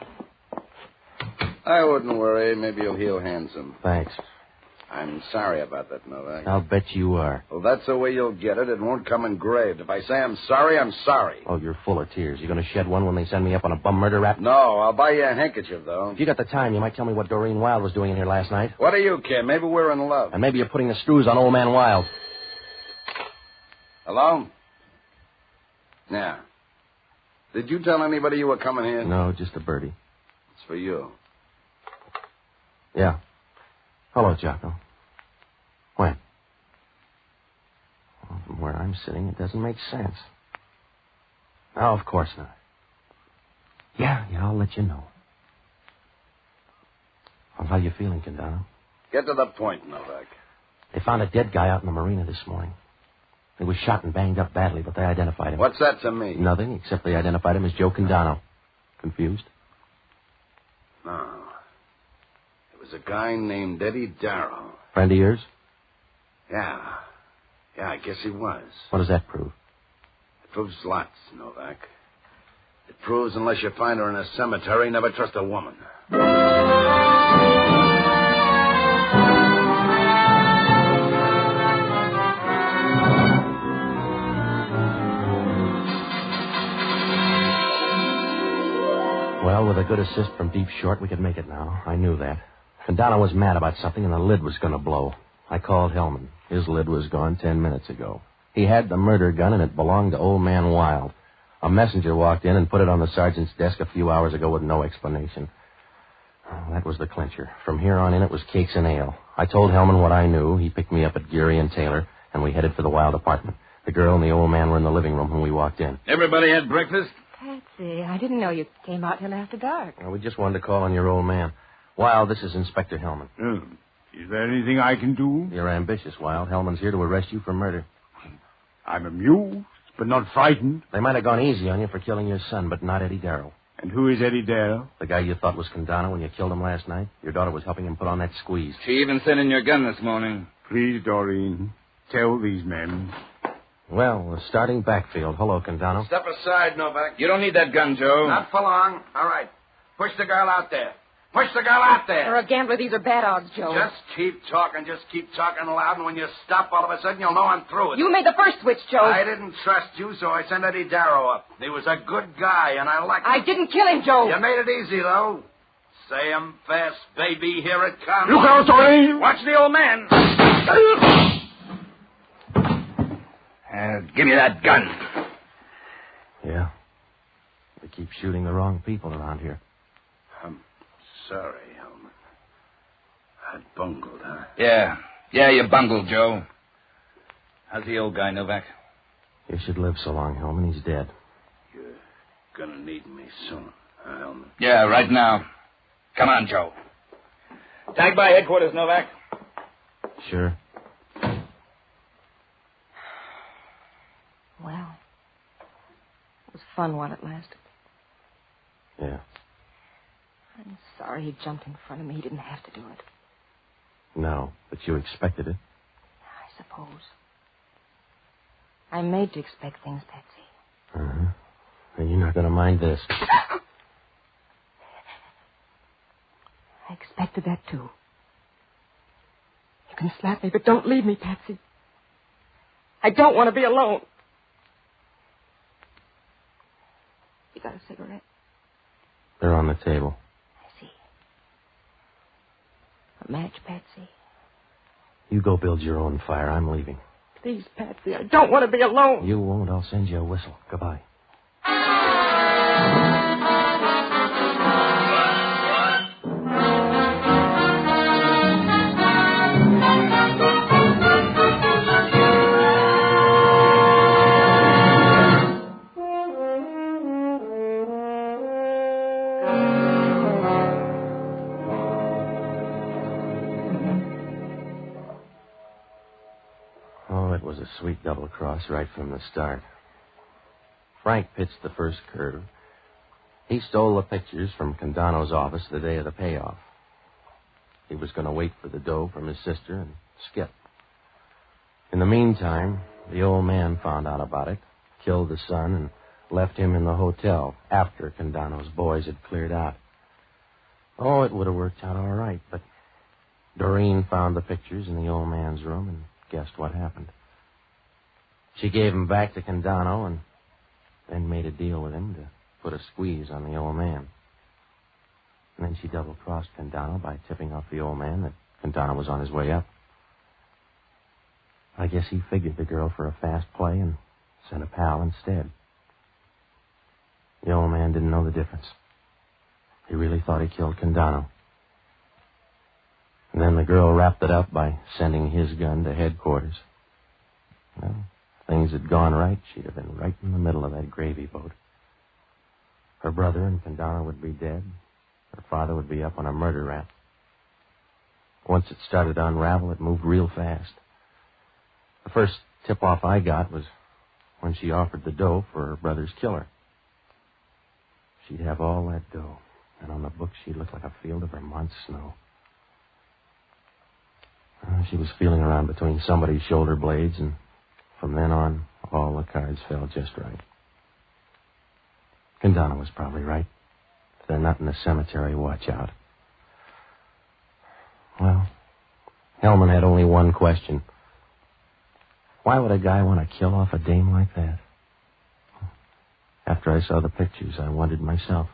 I wouldn't worry. Maybe you'll heal handsome. Thanks. I'm sorry about that, Novak. I'll bet you are. Well, that's the way you'll get it. It won't come engraved. If I say I'm sorry, I'm sorry. Oh, you're full of tears. You going to shed one when they send me up on a bum murder rap? No, I'll buy you a handkerchief, though. If you got the time, you might tell me what Doreen Wilde was doing in here last night. What do you care? Maybe we're in love. And maybe you're putting the screws on old man Wilde. Hello? Yeah. Did you tell anybody you were coming here? No, just a birdie. It's for you. Yeah. Hello, Jocko. When? Well, from where I'm sitting, it doesn't make sense. Oh, of course not. Yeah, I'll let you know. Well, how you feeling, Candono? Get to the point, Novak. They found a dead guy out in the marina this morning. He was shot and banged up badly, but they identified him. What's that to me? Nothing, except they identified him as Joe Candono. Confused? No. It was a guy named Eddie Darrow. Friend of yours? Yeah, I guess he was. What does that prove? It proves lots, Novak. It proves unless you find her in a cemetery, never trust a woman. Well, with a good assist from Deep Short, we could make it now. I knew that. Candono was mad about something, and the lid was going to blow. I called Hellman. His lid was gone 10 minutes ago. He had the murder gun, and it belonged to old man Wilde. A messenger walked in and put it on the sergeant's desk a few hours ago with no explanation. Oh, that was the clincher. From here on in, it was cakes and ale. I told Hellman what I knew. He picked me up at Geary and Taylor, and we headed for the Wilde apartment. The girl and the old man were in the living room when we walked in. Everybody had breakfast? Patsy, I didn't know you came out till after dark. Well, we just wanted to call on your old man. Wilde, this is Inspector Hellman. Is there anything I can do? You're ambitious, Wilde. Hellman's here to arrest you for murder. I'm amused, but not frightened. They might have gone easy on you for killing your son, but not Eddie Darrow. And who is Eddie Darrow? The guy you thought was Candono when you killed him last night. Your daughter was helping him put on that squeeze. She even sent in your gun this morning. Please, Doreen, tell these men. Well, we're starting backfield. Hello, Candono. Step aside, Novak. You don't need that gun, Joe. Not for long. All right. Push the girl out there. Push the girl out there. For a gambler, these are bad odds, Joe. Just keep talking loud, and when you stop, all of a sudden, you'll know I'm through it. You made the first switch, Joe. I didn't trust you, so I sent Eddie Darrow up. He was a good guy, and I liked him. I didn't kill him, Joe. You made it easy, though. Say 'em fast, baby. Here it comes. Look out, Doreen! Watch the old man. Give me that gun. Yeah. They keep shooting the wrong people around here. I'm sorry, Hellman. I bungled, huh? Yeah, you bungled, Joe. How's the old guy, Novak? You should live so long, Hellman. He's dead. You're gonna need me soon, huh, Hellman? Yeah, right now. Come on, Joe. Tag by headquarters, Novak. Sure. Well, it was fun while it lasted. Yeah. I'm sorry he jumped in front of me. He didn't have to do it. No, but you expected it. I suppose. I'm made to expect things, Patsy. Uh-huh. And you're not going to mind this. I expected that, too. You can slap me, but don't leave me, Patsy. I don't want to be alone. You got a cigarette? They're on the table. I see. A match, Patsy? You go build your own fire. I'm leaving. Please, Patsy, I don't want to be alone. You won't. I'll send you a whistle. Goodbye. Sweet double cross right from the start. Frank pitched the first curve. He stole the pictures from Candono's office the day of the payoff. He was going to wait for the dough from his sister and skip. In the meantime, the old man found out about it, killed the son, and left him in the hotel after Candono's boys had cleared out. Oh, it would have worked out all right, but Doreen found the pictures in the old man's room and guessed what happened. She gave them back to Candono and then made a deal with him to put a squeeze on the old man. And then she double-crossed Candono by tipping off the old man that Candono was on his way up. I guess he figured the girl for a fast play and sent a pal instead. The old man didn't know the difference. He really thought he killed Candono. And then the girl wrapped it up by sending his gun to headquarters. Well, if things had gone right, she'd have been right in the middle of that gravy boat. Her brother and Candono would be dead. Her father would be up on a murder rap. Once it started to unravel, it moved real fast. The first tip-off I got was when she offered the dough for her brother's killer. She'd have all that dough, and on the books she'd look like a field of Vermont snow. She was feeling around between somebody's shoulder blades, and from then on, all the cards fell just right. Candono was probably right. If they're not in the cemetery, watch out. Well, Hellman had only one question. Why would a guy want to kill off a dame like that? After I saw the pictures, I wondered myself.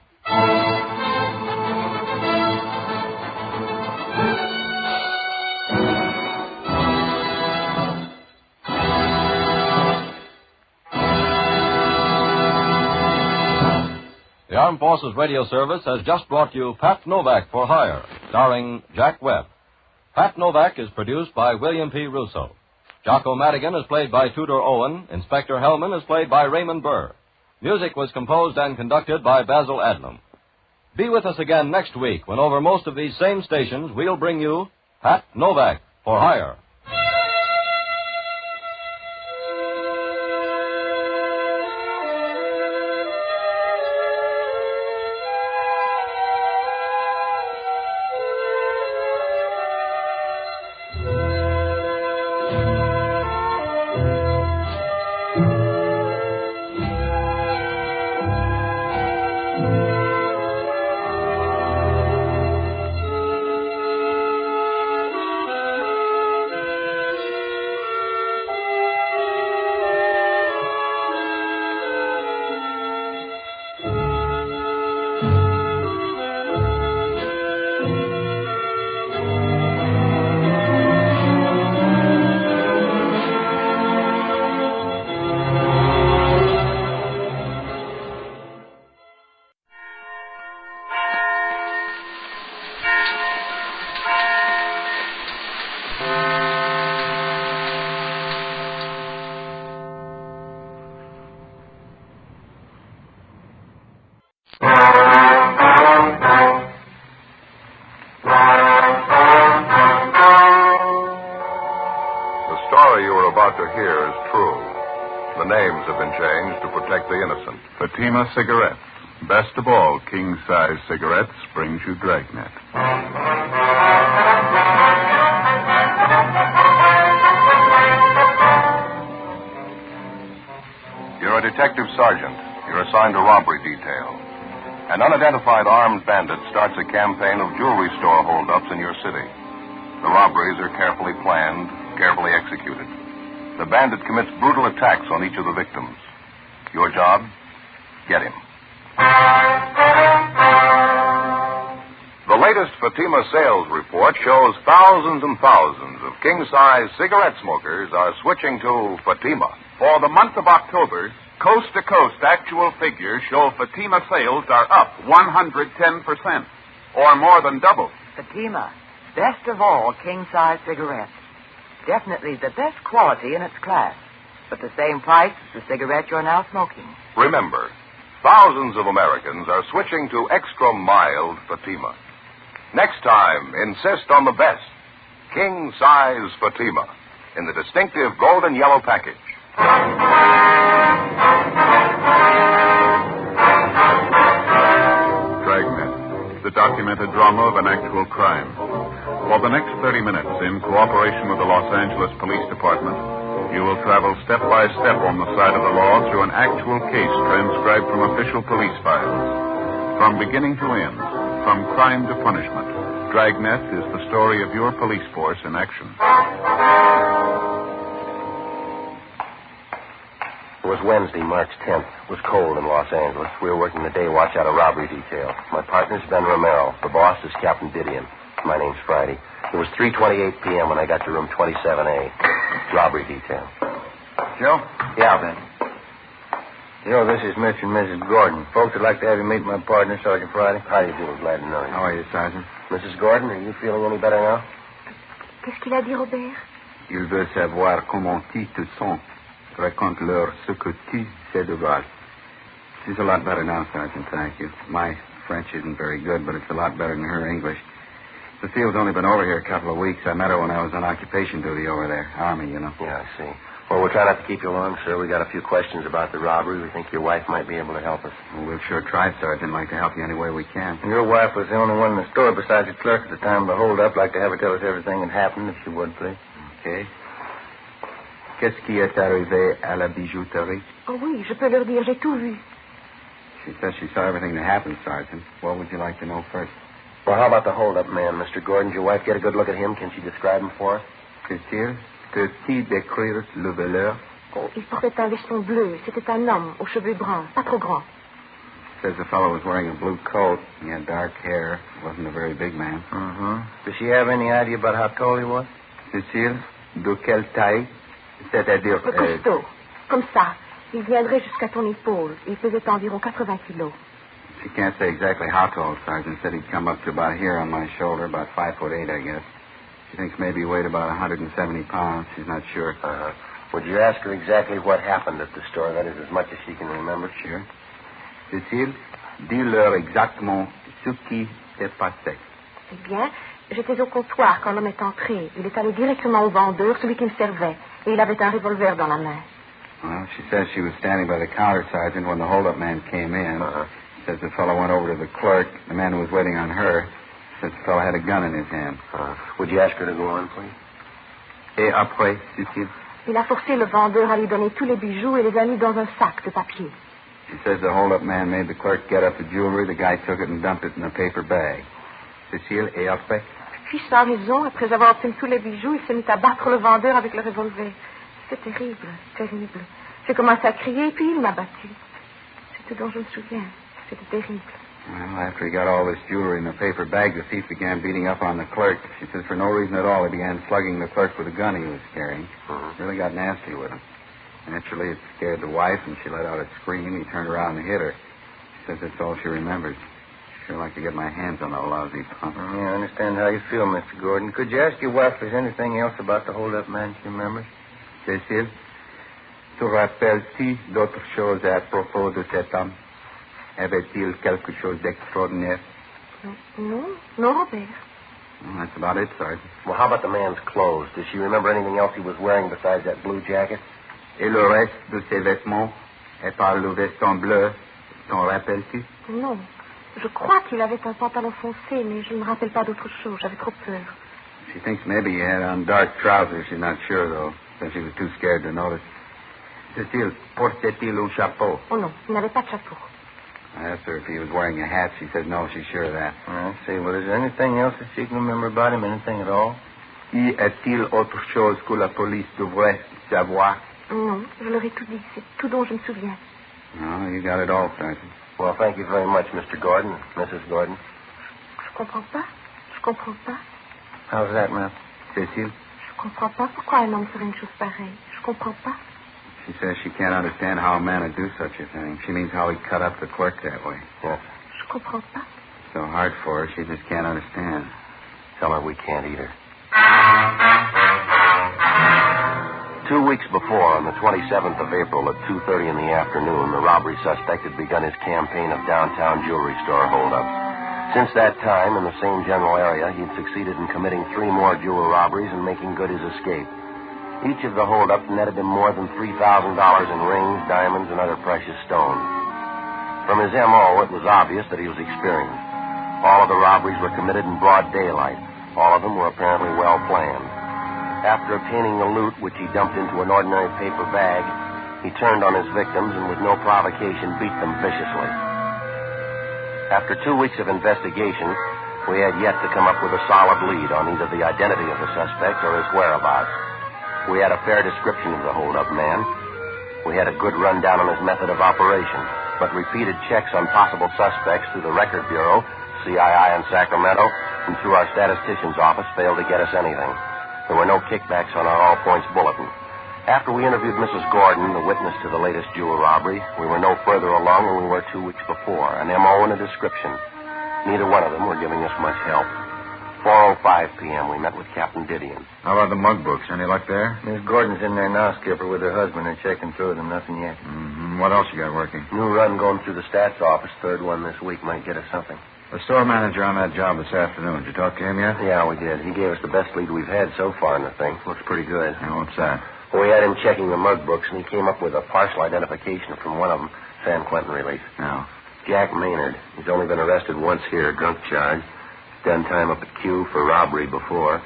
The Armed Forces Radio Service has just brought you Pat Novak For Hire, starring Jack Webb. Pat Novak is produced by William P. Russo. Jocko Madigan is played by Tudor Owen. Inspector Hellman is played by Raymond Burr. Music was composed and conducted by Basil Adlam. Be with us again next week when over most of these same stations we'll bring you Pat Novak For Hire. Fatima Cigarettes. Best of all, king-size cigarettes brings you Dragnet. You're a detective sergeant. You're assigned to robbery detail. An unidentified armed bandit starts a campaign of jewelry store holdups in your city. The robberies are carefully planned, carefully executed. The bandit commits brutal attacks on each of the victims. Your job? Get him. The latest Fatima sales report shows thousands and thousands of king-size cigarette smokers are switching to Fatima. For the month of October, coast-to-coast actual figures show Fatima sales are up 110%, or more than double. Fatima, best of all king-size cigarettes. Definitely the best quality in its class, but the same price as the cigarette you're now smoking. Remember, thousands of Americans are switching to extra-mild Fatima. Next time, insist on the best, king-size Fatima, in the distinctive golden yellow package. Dragnet, the documented drama of an actual crime. For the next 30 minutes, in cooperation with the Los Angeles Police Department, You will travel step by step on the side of the law through an actual case transcribed from official police files. From beginning to end, from crime to punishment, Dragnet is the story of your police force in action. It was Wednesday, March 10th. It was cold in Los Angeles. We were working the day watch out of robbery detail. My partner's Ben Romero. The boss is Captain Didion. My name's Friday. It was 3:28 p.m. when I got to room 27A. Robbery detail. Joe? Yeah, Ben. Joe, this is Mr. and Mrs. Gordon. Folks would like to have you meet my partner, Sergeant Friday. How do you do? Glad to know you. How are you, Sergeant? Mrs. Gordon, are you feeling any better now? Qu'est-ce qu'il a dit, Robert? Il veut savoir comment tu te sens. Raconte-leur ce que tu sais de Val. She's a lot better now, Sergeant, thank you. My French isn't very good, but it's a lot better than her English. Cecile's only been over here a couple of weeks. I met her when I was on occupation duty over there. Army, you know. Yeah, I see. Well, we'll try not to keep you long, sir. We got a few questions about the robbery. We think your wife might be able to help us. Well, we'll sure try, Sergeant. Like to help you any way we can. Your wife was the only one in the store besides the clerk at the time of the hold-up. Like to have her tell us everything that happened, if she would, please. Okay. Qu'est-ce qui est arrivé à la bijouterie? Oh oui, je peux leur dire, j'ai tout vu. She says she saw everything that happened, Sergeant. What would you like to know first? Well, how about the hold-up man, Mr. Gordon? Did your wife get a good look at him? Can she describe him for us? Cécile, peux-tu décrire le voleur? Oh, il portait un veston bleu. C'était un homme aux cheveux bruns, pas trop grands. Says the fellow was wearing a blue coat. He had dark hair. Wasn't a very big man. Mm-hmm. Does she have any idea about how tall he was? Cécile, de quelle taille? C'est-à-dire... Costaud. Comme ça. Il viendrait jusqu'à ton épaule. Il pesait environ 80 kilos. She can't say exactly how tall, Sergeant. Said he'd come up to about here on my shoulder, about 5'8", I guess. She thinks maybe he weighed about 170 pounds. She's not sure. Would you ask her exactly what happened at the store? That is, as much as she can remember. Sure. Cécile, dis-leur exactement ce qui s'est passé. Eh bien, j'étais au comptoir quand l'homme est entré. Il est allé directement au vendeur, celui qui me servait. Et il avait un revolver dans la main. Well, she says she was standing by the counter, Sergeant, when the hold-up man came in. Says the fellow went over to the clerk, the man who was waiting on her. Says the fellow had a gun in his hand. Would you ask her to go on, please? Et après, Cécile? Il a forcé le vendeur à lui donner tous les bijoux et les a mis dans un sac de papier. She says the hold-up man made the clerk get up the jewelry. The guy took it and dumped it in a paper bag. Cécile, et après? Puis, sans raison, après avoir obtenu tous les bijoux, il s'est mis à battre le vendeur avec le revolver. C'était terrible, terrible. J'ai commencé à crier, puis il m'a battu. C'est tout dont je me souviens. C'était terrible. Well, after he got all this jewelry in the paper bag, the thief began beating up on the clerk. She says for no reason at all, he began slugging the clerk with a gun he was carrying. Really got nasty with him. Naturally, it scared the wife, and she let out a scream. He turned around and hit her. She says that's all she remembers. Sure like to get my hands on that lousy punk. Yeah, I understand how you feel, Mr. Gordon. Could you ask your wife if there's anything else about the hold-up man she remembers? Cécile, te rappelles-tu d'autres choses à propos de cet homme? Avait-il quelque chose d'extraordinaire? No, Robert. Well, that's about it, Sergeant. Well, how about the man's clothes? Does she remember anything else he was wearing besides that blue jacket? Et le reste de ses vêtements? Et par le veston bleu, t'en rappelles-tu? Non. Je crois qu'il avait un pantalon foncé, mais je ne me rappelle pas d'autre chose. J'avais trop peur. She thinks maybe he had on dark trousers. She's not sure, though, since she was too scared to notice. Cécile, portait-il un chapeau? Oh, non. Il n'avait pas de chapeau. I asked her if he was wearing a hat. She said no, she's sure of that. I see. Well, is there anything else that she can remember about him? Anything at all? Y a-t-il autre chose que la police devrait savoir? Non, je leur ai tout dit. C'est tout dont je me souviens. No, you got it all, Sergeant. Well, thank you very much, Mr. Gordon, Mrs. Gordon. Je comprends pas. Je comprends pas. How's that, ma'am? Cécile? Je comprends pas pourquoi un homme ferait une chose pareille. Je comprends pas. She says she can't understand how a man would do such a thing. She means how he cut up the clerk that way. Yes. Je comprends pas. It's so hard for her, she just can't understand. Tell her we can't either. 2 weeks before, on the 27th of April at 2:30 in the afternoon, the robbery suspect had begun his campaign of downtown jewelry store holdups. Since that time, in the same general area, he'd succeeded in committing 3 more jewel robberies and making good his escape. Each of the holdups netted him more than $3,000 in rings, diamonds, and other precious stones. From his M.O., it was obvious that he was experienced. All of the robberies were committed in broad daylight. All of them were apparently well planned. After obtaining the loot, which he dumped into an ordinary paper bag, he turned on his victims and with no provocation beat them viciously. After 2 weeks of investigation, we had yet to come up with a solid lead on either the identity of the suspect or his whereabouts. We had a fair description of the hold-up man. We had a good rundown on his method of operation, but repeated checks on possible suspects through the Record Bureau, CII in Sacramento, and through our statistician's office failed to get us anything. There were no kickbacks on our all-points bulletin. After we interviewed Mrs. Gordon, the witness to the latest jewel robbery, we were no further along than we were 2 weeks before, an M.O. and a description. Neither one of them were giving us much help. 4:05 p.m., we met with Captain Didion. How about the mug books? Any luck there? Miss Gordon's in there now, Skipper, with her husband. They're checking through them. Nothing yet. Mm-hmm. What else you got working? New run going through the stats office. Third one this week might get us something. The store manager on that job this afternoon. Did you talk to him yet? Yeah, we did. He gave us the best lead we've had so far in the thing. Looks pretty good. And what's that? We had him checking the mug books, and he came up with a partial identification from one of them, San Quentin relief. No. Jack Maynard. He's only been arrested once here, drunk charge. Done time up at Q for robbery before.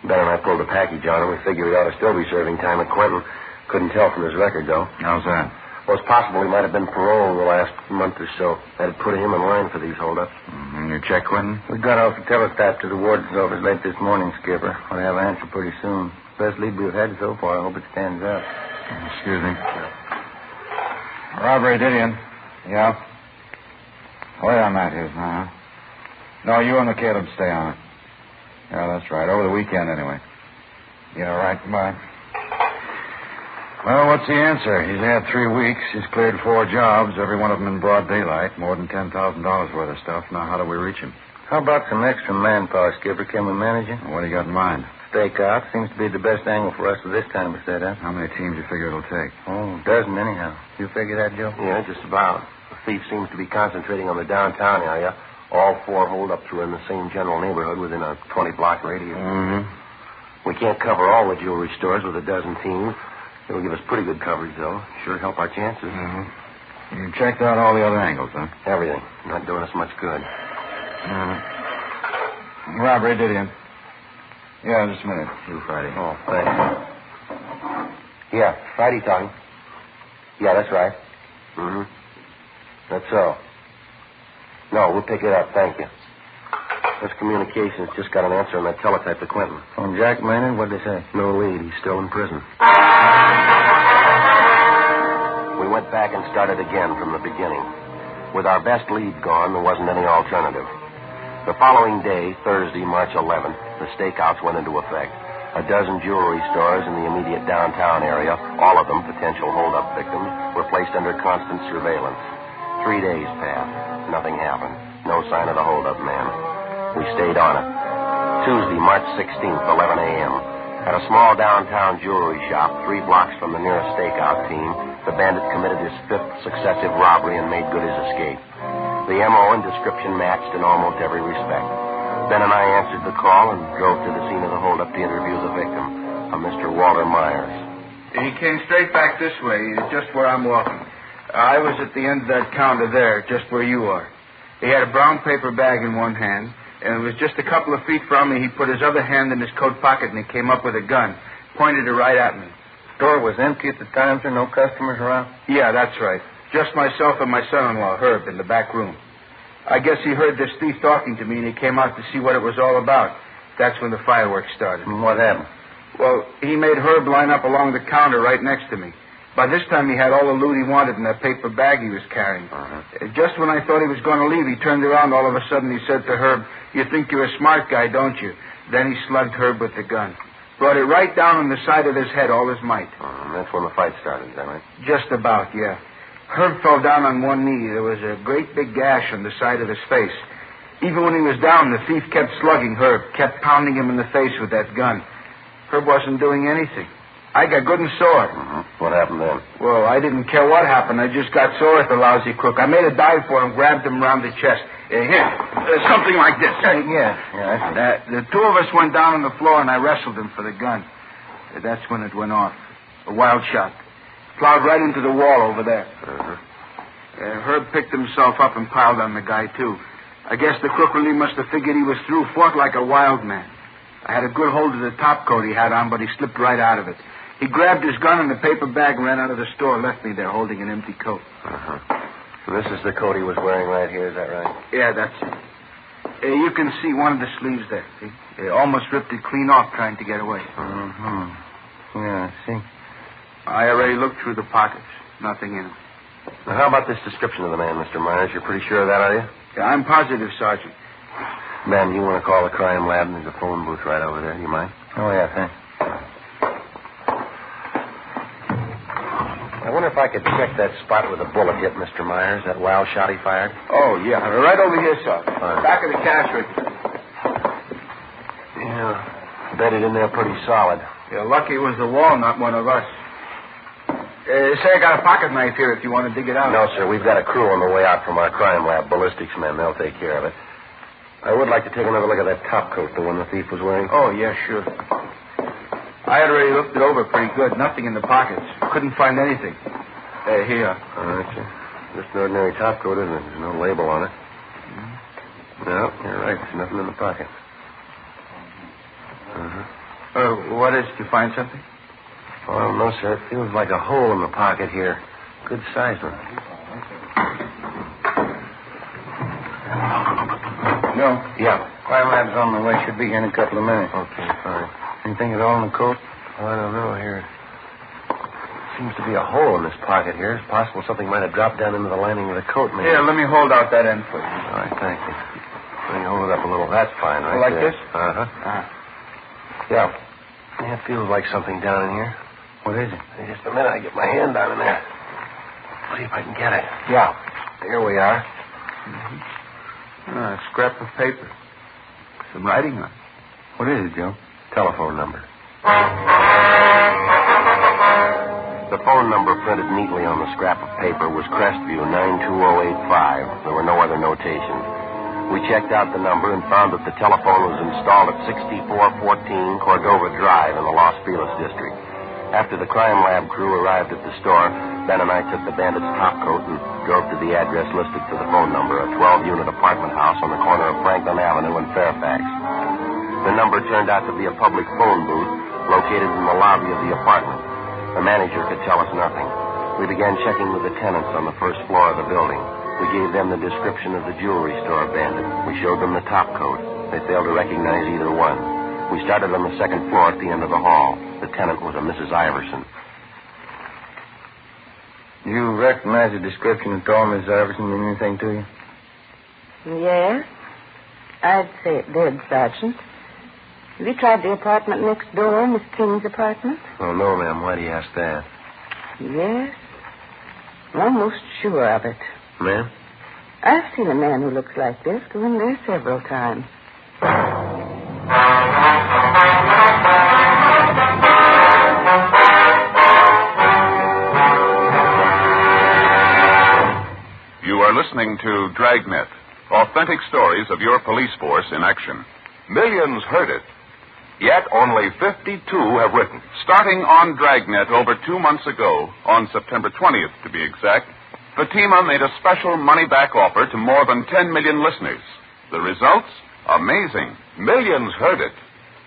Ben and I pulled a package on him. We figured he ought to still be serving time at Quentin. Couldn't tell from his record, though. How's that? Well, it's possible he might have been paroled the last month or so. That'd put him in line for these holdups. Mm-hmm. You check, Quentin? We got off the telegraph to the warden's office late this morning, Skipper. We'll have an answer pretty soon. Best lead we've had so far. I hope it stands up. Excuse me. Robbery, Didion. Yeah? Wait on that, Hughes, now. No, you and the Caleb stay on it. Yeah, that's right. Over the weekend, anyway. Yeah, right. Goodbye. Well, what's the answer? He's had 3 weeks. He's cleared 4 jobs, every one of them in broad daylight. More than $10,000 worth of stuff. Now, how do we reach him? How about some extra manpower, Skipper? Can we manage it? What do you got in mind? Stakeout seems to be the best angle for us at this time of setup. How many teams you figure it'll take? Oh, a dozen anyhow. You figure that, Joe? Yeah, just about. The thief seems to be concentrating on the downtown area. All 4 holdups were in the same general neighborhood within a 20-block radius. Mm-hmm. We can't cover all the jewelry stores with a dozen teams. It'll give us pretty good coverage, though. Sure help our chances. Mm-hmm. You checked out all the other angles, huh? Everything. Not doing us much good. Robbery, Didion. Yeah, just a minute. You, Friday. Oh, thanks. Yeah, Friday talking. Yeah, that's right. Mm-hmm. That's so. No, we'll pick it up. Thank you. This communications just got an answer on that teletype to Quentin. On Jack Maynard? What'd they say? No lead. He's still in prison. We went back and started again from the beginning. With our best lead gone, there wasn't any alternative. The following day, Thursday, March 11th, the stakeouts went into effect. A dozen jewelry stores in the immediate downtown area, all of them potential hold-up victims, were placed under constant surveillance. 3 days passed. Nothing happened. No sign of the hold-up man. We stayed on it. Tuesday, March 16th, 11 a.m. At a small downtown jewelry shop, 3 blocks from the nearest stakeout team, the bandit committed his 5th successive robbery and made good his escape. The M.O. and description matched in almost every respect. Ben and I answered the call and drove to the scene of the holdup to interview the victim, a Mr. Walter Myers. He came straight back this way, just where I'm walking. I was at the end of that counter there, just where you are. He had a brown paper bag in one hand, and it was just a couple of feet from me. He put his other hand in his coat pocket, and he came up with a gun, pointed it right at me. Store was empty at the time, sir? No customers around? Yeah, that's right. Just myself and my son-in-law, Herb, in the back room. I guess he heard this thief talking to me, and he came out to see what it was all about. That's when the fireworks started. And what happened? Well, he made Herb line up along the counter right next to me. By this time, he had all the loot he wanted in that paper bag he was carrying. Just when I thought he was going to leave, he turned around. All of a sudden, he said to Herb, "You think you're a smart guy, don't you?" Then he slugged Herb with the gun. Brought it right down on the side of his head, all his might. That's when the fight started, is that right? Just about, yeah. Herb fell down on one knee. There was a great big gash on the side of his face. Even when he was down, the thief kept slugging Herb, kept pounding him in the face with that gun. Herb wasn't doing anything. I got good and sore. What happened then? Well, I didn't care what happened. I just got sore at the lousy crook. I made a dive for him, grabbed him around the chest. Here, something like this. Yeah. The 2 of us went down on the floor, and I wrestled him for the gun. That's when it went off. A wild shot. Plowed right into the wall over there. Herb picked himself up and piled on the guy, too. I guess the crook really must have figured he was through, fought like a wild man. I had a good hold of the top coat he had on, but he slipped right out of it. He grabbed his gun and the paper bag and ran out of the store, left me there holding an empty coat. Uh-huh. So this is the coat he was wearing right here, is that right? Yeah, that's it. You can see one of the sleeves there, see? He almost ripped it clean off trying to get away. Mm-hmm. Yeah, see? I already looked through the pockets. Nothing in them. Now, how about this description of the man, Mr. Myers? You're pretty sure of that, are you? Yeah, I'm positive, Sergeant. Ben, you want to call the crime lab? There's a phone booth right over there. You mind? Oh, yeah, thanks. I wonder if I could check that spot where the bullet hit Mr. Myers, that wild shot he fired. Oh, yeah. Right over here, Sergeant. Back of the cash register. Yeah. Bedded in there pretty solid. You're lucky it was the wall, not one of us. Say, I got a pocket knife here if you want to dig it out. No, sir. We've got a crew on the way out from our crime lab. Ballistics men. They'll take care of it. I would like to take another look at that top coat, the one the thief was wearing. Oh, yeah, sure. I had already looked it over pretty good. Nothing in the pockets. Couldn't find anything. Here. All right, sir. Just an ordinary top coat, isn't it? There's no label on it. Mm-hmm. No, you're right. There's nothing in the pocket. What is it? You find something? Well, no, sir. It feels like a hole in the pocket here. Good sized one. No. Yeah. Crime lab's on the way. Should be here in a couple of minutes. Okay, fine. Anything at all in the coat? Oh, I don't know. Here. Seems to be a hole in this pocket here. It's possible something might have dropped down into the lining of the coat, maybe. Here, let me hold out that end for you. All right, thank you. Let me hold it up a little. That's fine, right? Like there. this? Yeah. Yeah, it feels like something down in here. What is it? Hey, just a minute. I get my hand down in there. See if I can get it. Yeah. Here we are. A scrap of paper. Some writing on it. What is it, Joe? Telephone number. The phone number printed neatly on the scrap of paper was Crestview 92085. There were no other notations. We checked out the number and found that the telephone was installed at 6414 Cordova Drive in the Los Feliz district. After the crime lab crew arrived at the store, Ben and I took the bandit's top coat and drove to the address listed for the phone number, a 12-unit apartment house on the corner of Franklin Avenue and Fairfax. The number turned out to be a public phone booth located in the lobby of the apartment. The manager could tell us nothing. We began checking with the tenants on the first floor of the building. We gave them the description of the jewelry store bandit. We showed them the top coat. They failed to recognize either one. We started on the second floor at the end of the hall. The tenant was a Mrs. Iverson. You recognize the description at all, Miss Iverson? Mean anything to you? Yes. I'd say it did, Sergeant. Have you tried the apartment next door, Miss King's apartment? Oh, no, ma'am. Why do you ask that? Yes. I'm almost sure of it. Ma'am? I've seen a man who looks like this go in there several times. You are listening to Dragnet, authentic stories of your police force in action. Millions heard it, yet only 52 have written. Starting on Dragnet over 2 months ago, on September 20th to be exact, Fatima made a special money-back offer to more than 10 million listeners. The results? Amazing. Millions heard it,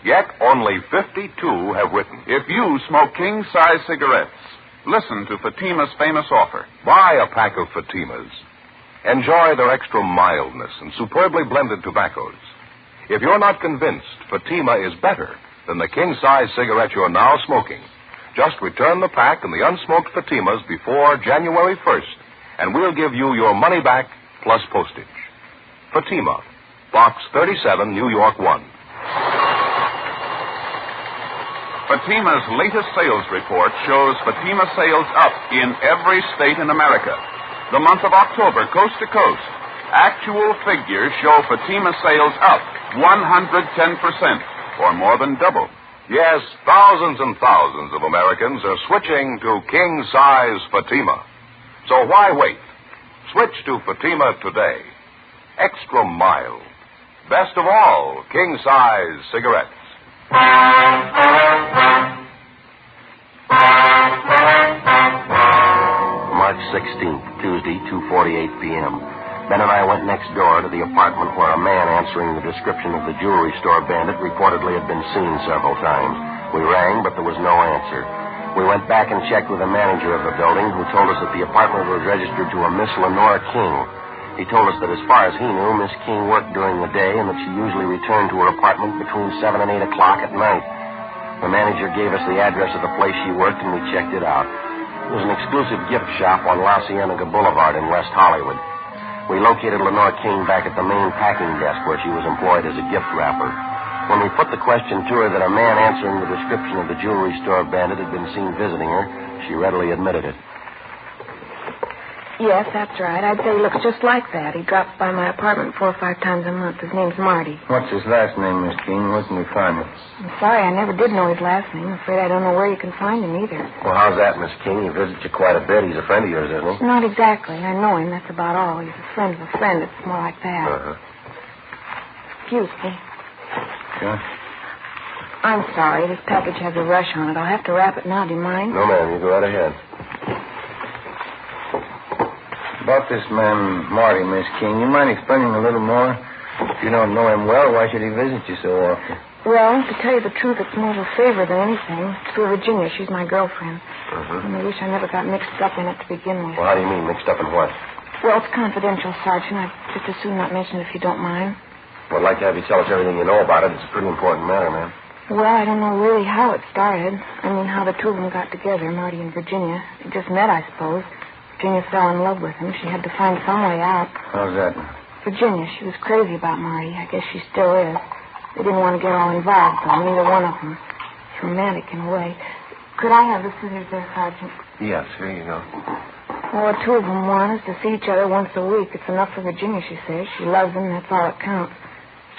yet only 52 have written. If you smoke king-size cigarettes, listen to Fatima's famous offer. Buy a pack of Fatimas. Enjoy their extra mildness and superbly blended tobaccos. If you're not convinced Fatima is better than the king-size cigarette you're now smoking, just return the pack and the unsmoked Fatimas before January 1st, and we'll give you your money back plus postage. Fatima, Box 37, New York 1. Fatima's latest sales report shows Fatima sales up in every state in America. The month of October, coast to coast. Actual figures show Fatima sales up 110%, or more than double. Yes, thousands and thousands of Americans are switching to king-size Fatima. So why wait? Switch to Fatima today. Extra mild. Best of all, king-size cigarettes. March 16th, Tuesday, 2:48 p.m. Ben and I went next door to the apartment where a man answering the description of the jewelry store bandit reportedly had been seen several times. We rang, but there was no answer. We went back and checked with the manager of the building, who told us that the apartment was registered to a Miss Lenore King. He told us that as far as he knew, Miss King worked during the day and that she usually returned to her apartment between 7 and 8 o'clock at night. The manager gave us the address of the place she worked, and we checked it out. It was an exclusive gift shop on La Cienega Boulevard in West Hollywood. We located Lenore King back at the main packing desk where she was employed as a gift wrapper. When we put the question to her that a man answering the description of the jewelry store bandit had been seen visiting her, she readily admitted it. Yes, that's right. I'd say he looks just like that. He drops by my apartment 4 or 5 times a month. His name's Marty. What's his last name, Miss King? Where can we find him? I'm sorry, I never did know his last name. I'm afraid I don't know where you can find him either. Well, how's that, Miss King? He visits you quite a bit. He's a friend of yours, isn't he? Not exactly. I know him. That's about all. He's a friend of a friend. It's more like that. Uh-huh. Excuse me. Sure. I'm sorry. This package has a rush on it. I'll have to wrap it now. Do you mind? No, ma'am. You go right ahead. About this man, Marty, Miss King, you mind explaining a little more? If you don't know him well, why should he visit you so often? Well, to tell you the truth, it's more of a favor than anything. It's for Virginia. She's my girlfriend. Uh-huh. And I wish I never got mixed up in it to begin with. Well, how do you mean, mixed up in what? Well, it's confidential, Sergeant. I'd just as soon not mention it if you don't mind. Well, I'd like to have you tell us everything you know about it. It's a pretty important matter, ma'am. Well, I don't know really how it started. I mean, how the two of them got together, Marty and Virginia. They just met, I suppose. Virginia fell in love with him. She had to find some way out. How's that? Virginia, she was crazy about Marty. I guess she still is. They didn't want to get all involved, though, neither one of them. It's romantic in a way. Could I have the scissors there, Sergeant? Yes, here you go. Well, the two of them want us to see each other once a week. It's enough for Virginia, she says. She loves him, and that's all that counts.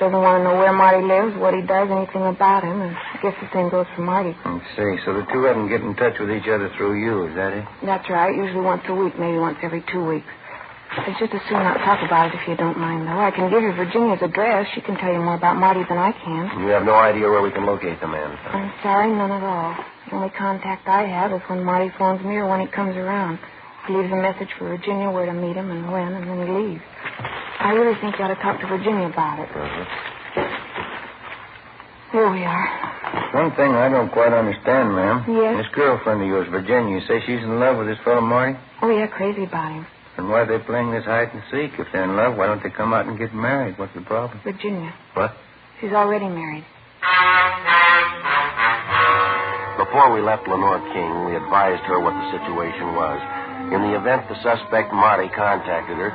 She doesn't want to know where Marty lives, what he does, anything about him, and I guess the same goes for Marty. I see. So the two of them get in touch with each other through you, is that it? That's right. Usually once a week, maybe once every 2 weeks. I'd just as soon not talk about it if you don't mind, though. I can give you Virginia's address. She can tell you more about Marty than I can. You have no idea where we can locate the man. I'm sorry, none at all. The only contact I have is when Marty phones me or when he comes around. He leaves a message for Virginia where to meet him and when, and then he leaves. I really think you ought to talk to Virginia about it. Uh-huh. Here we are. One thing I don't quite understand, ma'am. Yes? This girlfriend of yours, Virginia, you say she's in love with this fellow Marty? Oh, yeah, crazy about him. And why are they playing this hide and seek? If they're in love, why don't they come out and get married? What's the problem? Virginia. What? She's already married. Before we left Lenore King, we advised her what the situation was. In the event the suspect, Marty, contacted her,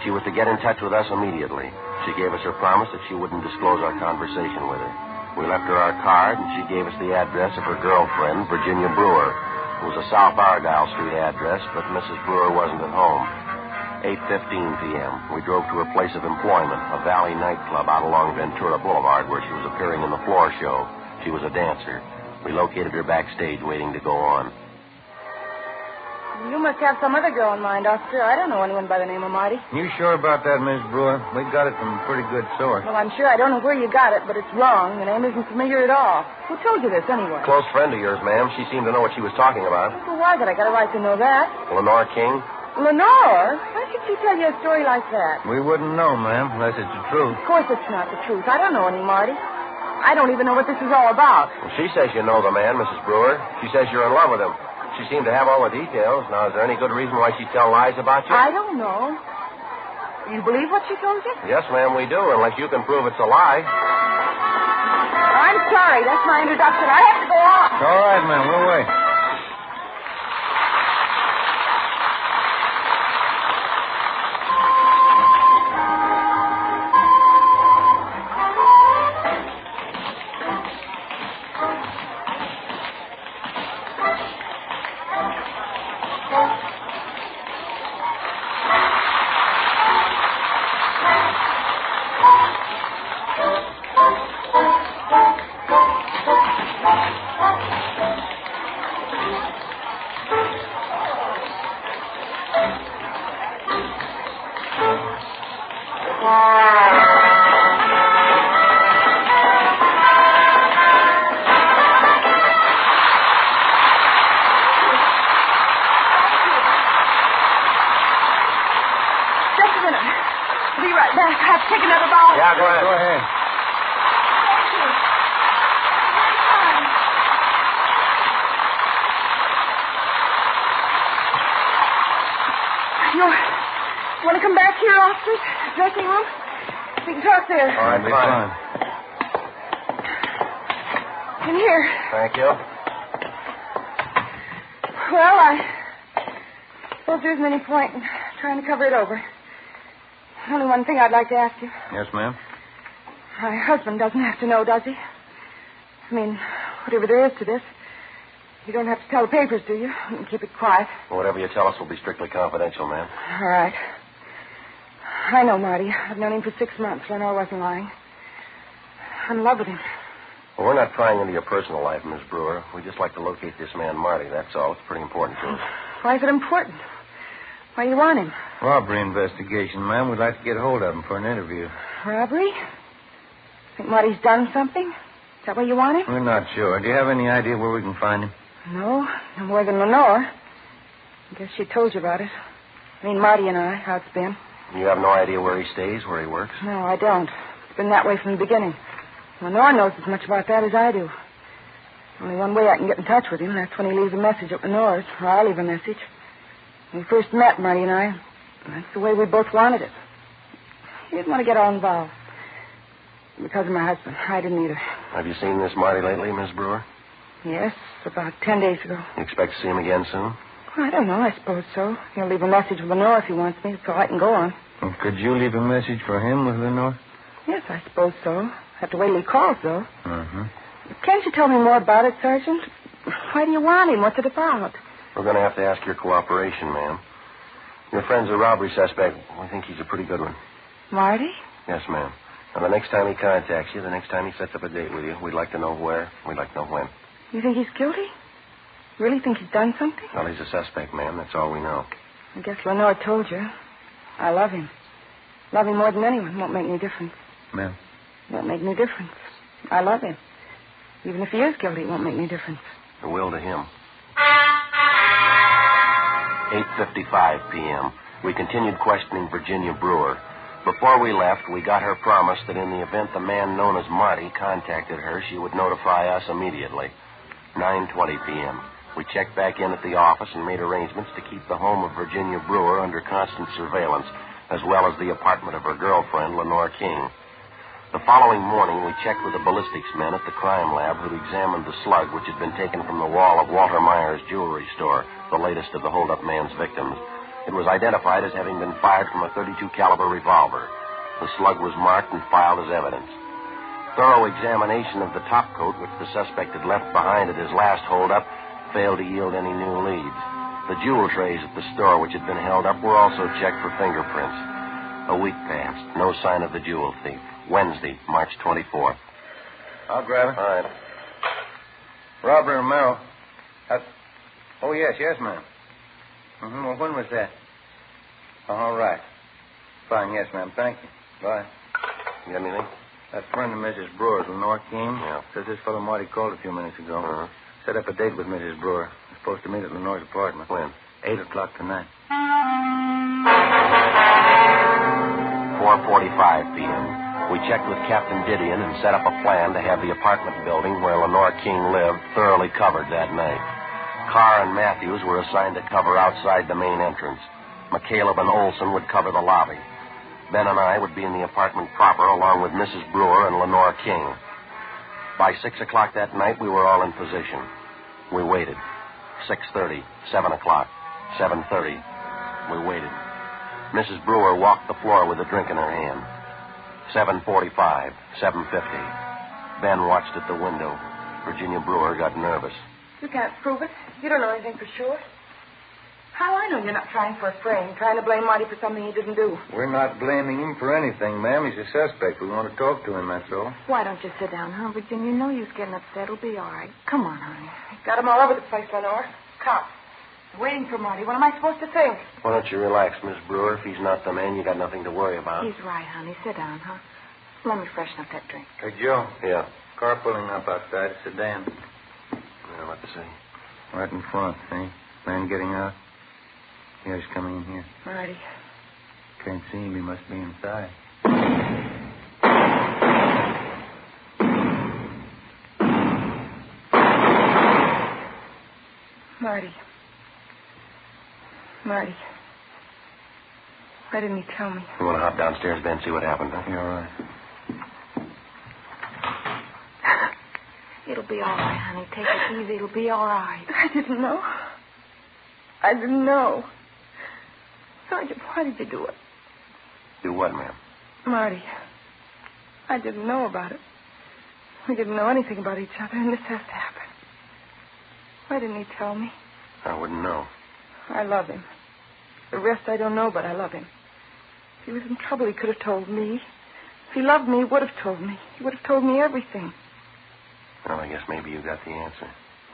she was to get in touch with us immediately. She gave us her promise that she wouldn't disclose our conversation with her. We left her our card, and she gave us the address of her girlfriend, Virginia Brewer. It was a South Argyle Street address, but Mrs. Brewer wasn't at home. 8:15 p.m. We drove to her place of employment, a Valley nightclub out along Ventura Boulevard, where she was appearing in the floor show. She was a dancer. We located her backstage, waiting to go on. You must have some other girl in mind, officer. I don't know anyone by the name of Marty. You sure about that, Miss Brewer? We got it from a pretty good source. Well, I'm sure I don't know where you got it, but it's wrong. The name isn't familiar at all. Who told you this, anyway? Close friend of yours, ma'am. She seemed to know what she was talking about. Well, why did I got a right to know that? Lenore King? Lenore? Why should she tell you a story like that? We wouldn't know, ma'am, unless it's the truth. Of course it's not the truth. I don't know any Marty. I don't even know what this is all about. Well, she says you know the man, Mrs. Brewer. She says you're in love with him. She seemed to have all the details. Now, is there any good reason why she'd tell lies about you? I don't know. You believe what she told you? Yes, ma'am, we do, unless you can prove it's a lie. I'm sorry. That's my introduction. I have to go on. All right, ma'am. We'll wait. Dressing room? We can talk there. All right, fine. In here. Thank you. Well, I suppose there isn't any point in trying to cover it over. Only one thing I'd like to ask you. Yes, ma'am? My husband doesn't have to know, does he? I mean, whatever there is to this. You don't have to tell the papers, do you? You can keep it quiet. Well, whatever you tell us will be strictly confidential, ma'am. All right. I know Marty. I've known him for 6 months. Lenore wasn't lying. I'm in love with him. Well, we're not prying into your personal life, Miss Brewer. We just like to locate this man, Marty, that's all. It's pretty important to us. Why is it important? Why do you want him? Robbery investigation, ma'am. We'd like to get hold of him for an interview. Robbery? Think Marty's done something? Is that why you want him? We're not sure. Do you have any idea where we can find him? No, no more than Lenore. I guess she told you about it. I mean, Marty and I, how it's been. You have no idea where he stays, where he works? No, I don't. It's been that way from the beginning. Lenore knows as much about that as I do. Only one way I can get in touch with him. That's when he leaves a message at Lenore's, or I'll leave a message. When we first met, Marty and I, that's the way we both wanted it. He didn't want to get all involved. Because of my husband. I didn't either. Have you seen this Marty lately, Miss Brewer? Yes, about 10 days ago. You expect to see him again soon? I don't know. I suppose so. He'll leave a message with Lenore if he wants me, so I can go on. Well, could you leave a message for him with Lenore? Yes, I suppose so. Have to wait till he calls, though. Uh-huh. Can't you tell me more about it, Sergeant? Why do you want him? What's it about? We're going to have to ask your cooperation, ma'am. Your friend's a robbery suspect. We think he's a pretty good one. Marty? Yes, ma'am. And the next time he contacts you, the next time he sets up a date with you, we'd like to know where, we'd like to know when. You think he's guilty? Really think he's done something? Well, he's a suspect, ma'am. That's all we know. I guess Lenore told you. I love him. Love him more than anyone. Won't make any difference. Ma'am? Won't make any difference. I love him. Even if he is guilty, it won't make any difference. The will to him. 8:55 p.m. We continued questioning Virginia Brewer. Before we left, we got her promise that in the event the man known as Marty contacted her, she would notify us immediately. 9:20 p.m. We checked back in at the office and made arrangements to keep the home of Virginia Brewer under constant surveillance, as well as the apartment of her girlfriend, Lenore King. The following morning, we checked with the ballistics men at the crime lab who'd examined the slug which had been taken from the wall of Walter Meyer's jewelry store, the latest of the hold-up man's victims. It was identified as having been fired from a .32 caliber revolver. The slug was marked and filed as evidence. Thorough examination of the topcoat which the suspect had left behind at his last hold-up failed to yield any new leads. The jewel trays at the store which had been held up were also checked for fingerprints. A week passed. No sign of the jewel thief. Wednesday, March 24th. I'll grab it. All right. Robert Romero. Oh, yes, ma'am. Mm-hmm. Well, when was that? All right. Fine, yes, ma'am. Thank you. Bye. You got anything? That friend of Mrs. Brewer's, Lenore King. Yeah. Says this fellow Marty called a few minutes ago. Uh-huh. Set up a date with Mrs. Brewer. We're supposed to meet at Lenore's apartment. When? 8 o'clock tonight. 4:45 p.m. We checked with Captain Didion and set up a plan to have the apartment building where Lenore King lived thoroughly covered that night. Carr and Matthews were assigned to cover outside the main entrance. McCaleb and Olson would cover the lobby. Ben and I would be in the apartment proper along with Mrs. Brewer and Lenore King. By 6 o'clock that night, we were all in position. We waited. 6:30, 7 o'clock, 7:30. We waited. Mrs. Brewer walked the floor with a drink in her hand. 7:45, 7:50. Ben watched at the window. Virginia Brewer got nervous. You can't prove it. You don't know anything for sure. How do I know you're not trying for a frame, trying to blame Marty for something he didn't do? We're not blaming him for anything, ma'am. He's a suspect. We want to talk to him, that's all. Why don't you sit down, huh, Virginia? You know you're getting upset. It'll be all right. Come on, honey. Got him all over the place, Lenore. Cops. Waiting for Marty. What am I supposed to think? Why don't you relax, Miss Brewer? If he's not the man, you got nothing to worry about. He's right, honey. Sit down, huh? Let me freshen up that drink. Hey, Joe. Yeah. Car pulling up outside. Sedan. Yeah, what to say? Right in front, see? Man getting out. Yeah, he's coming in here. Marty. Can't see him. He must be inside. Marty. Why didn't he tell me? You want to hop downstairs, Ben, see what happened, huh? You're all right. It'll be all right, honey. Take it easy. It'll be all right. I didn't know. I didn't know. Sergeant, why did you do it? Do what, ma'am? Marty, I didn't know about it. We didn't know anything about each other, and this has to happen. Why didn't he tell me? I wouldn't know. I love him. The rest I don't know, but I love him. If he was in trouble, he could have told me. If he loved me, he would have told me. He would have told me everything. Well, I guess maybe you got the answer.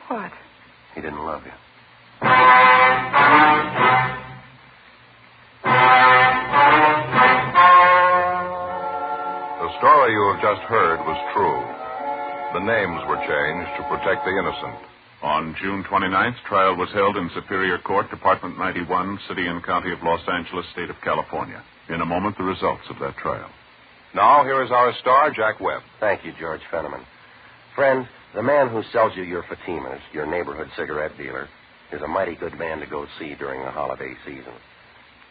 What? He didn't love you. The story you have just heard was true. The names were changed to protect the innocent. On June 29th, trial was held in Superior Court, Department 91, City and County of Los Angeles, State of California. In a moment, the results of that trial. Now, here is our star, Jack Webb. Thank you, George Fenneman. Friend, the man who sells you your Fatimas, your neighborhood cigarette dealer, is a mighty good man to go see during the holiday season.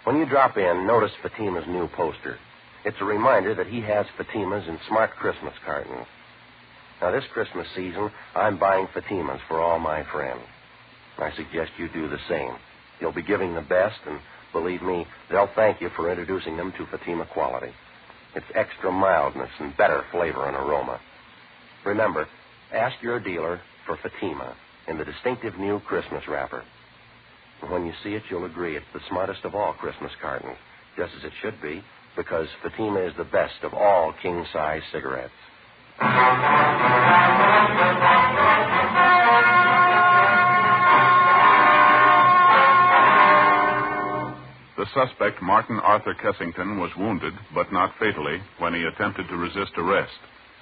When you drop in, notice Fatima's new poster. It's a reminder that he has Fatimas in smart Christmas cartons. Now, this Christmas season, I'm buying Fatimas for all my friends. I suggest you do the same. You'll be giving the best, and believe me, they'll thank you for introducing them to Fatima quality. It's extra mildness and better flavor and aroma. Remember, ask your dealer for Fatima in the distinctive new Christmas wrapper. And when you see it, you'll agree it's the smartest of all Christmas cartons, just as it should be, because Fatima is the best of all king-size cigarettes. The suspect, Martin Arthur Kessington, was wounded, but not fatally, when he attempted to resist arrest.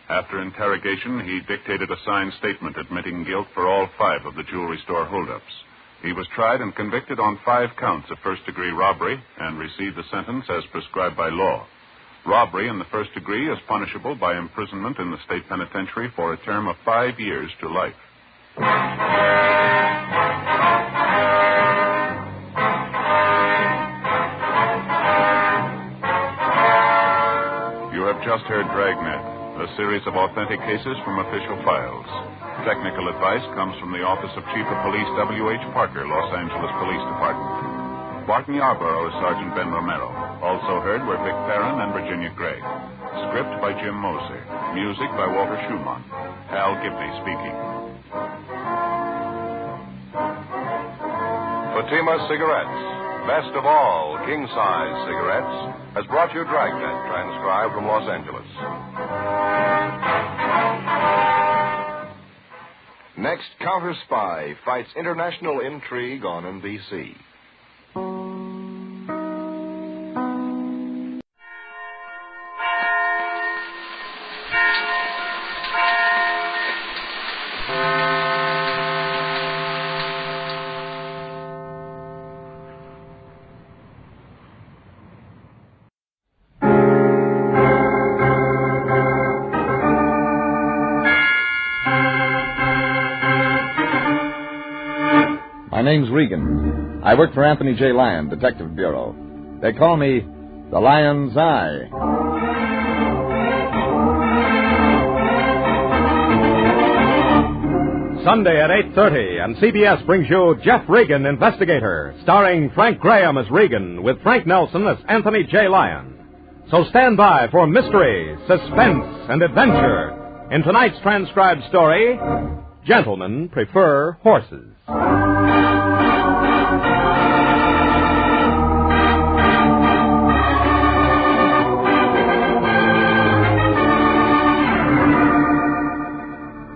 After interrogation, he dictated a signed statement admitting guilt for all 5 of the jewelry store holdups. He was tried and convicted on 5 counts of first-degree robbery and received a sentence as prescribed by law. Robbery in the first degree is punishable by imprisonment in the state penitentiary for a term of 5 years to life. You have just heard Dragnet, a series of authentic cases from official files. Technical advice comes from the Office of Chief of Police W.H. Parker, Los Angeles Police Department. Barton Yarborough is Sergeant Ben Romero. Also heard were Vic Perrin and Virginia Gregg. Script by Jim Moser. Music by Walter Schumann. Hal Gibney speaking. Fatima Cigarettes, best of all king-size cigarettes, has brought you Dragnet, transcribed from Los Angeles. Next, Counter Spy fights international intrigue on NBC. My name's Regan. I work for Anthony J. Lyon, Detective Bureau. They call me the Lion's Eye. Sunday at 8:30, and CBS brings you Jeff Regan, Investigator, starring Frank Graham as Regan, with Frank Nelson as Anthony J. Lyon. So stand by for mystery, suspense, and adventure in tonight's transcribed story, Gentlemen Prefer Horses.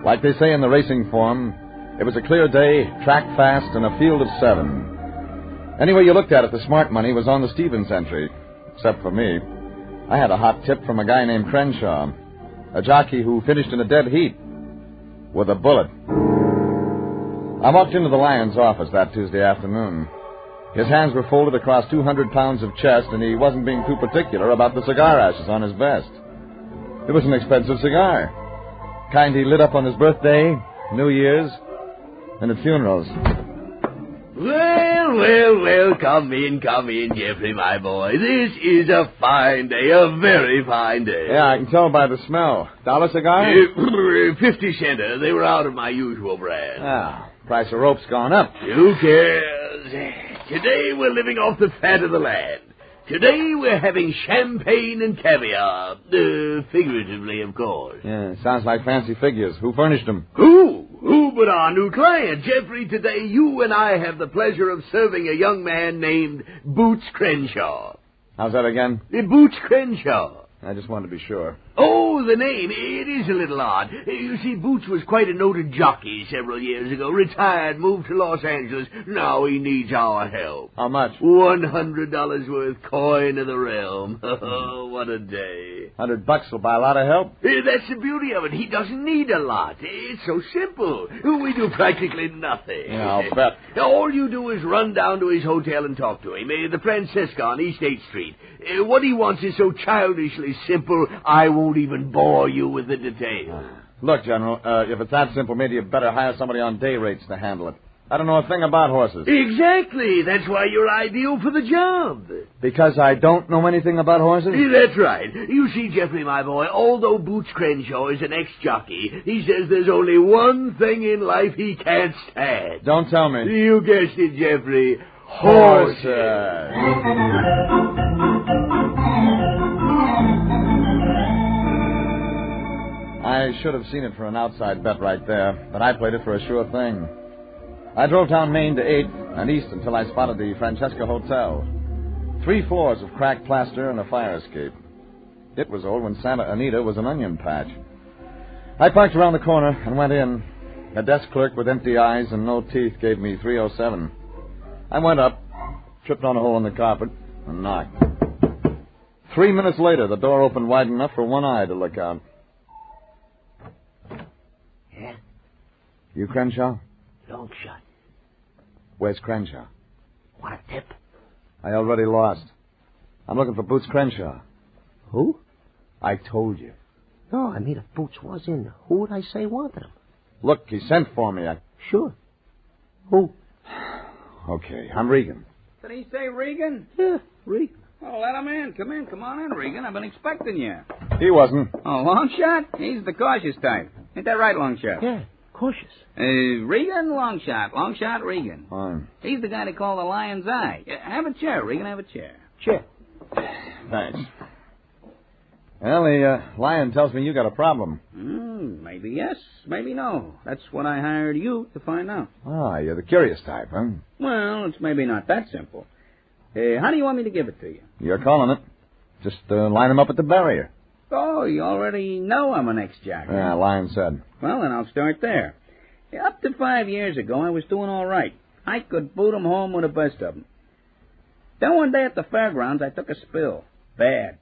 Like they say in the racing form, it was a clear day, track fast, and a field of 7. Any way you looked at it, the smart money was on the Stevens entry, except for me. I had a hot tip from a guy named Crenshaw, a jockey who finished in a dead heat with a bullet. I walked into the Lion's office that Tuesday afternoon. His hands were folded across 200 pounds of chest, and he wasn't being too particular about the cigar ashes on his vest. It was an expensive cigar. Kind he lit up on his birthday, New Year's, and at funerals. Well, Well, come in, Jeffrey, my boy. This is a fine day, a very fine day. Yeah, I can tell by the smell. $1 cigar? 50 cents. They were out of my usual brand. Ah, price of rope's gone up. Who cares? Today we're living off the fat of the land. Today we're having champagne and caviar. Figuratively, of course. Yeah, sounds like fancy figures. Who furnished them? Who but our new client, Jeffrey? Today you and I have the pleasure of serving a young man named Boots Crenshaw. How's that again? Boots Crenshaw. I just wanted to be sure. Oh, the name. It is a little odd. You see, Boots was quite a noted jockey several years ago. Retired, moved to Los Angeles. Now he needs our help. How much? $100 worth, coin of the realm. Oh, what a day. $100 will buy a lot of help. That's the beauty of it. He doesn't need a lot. It's so simple. We do practically nothing. Yeah, I'll bet. All you do is run down to his hotel and talk to him. The Francesca on East 8th Street. What he wants is so childishly simple, I won't even bore you with the details. Look, General, if it's that simple, maybe you better hire somebody on day rates to handle it. I don't know a thing about horses. Exactly. That's why you're ideal for the job. Because I don't know anything about horses? That's right. You see, Jeffrey, my boy, although Boots Crenshaw is an ex-jockey, he says there's only one thing in life he can't stand. Don't tell me. You guessed it, Jeffrey. Horses. I should have seen it for an outside bet right there, but I played it for a sure thing. I drove down Main to 8th and east until I spotted the Francesca Hotel. 3 floors of cracked plaster and a fire escape. It was old when Santa Anita was an onion patch. I parked around the corner and went in. A desk clerk with empty eyes and no teeth gave me 307. I went up, tripped on a hole in the carpet, and knocked. 3 minutes later, the door opened wide enough for one eye to look out. Yeah? You Crenshaw? Long shot. Where's Crenshaw? Want a tip? I already lost. I'm looking for Boots Crenshaw. Who? I told you. No, I mean, if Boots was in, who would I say wanted him? Look, he sent for me. Sure. Who? Okay, I'm Regan. Did he say Regan? Yeah, Regan. Oh, let him in. Come on in, Regan. I've been expecting you. He wasn't. Oh, long shot? He's the cautious type. Ain't that right, long shot? Yeah, cautious. Regan, long shot, Regan. Fine. He's the guy they call the Lion's Eye. Have a chair, Regan, have a chair. Chair. Thanks. Well, the lion tells me you got a problem. Maybe yes, maybe no. That's what I hired you to find out. Ah, you're the curious type, huh? Well, it's maybe not that simple. How do you want me to give it to you? You're calling it. Just line him up at the barrier. Oh, you already know I'm an ex-jockey. Yeah, Lion said. Well, then I'll start there. Up to 5 years ago, I was doing all right. I could boot 'em home with the best of 'em. Then one day at the fairgrounds, I took a spill. Bad.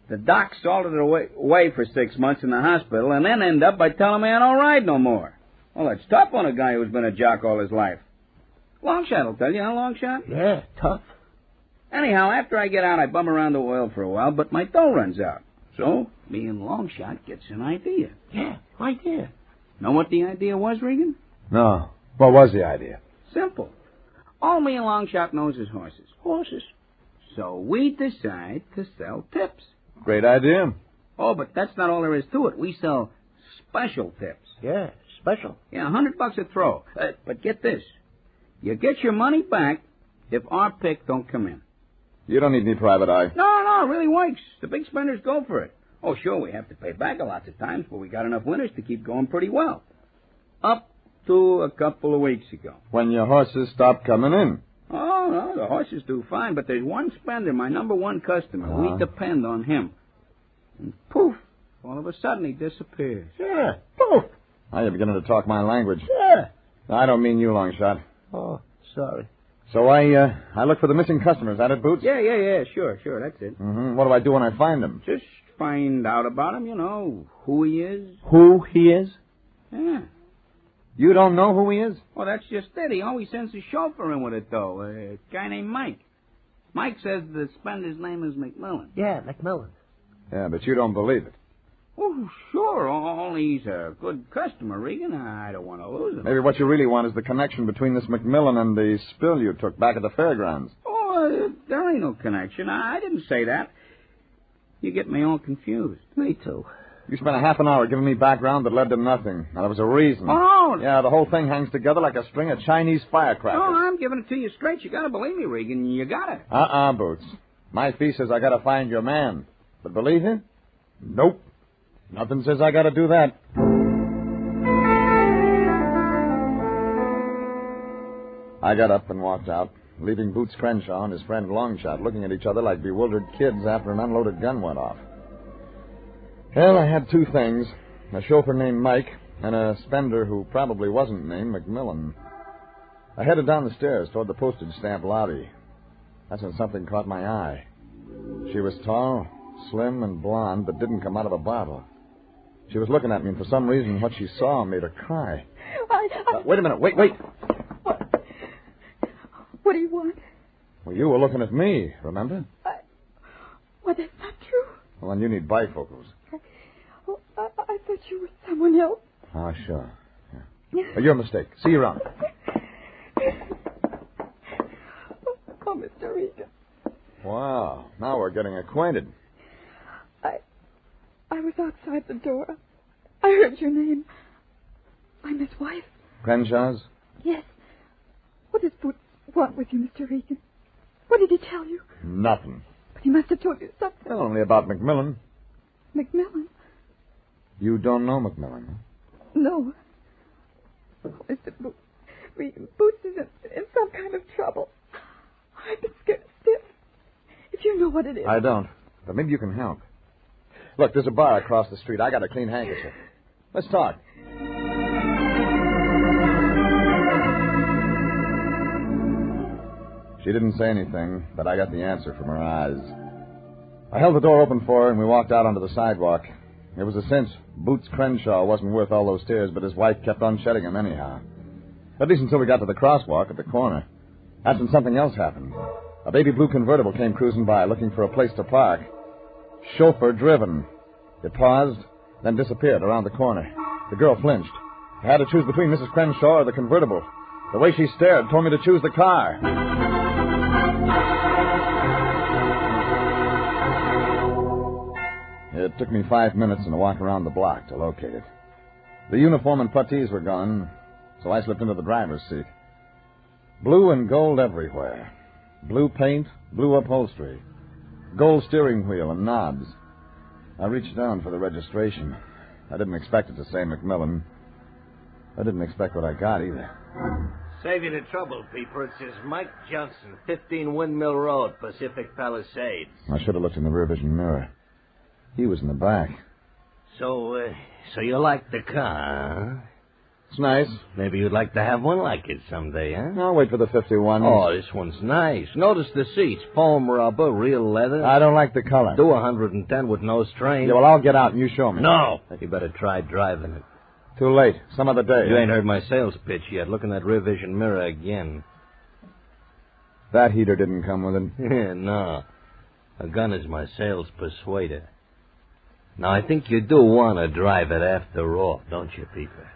The doc salted it away for 6 months in the hospital and then ended up by telling me I don't ride no more. Well, that's tough on a guy who's been a jock all his life. Long shot will tell you, huh, long shot? Yeah, tough. Anyhow, after I get out, I bum around the oil for a while, but my dough runs out. So, me and Longshot gets an idea. Yeah, idea. Know what the idea was, Regan? No. What was the idea? Simple. All me and Longshot knows is horses. Horses. So we decide to sell tips. Great idea. Oh, but that's not all there is to it. We sell special tips. Yeah, special. Yeah, $100 a throw. But get this. You get your money back if our pick don't come in. You don't need any private eye. No, it really works. The big spenders go for it. Oh, sure, we have to pay back a lot of times, but we got enough winners to keep going pretty well. Up to a couple of weeks ago. When your horses stop coming in. Oh, no, the horses do fine, but there's one spender, my number one customer. We depend on him. And poof, all of a sudden he disappears. Yeah, poof. Now you're beginning to talk my language. Yeah. I don't mean you, Longshot. Oh, sorry. So I look for the missing customers, that it, Boots? Yeah, sure, that's it. Mm-hmm. What do I do when I find them? Just find out about him, you know, who he is. Who he is? Yeah. You don't know who he is? Well, that's just it. He always sends a chauffeur in with it, though. A guy named Mike. Mike says the spender's name is McMillan. Yeah, McMillan. Yeah, but you don't believe it. Oh, sure. Only he's a good customer, Regan. I don't want to lose him. Maybe what you really want is the connection between this McMillan and the spill you took back at the fairgrounds. Oh, there ain't no connection. I didn't say that. You get me all confused. Me too. You spent a half an hour giving me background that led to nothing. Now, there was a reason. Oh, no. Yeah, the whole thing hangs together like a string of Chinese firecrackers. No, I'm giving it to you straight. You gotta believe me, Regan. You gotta. Boots. My fee says I gotta find your man. But believe him? Nope. Nothing says I gotta do that. I got up and walked out, leaving Boots Crenshaw and his friend Longshot looking at each other like bewildered kids after an unloaded gun went off. Well, I had two things, a chauffeur named Mike and a spender who probably wasn't named McMillan. I headed down the stairs toward the postage stamp lobby. That's when something caught my eye. She was tall, slim, and blonde, but didn't come out of a bottle. She was looking at me, and for some reason, what she saw made her cry. Wait a minute. Wait. What do you want? Well, you were looking at me, remember? Well, that's not true. Well, then you need bifocals. I thought you were someone else. Oh, sure. Yeah. Well, your mistake. See you around. Oh, Mr. Regan. Wow. Now we're getting acquainted. I was outside the door. I heard your name. I'm his wife. Crenshaw's? Yes. What does Boots want with you, Mr. Regan? What did he tell you? Nothing. But he must have told you something. Well, only about McMillan. McMillan? You don't know McMillan? No. Oh, Mr. Boots. Regan, Boots is in some kind of trouble. I've been scared stiff. If you know what it is. I don't. But maybe you can help. Look, there's a bar across the street. I got a clean handkerchief. Let's talk. She didn't say anything, but I got the answer from her eyes. I held the door open for her, and we walked out onto the sidewalk. It was a cinch. Boots Crenshaw wasn't worth all those tears, but his wife kept on shedding him anyhow. At least until we got to the crosswalk at the corner. That's when something else happened. A baby blue convertible came cruising by, looking for a place to park. Chauffeur driven. It paused, then disappeared around the corner. The girl flinched. I had to choose between Mrs. Crenshaw or the convertible. The way she stared told me to choose the car. It took me 5 minutes and a walk around the block to locate it. The uniform and puttees were gone, so I slipped into the driver's seat. Blue and gold everywhere. Blue paint, blue upholstery. Gold steering wheel and knobs. I reached down for the registration. I didn't expect it to say McMillan. I didn't expect what I got either. Save you the trouble, Peeper. It says Mike Johnson, 15 Windmill Road, Pacific Palisades. I should have looked in the rear vision mirror. He was in the back. So you like the car, huh? It's nice. Maybe you'd like to have one like it someday, huh? I'll wait for the 51. Oh, this one's nice. Notice the seats. Foam rubber, real leather. I don't like the color. Do 110 with no strain. Yeah, well, I'll get out and you show me. No. You better try driving it. Too late. Some other day. You ain't heard my sales pitch yet. Look in that rear vision mirror again. That heater didn't come with it. No. A gun is my sales persuader. Now, I think you do want to drive it after all, don't you, Peeper?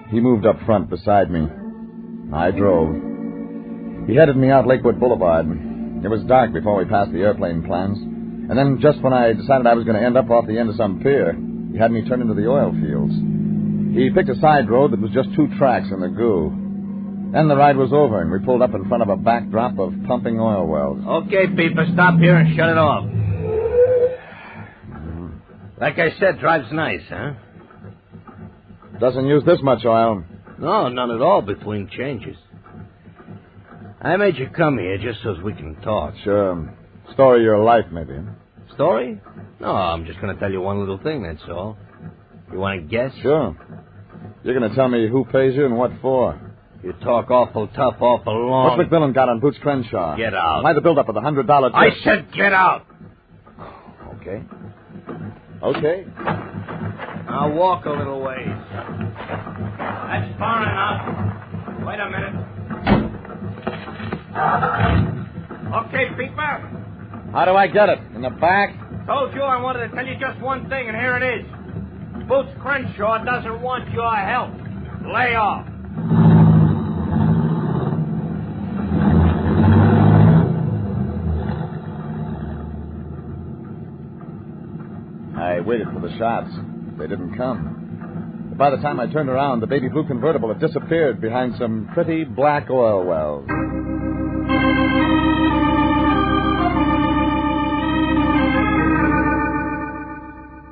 He moved up front beside me. I drove. He headed me out Lakewood Boulevard. It was dark before we passed the airplane plants. And then just when I decided I was going to end up off the end of some pier, he had me turn into the oil fields. He picked a side road that was just 2 tracks in the goo. Then the ride was over, and we pulled up in front of a backdrop of pumping oil wells. Okay, Peeper, stop here and shut it off. Like I said, drives nice, huh? Doesn't use this much oil. No, none at all between changes. I made you come here just so we can talk. Sure. Story of your life, maybe. Story? No, I'm just going to tell you one little thing, that's all. You want to guess? Sure. You're going to tell me who pays you and what for. You talk awful tough, awful long. What's McMillan got on Boots Crenshaw? Get out. Why the build-up of the $100 tip? I said get out. Okay. Okay. Now walk a little ways. That's far enough. Wait a minute. Okay, Peeper. How do I get it? In the back? Told you I wanted to tell you just one thing, and here it is. Boots Crenshaw doesn't want your help. Lay off. I waited for the shots. They didn't come. But by the time I turned around, the baby blue convertible had disappeared behind some pretty black oil wells.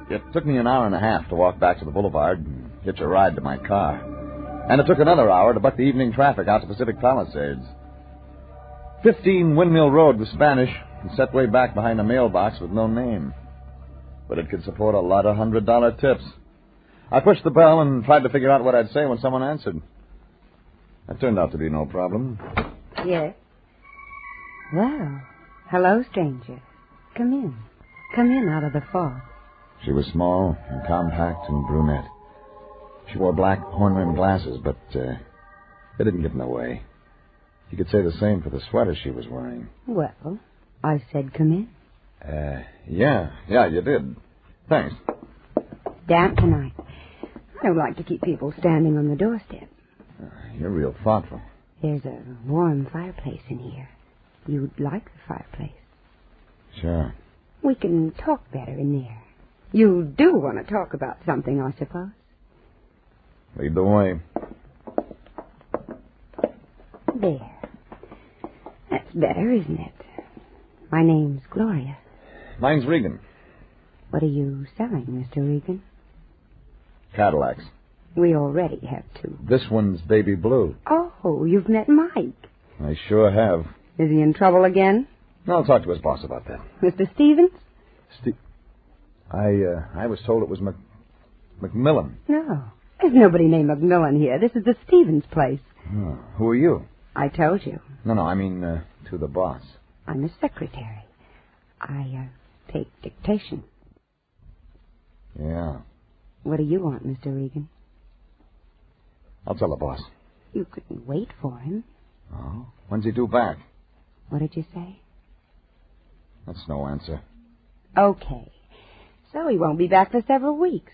It took me an hour and a half to walk back to the boulevard and hitch a ride to my car. And it took another hour to buck the evening traffic out to Pacific Palisades. 15 Windmill Road was Spanish and set way back behind a mailbox with no name. But it could support a lot of $100 tips. I pushed the bell and tried to figure out what I'd say when someone answered. That turned out to be no problem. Yes. Well, hello, stranger. Come in. Come in out of the fog. She was small and compact and brunette. She wore black horn-rimmed glasses, but they didn't get in the way. You could say the same for the sweater she was wearing. Well, I said come in. Yeah, you did. Thanks. Damp tonight. I don't like to keep people standing on the doorstep. You're real thoughtful. There's a warm fireplace in here. You'd like the fireplace. Sure. We can talk better in there. You do want to talk about something, I suppose. Lead the way. There. That's better, isn't it? My name's Gloria. Mine's Regan. What are you selling, Mr. Regan? Cadillacs. We already have two. This one's baby blue. Oh, you've met Mike. I sure have. Is he in trouble again? I'll talk to his boss about that. Mr. Stevens? I was told it was McMillan. No. There's nobody named McMillan here. This is the Stevens place. Oh, who are you? I told you. No, I mean, to the boss. I'm his secretary. I take dictation. Yeah. What do you want, Mr. Regan? I'll tell the boss. You couldn't wait for him. Oh? When's he due back? What did you say? That's no answer. Okay. So he won't be back for several weeks.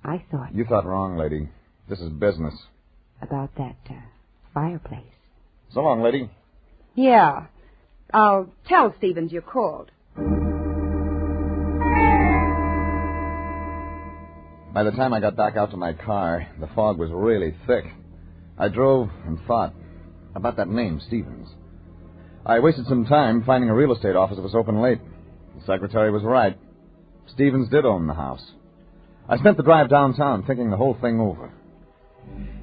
I thought... You thought wrong, lady. This is business. About that fireplace. So long, lady. Yeah. I'll tell Stevens you called. By the time I got back out to my car, the fog was really thick. I drove and thought about that name, Stevens. I wasted some time finding a real estate office that was open late. The secretary was right. Stevens did own the house. I spent the drive downtown thinking the whole thing over.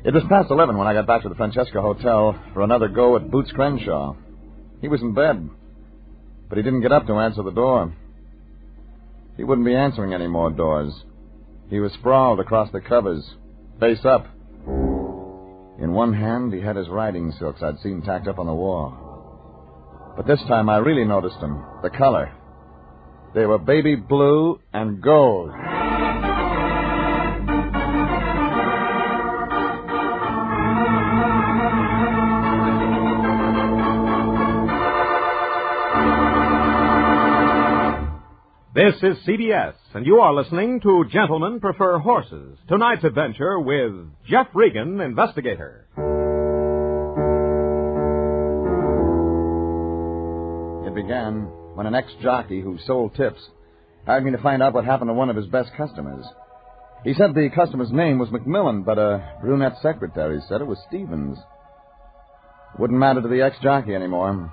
It was past 11 when I got back to the Francesca Hotel for another go at Boots Crenshaw. He was in bed, but he didn't get up to answer the door. He wouldn't be answering any more doors. He was sprawled across the covers, face up. In one hand, he had his riding silks I'd seen tacked up on the wall. But this time I really noticed them, the color. They were baby blue and gold. This is CBS, and you are listening to Gentlemen Prefer Horses. Tonight's adventure with Jeff Regan, Investigator. It began when an ex-jockey who sold tips hired me to find out what happened to one of his best customers. He said the customer's name was McMillan, but a brunette secretary said it was Stevens. Wouldn't matter to the ex-jockey anymore.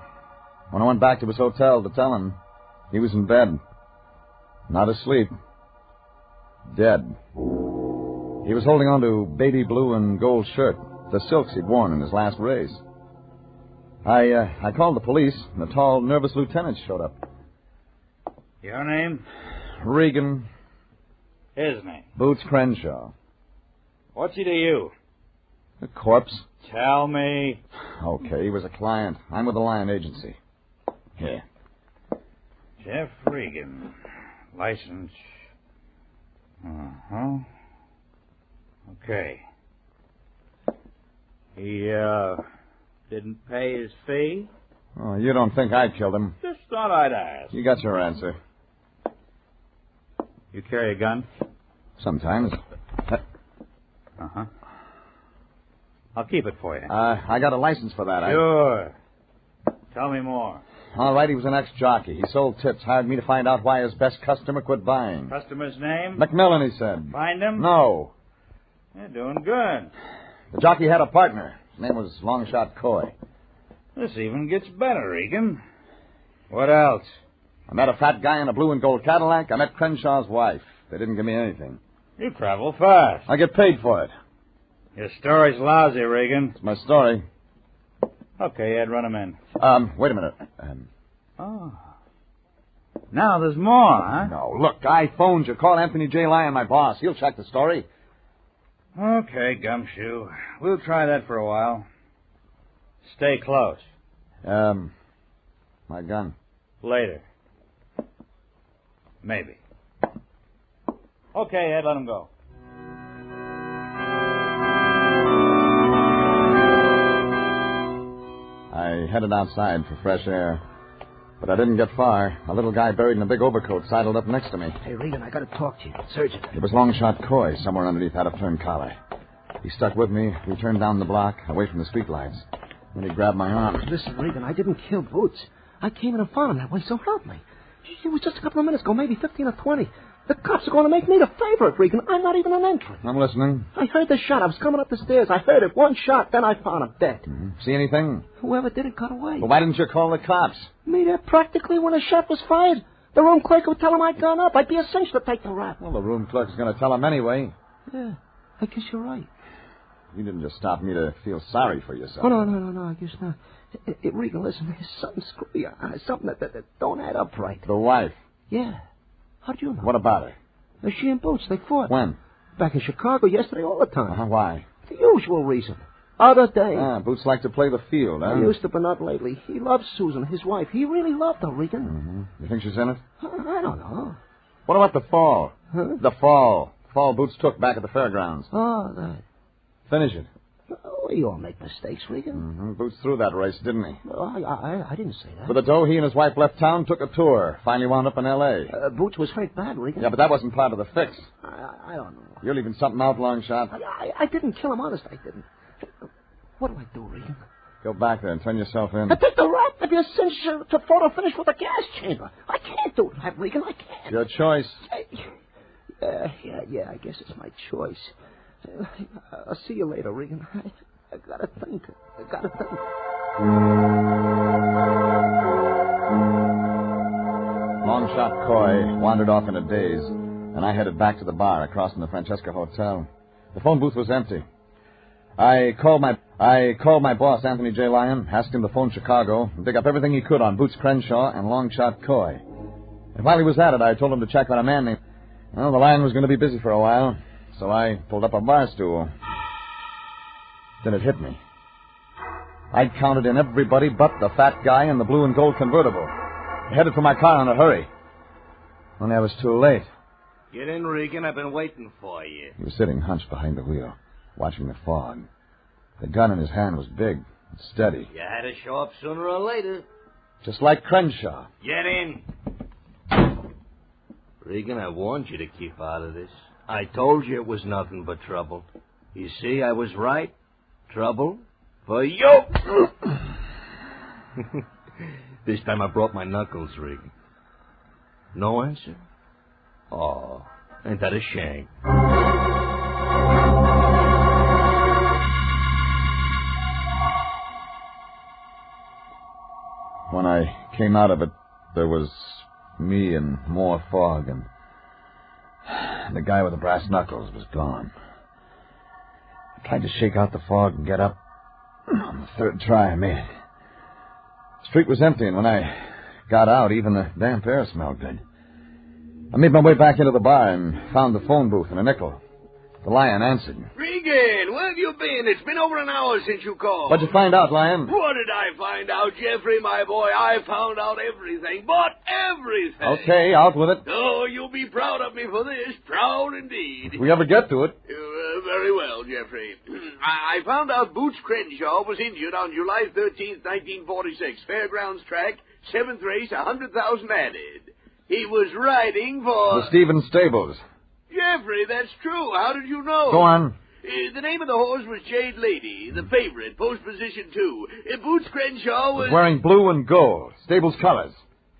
When I went back to his hotel to tell him, he was in bed. Not asleep. Dead. He was holding on to baby blue and gold shirt, the silks he'd worn in his last race. I called the police, and a tall, nervous lieutenant showed up. Your name? Regan. His name? Boots Crenshaw. What's he to you? A corpse. Tell me. Okay, he was a client. I'm with the Lion Agency. Here. Jeff Regan. License. Uh-huh. Okay. He, didn't pay his fee? Oh, you don't think I killed him? Just thought I'd ask. You got your answer. You carry a gun? Sometimes. Uh-huh. I'll keep it for you. I got a license for that. Sure. Tell me more. All right, he was an ex-jockey. He sold tips, hired me to find out why his best customer quit buying. Customer's name? McMillan, he said. Find him? No. You're doing good. The jockey had a partner. His name was Longshot Coy. This even gets better, Regan. What else? I met a fat guy in a blue and gold Cadillac. I met Crenshaw's wife. They didn't give me anything. You travel fast. I get paid for it. Your story's lousy, Regan. It's my story. Okay, Ed, run him in. Wait a minute. Oh. Now there's more, huh? No, look, I phoned you. Call Anthony J. Lyon, my boss. He'll check the story. Okay, Gumshoe. We'll try that for a while. Stay close. My gun. Later. Maybe. Okay, Ed, let him go. I headed outside for fresh air. But I didn't get far. A little guy buried in a big overcoat sidled up next to me. Hey, Regan, I got to talk to you. Surgeon. It was Longshot Coy, somewhere underneath that upturned collar. He stuck with me. We turned down the block, away from the streetlights. Then he grabbed my arm. Listen, Regan, I didn't kill Boots. I came in and found him that way, so help me. It was just a couple of minutes ago, maybe 15 or 20. The cops are going to make me the favorite, Regan. I'm not even an entry. I'm listening. I heard the shot. I was coming up the stairs. I heard it. One shot, then I found him dead. Mm-hmm. See anything? Whoever did it got away. Well, why didn't you call the cops? Me there practically when the shot was fired. The room clerk would tell him I'd gone up. I'd be a cinch to take the rap. Well, the room clerk's going to tell him anyway. Yeah, I guess you're right. You didn't just stop me to feel sorry for yourself. Oh, no, I guess not. Regan, listen, there's something screwy, something that don't add up right. The wife? Yeah. How'd you know? What about her? She and Boots, they fought. When? Back in Chicago yesterday all the time. Why? The usual reason. Other day. Boots like to play the field, huh? He used to, but not lately. He loves Susan, his wife. He really loved her, Regan. Mm-hmm. You think she's in it? I don't know. What about the fall? Huh? The fall. Fall Boots took back at the fairgrounds. Oh, that. Finish it. We all make mistakes, Regan. Mm-hmm. Boots threw that race, didn't he? I didn't say that. With the dough, he and his wife left town, took a tour, finally wound up in L.A. Boots was hurt bad, Regan. Yeah, but that wasn't part of the fix. I don't know. You're leaving something out, Longshot. I didn't kill him, honest, I didn't. What do I do, Regan? Go back there and turn yourself in. I take the rap. I'd be a cinch to photo finish with a gas chamber. I can't do that, Regan. I can't. Your choice. Yeah, I guess it's my choice. I'll see you later, Regan. I gotta think. Longshot Coy wandered off in a daze, and I headed back to the bar across from the Francesca Hotel. The phone booth was empty. I called my boss, Anthony J. Lyon, asked him to phone Chicago and dig up everything he could on Boots Crenshaw and Longshot Coy. And while he was at it, I told him to check on a man named... Well, the line was going to be busy for a while, so I pulled up a bar stool. Then it hit me. I'd counted in everybody but the fat guy in the blue and gold convertible. I headed for my car in a hurry. Only I was too late. Get in, Regan. I've been waiting for you. He was sitting hunched behind the wheel, watching the fog. The gun in his hand was big and steady. You had to show up sooner or later. Just like Crenshaw. Get in. Regan, I warned you to keep out of this. I told you it was nothing but trouble. You see, I was right. Trouble for you. This time I brought my knuckles, Regan. No answer? Oh, ain't that a shame? When I came out of it, there was me and more fog, and the guy with the brass knuckles was gone. I tried to shake out the fog and get up. On the third try, I made it. The street was empty, and when I got out, even the damp air smelled good. I made my way back into the bar and found the phone booth and a nickel. The Lion answered. Regan, where have you been? It's been over an hour since you called. What'd you find out, Lion? What did I find out, Jeffrey, my boy? I found out everything, but everything. Okay, out with it. Oh, you'll be proud of me for this. Proud indeed. If we ever get to it. Very very well, Jeffrey. I found out Boots Crenshaw was injured on July 13th, 1946. Fairgrounds track, 7th race, 100,000 added. He was riding for... The Stevens Stables. Jeffrey, that's true. How did you know? Go on. The name of the horse was Jade Lady, the favorite, post position 2. Boots Crenshaw was... Wearing blue and gold. Stables colors.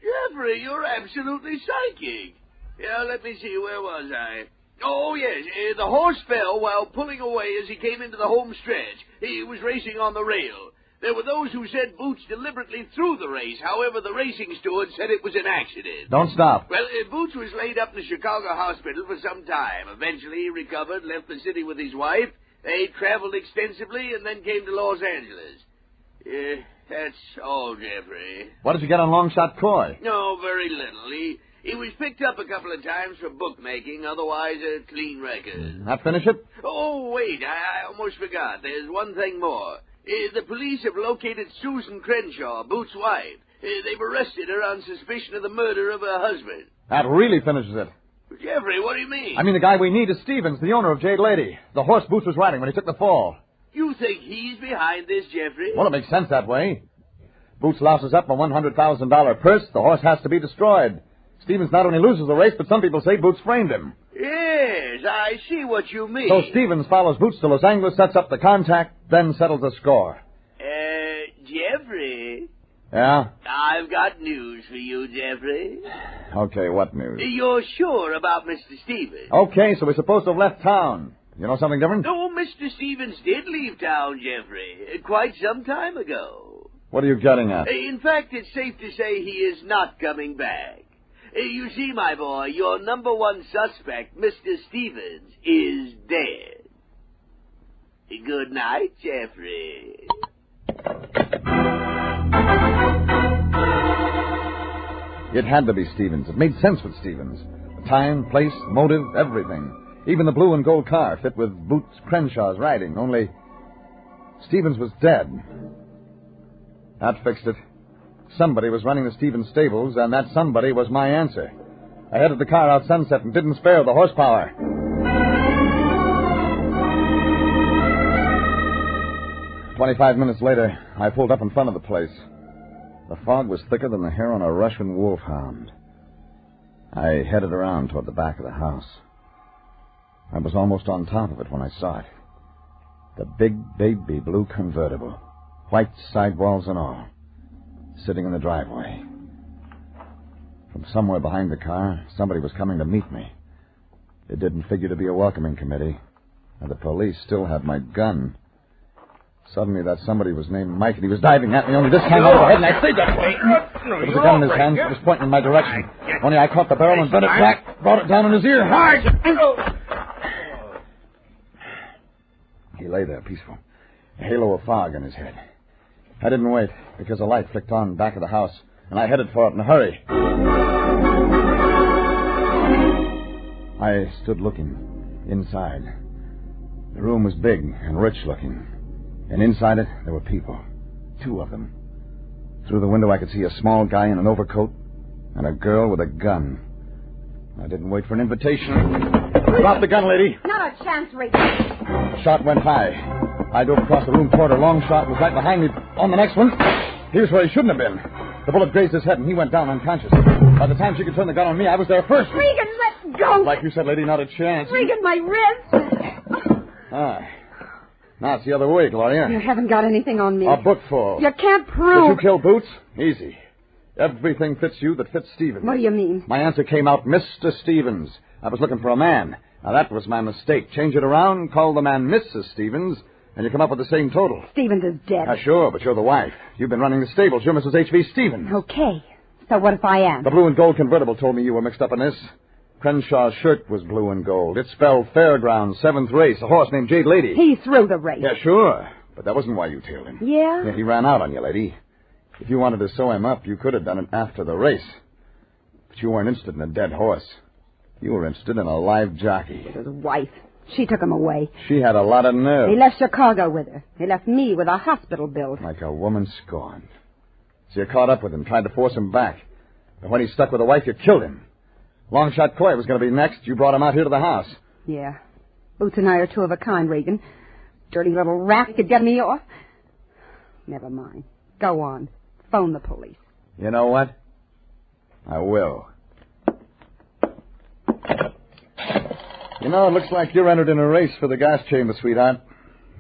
Jeffrey, you're absolutely psychic. Yeah, let me see, where was I? Oh, yes, the horse fell while pulling away as he came into the home stretch. He was racing on the rail. There were those who said Boots deliberately threw the race. However, the racing steward said it was an accident. Don't stop. Well, Boots was laid up in the Chicago hospital for some time. Eventually, he recovered, left the city with his wife. They traveled extensively and then came to Los Angeles. That's all, Jeffrey. What did you get on Long Shot Coy? No, very little. He was picked up a couple of times for bookmaking, otherwise a clean record. That finish it? Oh, wait, I almost forgot. There's one thing more. The police have located Susan Crenshaw, Boots' wife. They've arrested her on suspicion of the murder of her husband. That really finishes it. Jeffrey, what do you mean? I mean, the guy we need is Stevens, the owner of Jade Lady. The horse Boots was riding when he took the fall. You think he's behind this, Jeffrey? Well, it makes sense that way. Boots louses up a $100,000 purse. The horse has to be destroyed. Stevens not only loses the race, but some people say Boots framed him. Yes, I see what you mean. So Stevens follows Boots to Los Angeles, sets up the contact, then settles the score. Jeffrey? Yeah? I've got news for you, Jeffrey. Okay, what news? You're sure about Mr. Stevens? Okay, so we're supposed to have left town. You know something different? No, Mr. Stevens did leave town, Jeffrey, quite some time ago. What are you getting at? In fact, it's safe to say he is not coming back. You see, my boy, your number one suspect, Mr. Stevens, is dead. Good night, Jeffrey. It had to be Stevens. It made sense with Stevens. The time, place, motive, everything. Even the blue and gold car fit with Boots Crenshaw's riding, only Stevens was dead. That fixed it. Somebody was running the Stevens stables, and that somebody was my answer. I headed the car out Sunset and didn't spare the horsepower. 25 minutes later, I pulled up in front of the place. The fog was thicker than the hair on a Russian wolfhound. I headed around toward the back of the house. I was almost on top of it when I saw it. The big baby blue convertible, white sidewalls and all, sitting in the driveway. From somewhere behind the car, somebody was coming to meet me. It didn't figure to be a welcoming committee, and the police still had my gun. Suddenly, that somebody was named Mike, and he was diving at me, only this time over the head, and I stayed that way. There was a gun in his hand. It was pointing in my direction. Only I caught the barrel and bent it back, brought it down in his ear. He lay there, peaceful, a halo of fog in his head. I didn't wait, because a light flicked on back of the house, and I headed for it in a hurry. I stood looking inside. The room was big and rich-looking, and inside it there were people, 2 of them. Through the window I could see a small guy in an overcoat and a girl with a gun. I didn't wait for an invitation. Drop the gun, lady. Not a chance, Regan. The shot went high. I dove across the room toward her. Long shot was right behind me. On the next one, he was where he shouldn't have been. The bullet grazed his head, and he went down unconscious. By the time she could turn the gun on me, I was there first. Regan, let go. Like you said, lady, not a chance. Regan, my wrist. Now it's the other way, Gloria. You haven't got anything on me. A book full. You can't prove... Did you kill Boots? Easy. Everything fits you that fits Stevens. What do you mean? My answer came out, Mr. Stevens. I was looking for a man. Now, that was my mistake. Change it around, call the man Mrs. Stevens, and you come up with the same total. Stevens is dead. Sure, but you're the wife. You've been running the stables. You're Mrs. H.V. Stevens. Okay. So what if I am? The blue and gold convertible told me you were mixed up in this. Crenshaw's shirt was blue and gold. It spelled Fairgrounds, 7th race, a horse named Jade Lady. He threw the race. Yeah, sure. But that wasn't why you tailed him. Yeah? He ran out on you, lady. If you wanted to sew him up, you could have done it after the race. But you weren't interested in a dead horse. You were interested in a live jockey. His wife. She took him away. She had a lot of nerve. He left Chicago with her. He left me with a hospital bill. Like a woman scorned. So you caught up with him, tried to force him back. But when he stuck with a wife, you killed him. Long Shot Coy was going to be next. You brought him out here to the house. Yeah. Boots and I are two of a kind, Regan. Dirty little rat could get me off. Never mind. Go on. Phone the police. You know what? I will. You know, it looks like you're entered in a race for the gas chamber, sweetheart.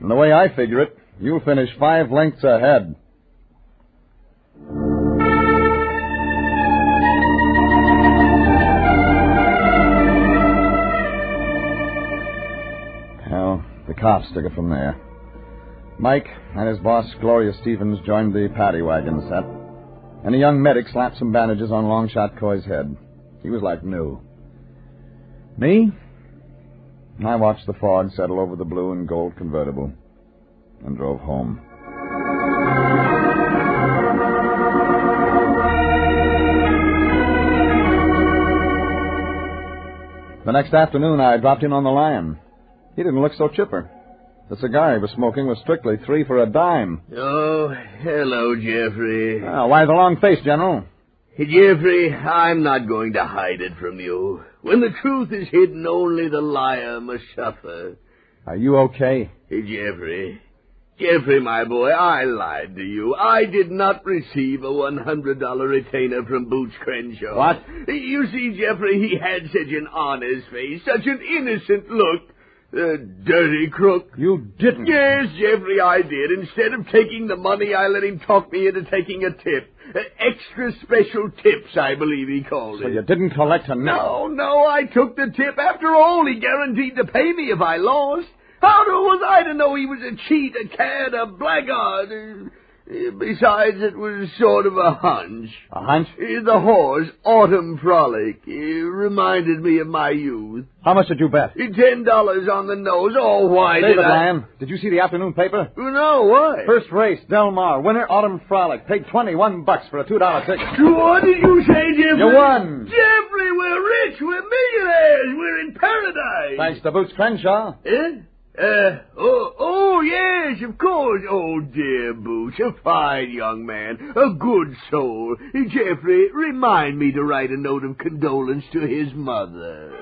And the way I figure it, you'll finish 5 lengths ahead. Well, the cops took it from there. Mike and his boss, Gloria Stevens, joined the paddy wagon set. And a young medic slapped some bandages on Longshot Coy's head. He was like new. Me? I watched the fog settle over the blue and gold convertible and drove home. The next afternoon, I dropped in on the Lion. He didn't look so chipper. The cigar he was smoking was strictly 3 for a dime. Oh, hello, Jeffrey. Why the long face, General? Hey, Jeffrey, I'm not going to hide it from you. When the truth is hidden, only the liar must suffer. Are you okay? Hey, Jeffrey. Jeffrey, my boy, I lied to you. I did not receive a $100 retainer from Boots Crenshaw. What? You see, Jeffrey, he had such an honest face, such an innocent look. Dirty crook. You didn't. Yes, Jeffrey, I did. Instead of taking the money, I let him talk me into taking a tip. Extra special tips, I believe he called it. So you didn't collect a nickel? No, I took the tip. After all, he guaranteed to pay me if I lost. How was I to know he was a cheat, a cad, a blackguard? Besides, it was sort of a hunch. A hunch? The horse, Autumn Frolic, reminded me of my youth. How much did you bet? $10 on the nose. Oh, why David did I... Lion, did you see the afternoon paper? No, why? First race, Del Mar. Winner, Autumn Frolic. Paid $21 for a $2 ticket. What did you say, Jeffrey? You won. Jeffrey, we're rich. We're millionaires. We're in paradise. Thanks to Boots Crenshaw. Yes, of course. Oh, dear Boots, a fine young man, a good soul. Jeffrey, remind me to write a note of condolence to his mother.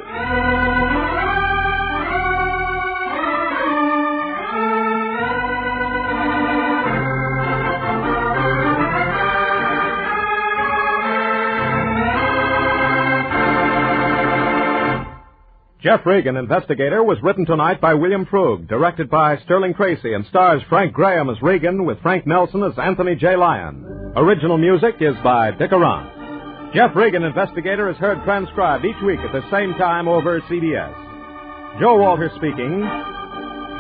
Jeff Regan, Investigator, was written tonight by William Frug, directed by Sterling Tracy, and stars Frank Graham as Regan with Frank Nelson as Anthony J. Lyon. Original music is by Dick Arant. Jeff Regan, Investigator, is heard transcribed each week at the same time over CBS. Joe Walter speaking.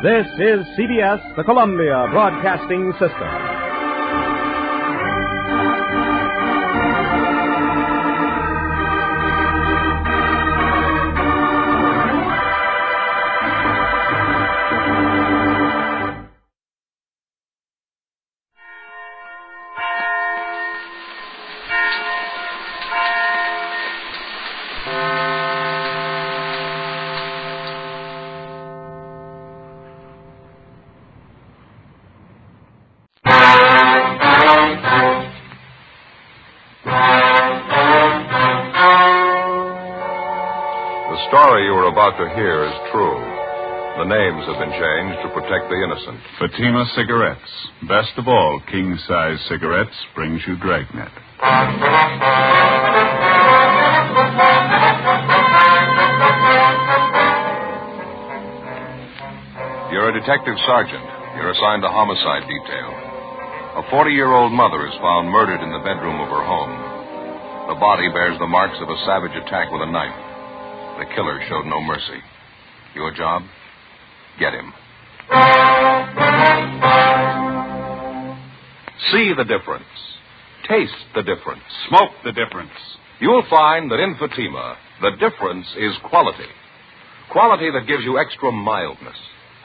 This is CBS, the Columbia Broadcasting System. The story you are about to hear is true. The names have been changed to protect the innocent. Fatima Cigarettes. Best of all, king-size cigarettes brings you Dragnet. You're a detective sergeant. You're assigned to homicide detail. A 40-year-old mother is found murdered in the bedroom of her home. The body bears the marks of a savage attack with a knife. The killer showed no mercy. Your job? Get him. See the difference. Taste the difference. Smoke the difference. You'll find that in Fatima, the difference is quality. Quality that gives you extra mildness.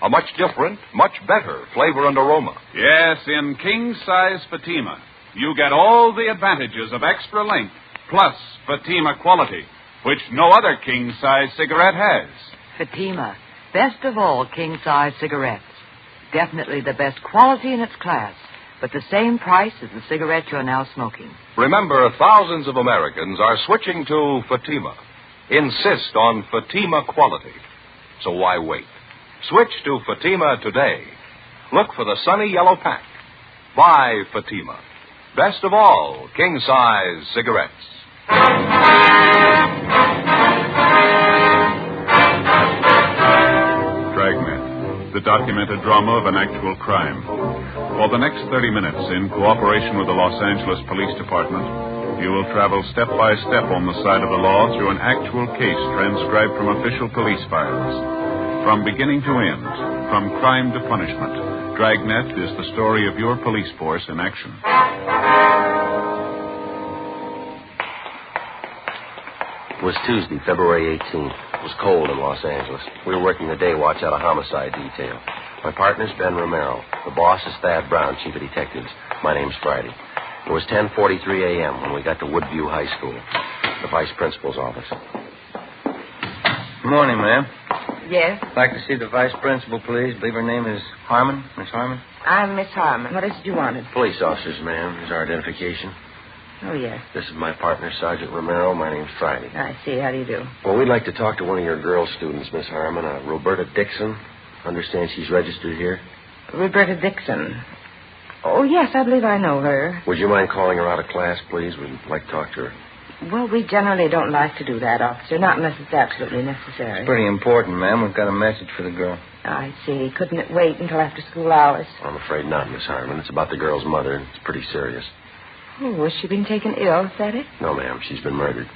A much different, much better flavor and aroma. Yes, in king-size Fatima, you get all the advantages of extra length plus Fatima quality, which no other king-size cigarette has. Fatima, best of all king-size cigarettes. Definitely the best quality in its class, but the same price as the cigarette you're now smoking. Remember, thousands of Americans are switching to Fatima. Insist on Fatima quality. So why wait? Switch to Fatima today. Look for the sunny yellow pack. Buy Fatima. Best of all, king-size cigarettes. Dragnet, the documented drama of an actual crime. For the next 30 minutes, in cooperation with the Los Angeles Police Department, you will travel step by step on the side of the law through an actual case transcribed from official police files. From beginning to end, from crime to punishment, Dragnet is the story of your police force in action. It was Tuesday, February 18th. It was cold in Los Angeles. We were working the day watch out of homicide detail. My partner's Ben Romero. The boss is Thad Brown, chief of detectives. My name's Friday. It was 10:43 a.m. when we got to Woodview High School, the vice principal's office. Good morning, ma'am. Yes? I'd like to see the vice principal, please. I believe her name is Harmon. Miss Harmon? I'm Miss Harmon. What is it you wanted? Police officers, ma'am. Here's our identification. Oh, yes. This is my partner, Sergeant Romero. My name's Friday. I see. How do you do? Well, we'd like to talk to one of your girl students, Miss Harmon, Roberta Dixon. Understand she's registered here? Roberta Dixon. Oh, yes, I believe I know her. Would you mind calling her out of class, please? We'd like to talk to her. Well, we generally don't like to do that, officer, not unless it's absolutely necessary. It's pretty important, ma'am. We've got a message for the girl. I see. Couldn't it wait until after school hours? I'm afraid not, Miss Harmon. It's about the girl's mother. It's pretty serious. Oh, has she been taken ill, is that it? No, ma'am. She's been murdered.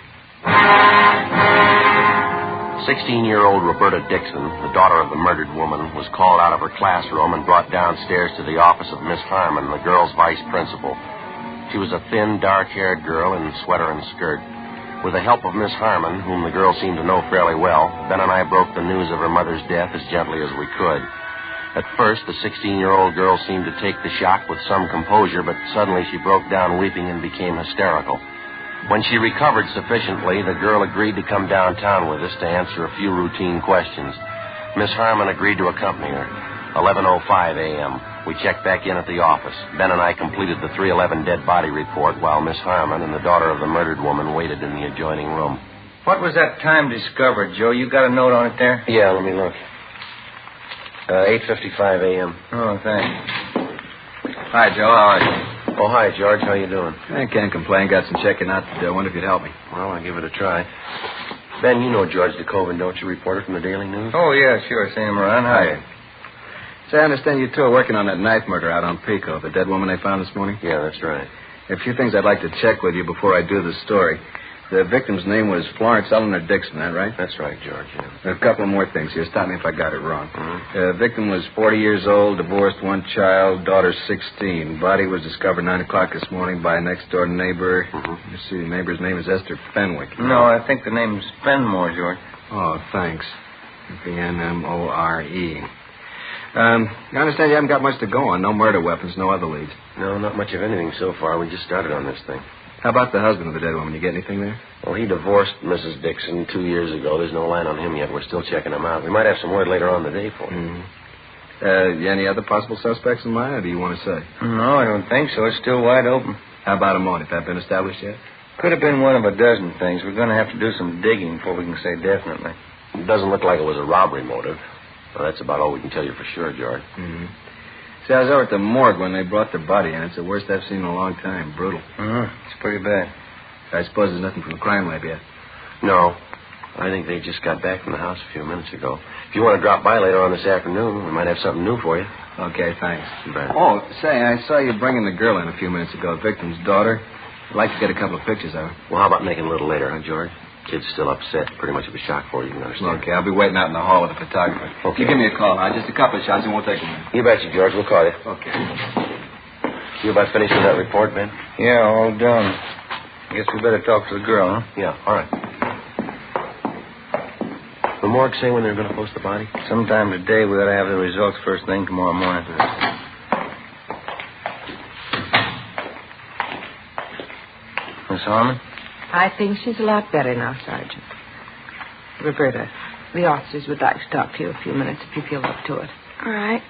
16-year-old Roberta Dixon, the daughter of the murdered woman, was called out of her classroom and brought downstairs to the office of Miss Harmon, the girl's vice principal. She was a thin, dark-haired girl in sweater and skirt. With the help of Miss Harmon, whom the girl seemed to know fairly well, Ben and I broke the news of her mother's death as gently as we could. At first, the 16-year-old girl seemed to take the shock with some composure, but suddenly she broke down weeping and became hysterical. When she recovered sufficiently, the girl agreed to come downtown with us to answer a few routine questions. Miss Harmon agreed to accompany her. 11:05 a.m. We checked back in at the office. Ben and I completed the 311 dead body report while Miss Harmon and the daughter of the murdered woman waited in the adjoining room. What was that time discovered, Joe? You got a note on it there? Yeah, let me look. 8:55 a.m. Oh, thanks. Hi, Joe. How are you? Oh, hi, George. How you doing? I can't complain. Got some checking out to do. I wonder if you'd help me. Well, I'll give it a try. Ben, you know George DeCoven, don't you, reporter from the Daily News? Oh, yeah, sure. See him around. Hi. Say, I understand you two are working on that knife murder out on Pico, the dead woman they found this morning? Yeah, that's right. A few things I'd like to check with you before I do the story. The victim's name was Florence Eleanor Dixon, that right? That's right, George, yeah. A couple more things here. Stop me if I got it wrong. Mm-hmm. The victim was 40 years old, divorced, one child, daughter 16. Body was discovered 9 o'clock this morning by a next-door neighbor. Mm-hmm. You see, the neighbor's name is Esther Fenwick. No, I think the name's Fenmore, George. Oh, thanks. Fenmore. I understand you haven't got much to go on. No murder weapons, no other leads. No, not much of anything so far. We just started on this thing. How about the husband of the dead woman? You get anything there? Well, he divorced Mrs. Dixon 2 years ago. There's no line on him yet. We're still checking him out. We might have some word later on in the day for you. Mm-hmm. Any other possible suspects in mind, or do you want to say? No, I don't think so. It's still wide open. How about a motive? That been established yet? Could have been one of a dozen things. We're going to have to do some digging before we can say definitely. It doesn't look like it was a robbery motive. Well, that's about all we can tell you for sure, George. Mm-hmm. See, I was over at the morgue when they brought the body in. It's the worst I've seen in a long time. Brutal. It's pretty bad. I suppose there's nothing from the crime lab yet. No. I think they just got back from the house a few minutes ago. If you want to drop by later on this afternoon, we might have something new for you. Okay, thanks. Right. Oh, say, I saw you bringing the girl in a few minutes ago, the victim's daughter. I'd like to get a couple of pictures of her. Well, how about making it a little later, huh, George? Kid's still upset. Pretty much of a shock for you, you can understand. Okay, I'll be waiting out in the hall with the photographer. Okay. You give me a call, huh? Just a couple of shots, and we'll take them in. You betcha, George. We'll call you. Okay. You about finished with that report, Ben? Yeah, all done. Guess we better talk to the girl, huh? Yeah, all right. The morgue say when they're going to post the body? Sometime today. We ought to have the results first thing tomorrow morning. Miss Harmon? I think she's a lot better now, Sergeant. Roberta, the officers would like to talk to you a few minutes if you feel up to it. All right.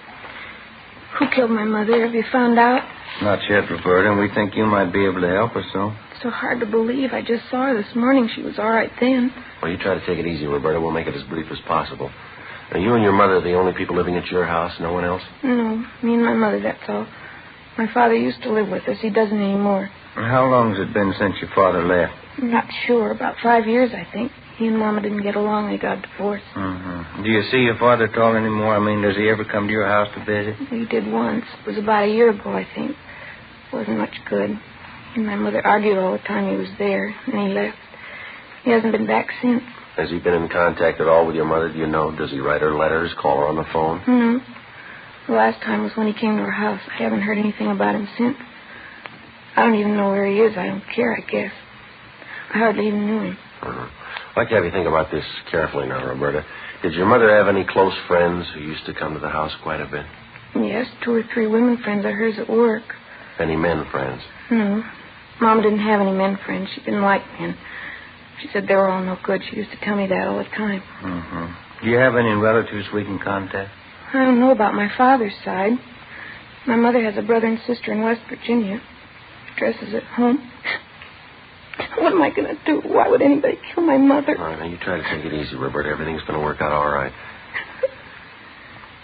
Who killed my mother? Have you found out? Not yet, Roberta, and we think you might be able to help us, so. It's so hard to believe. I just saw her this morning. She was all right then. Well, you try to take it easy, Roberta. We'll make it as brief as possible. Are you and your mother the only people living at your house? No one else? No, me and my mother, that's all. My father used to live with us. He doesn't anymore. How long has it been since your father left? I'm not sure. About 5 years, I think. He and Mama didn't get along. They got divorced. Mm-hmm. Do you see your father at all anymore? I mean, does he ever come to your house to visit? He did once. It was about a year ago, I think. Wasn't much good. He and my mother argued all the time he was there, and he left. He hasn't been back since. Has he been in contact at all with your mother? Do you know? Does he write her letters, call her on the phone? No. The last time was when he came to our house. I haven't heard anything about him since. I don't even know where he is. I don't care, I guess. I hardly even knew him. I'd like to have you think about this carefully now, Roberta. Did your mother have any close friends who used to come to the house quite a bit? Yes, 2 or 3 women friends of hers at work. Any men friends? No. Mama didn't have any men friends. She didn't like men. She said they were all no good. She used to tell me that all the time. Mm-hmm. Do you have any relatives we can contact? I don't know about my father's side. My mother has a brother and sister in West Virginia. Dresses at home. What am I going to do? Why would anybody kill my mother? All right, now you try to take it easy, Roberta. Everything's going to work out all right.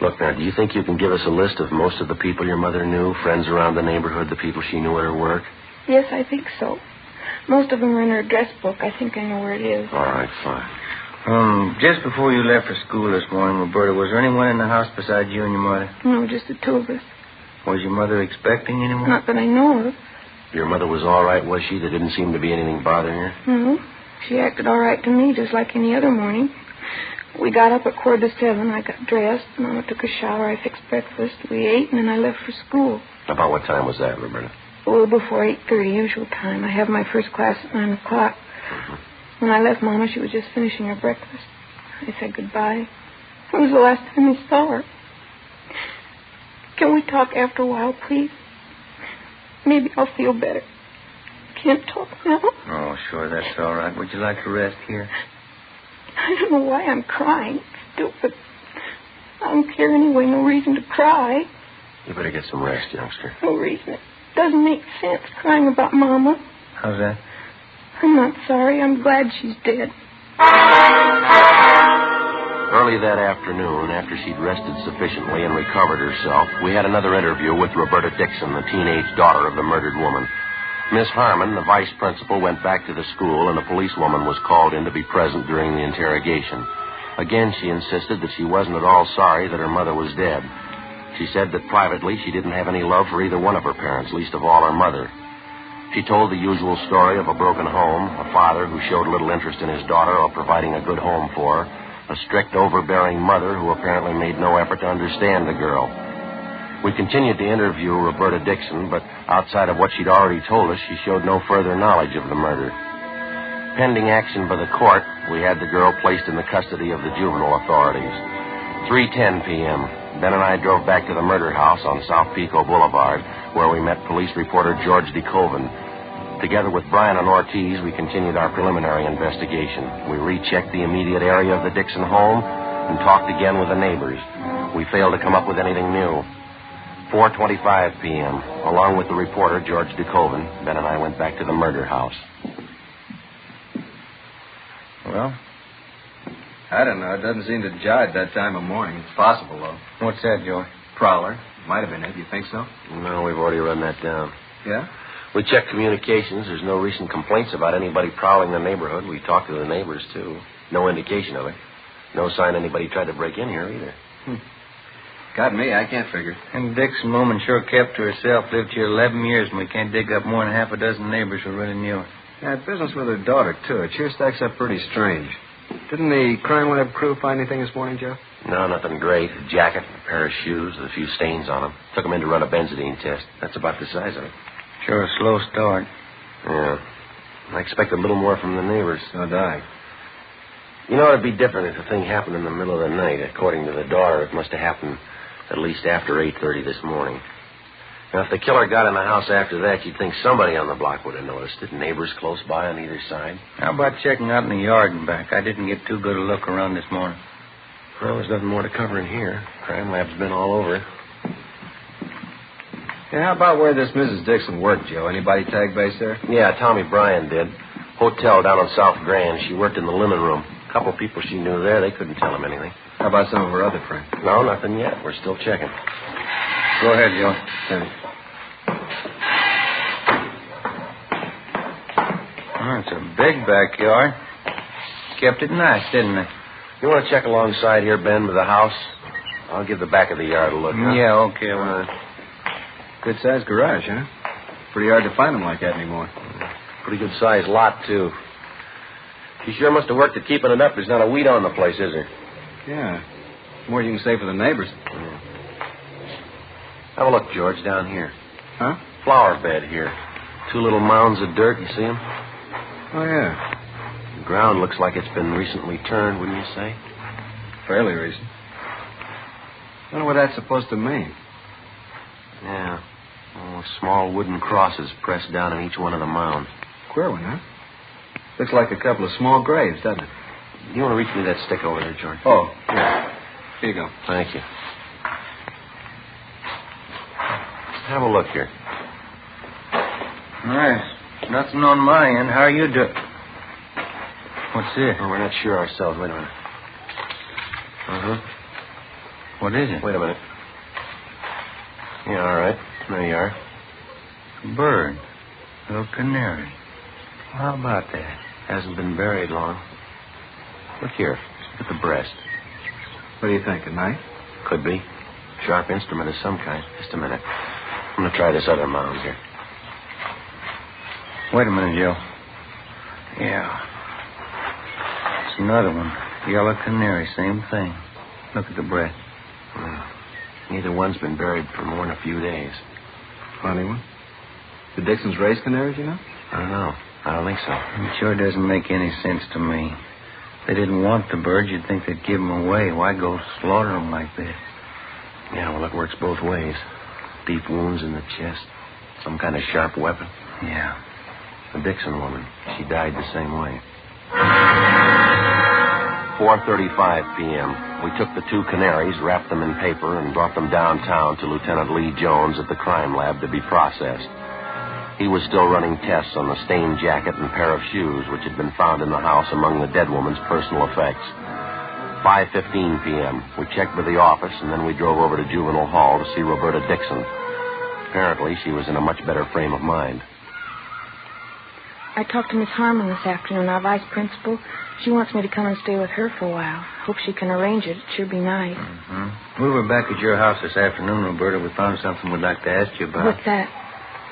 Look, now, do you think you can give us a list of most of the people your mother knew, friends around the neighborhood, the people she knew at her work? Yes, I think so. Most of them are in her address book. I think I know where it is. All right, fine. Just before you left for school this morning, Roberta, was there anyone in the house besides you and your mother? No, just the 2 of us. Was your mother expecting anyone? Not that I know of. Your mother was all right, was she? There didn't seem to be anything bothering her? No. She acted all right to me, just like any other morning. We got up at 6:45. I got dressed. Mama took a shower. I fixed breakfast. We ate, and then I left for school. About what time was that, Roberta? A little before 8:30, usual time. I have my first class at 9 o'clock. Mm-hmm. When I left Mama, she was just finishing her breakfast. I said goodbye. It was the last time we saw her. Can we talk after a while, please? Maybe I'll feel better. Can't talk now. Oh, sure, that's all right. Would you like to rest here? I don't know why I'm crying. Stupid. I don't care anyway. No reason to cry. You better get some rest, youngster. No reason. It doesn't make sense crying about Mama. How's that? I'm not sorry. I'm glad she's dead. Early that afternoon, after she'd rested sufficiently and recovered herself, we had another interview with Roberta Dixon, the teenage daughter of the murdered woman. Miss Harmon, the vice principal, went back to the school, and a policewoman was called in to be present during the interrogation. Again, she insisted that she wasn't at all sorry that her mother was dead. She said that privately she didn't have any love for either one of her parents, least of all her mother. She told the usual story of a broken home, a father who showed little interest in his daughter or providing a good home for her, a strict, overbearing mother who apparently made no effort to understand the girl. We continued to interview Roberta Dixon, but outside of what she'd already told us, she showed no further knowledge of the murder. Pending action by the court, we had the girl placed in the custody of the juvenile authorities. 3:10 p.m., Ben and I drove back to the murder house on South Pico Boulevard, where we met police reporter George DeCoven. Together with Brian and Ortiz, we continued our preliminary investigation. We rechecked the immediate area of the Dixon home and talked again with the neighbors. We failed to come up with anything new. 4:25 p.m., along with the reporter, George DeCoven, Ben and I went back to the murder house. Well, I don't know. It doesn't seem to jive that time of morning. It's possible, though. What's that, Joey? Prowler. Might have been it. You think so? No, we've already run that down. Yeah? We checked communications. There's no recent complaints about anybody prowling the neighborhood. We talked to the neighbors, too. No indication of it. No sign anybody tried to break in here, either. Got me. I can't figure. And Dixon woman sure kept to herself. Lived here 11 years, and we can't dig up more than half a dozen neighbors who really knew her. Yeah, business with her daughter, too. It sure stacks up pretty strange. Didn't the crime lab crew find anything this morning, Joe? No, nothing great. A jacket, a pair of shoes with a few stains on them. Took them in to run a benzodine test. That's about the size of it. Sure a slow start. Yeah. I expect a little more from the neighbors. So did I. You know, it'd be different if the thing happened in the middle of the night. According to the daughter, it must have happened at least after 8:30 this morning. Now, if the killer got in the house after that, you'd think somebody on the block would have noticed it. Neighbors close by on either side. How about checking out in the yard and back? I didn't get too good a look around this morning. Well, there's nothing more to cover in here. Crime lab's been all over it. Yeah, how about where this Mrs. Dixon worked, Joe? Anybody tag base there? Yeah, Tommy Bryan did. Hotel down on South Grand. She worked in the linen room. A couple people she knew there, they couldn't tell him anything. How about some of her other friends? No, nothing yet. We're still checking. Go ahead, Joe. Thanks. Oh, it's a big backyard. Kept it nice, didn't it? You want to check alongside here, Ben, with the house? I'll give the back of the yard a look, huh? Yeah, okay. Well, Good-sized garage, huh? Pretty hard to find them like that anymore. Pretty good-sized lot, too. She sure must have worked at keeping it up. There's not a weed on the place, is there? Yeah. More you can say for the neighbors. Yeah. Have a look, George, down here. Huh? Flower bed here. 2 little mounds of dirt. You see them? Oh, yeah. The ground looks like it's been recently turned, wouldn't you say? Fairly recent. I wonder what that's supposed to mean. Yeah. Oh, small wooden crosses pressed down in each one of the mounds. Queer one, huh? Looks like a couple of small graves, doesn't it? You want to reach me that stick over there, George? Oh, yeah. Here you go. Thank you. Have a look here. all right. Nothing on my end. How are you doing? What's this? Oh, we're not sure ourselves. Wait a minute. Uh-huh. What is it? Wait a minute. Yeah, all right. There you are. Bird. Little canary. How about that? Hasn't been buried long. Look here. Look at the breast. What do you think, a knife? Could be. Sharp instrument of some kind. Just a minute. I'm going to try this other mound here. Wait a minute, Joe. Yeah. It's another one. Yellow canary, same thing. Look at the breast. Neither one's been buried for more than a few days. Funny one. The Dixons raise canaries, you know? I don't know. I don't think so. It sure doesn't make any sense to me. If they didn't want the birds, you'd think they'd give them away. Why go slaughter them like this? Yeah, well, it works both ways. Deep wounds in the chest. Some kind of sharp weapon. Yeah. The Dixon woman. She died the same way. 4:35 p.m. We took the 2 canaries, wrapped them in paper, and brought them downtown to Lieutenant Lee Jones at the crime lab to be processed. He was still running tests on the stained jacket and pair of shoes which had been found in the house among the dead woman's personal effects. 5:15 p.m. We checked with the office, and then we drove over to Juvenile Hall to see Roberta Dixon. Apparently, she was in a much better frame of mind. I talked to Miss Harmon this afternoon, our vice principal. She wants me to come and stay with her for a while. Hope she can arrange it. It sure be nice. Mm-hmm. We were back at your house this afternoon, Roberta. We found something we'd like to ask you about. What's that?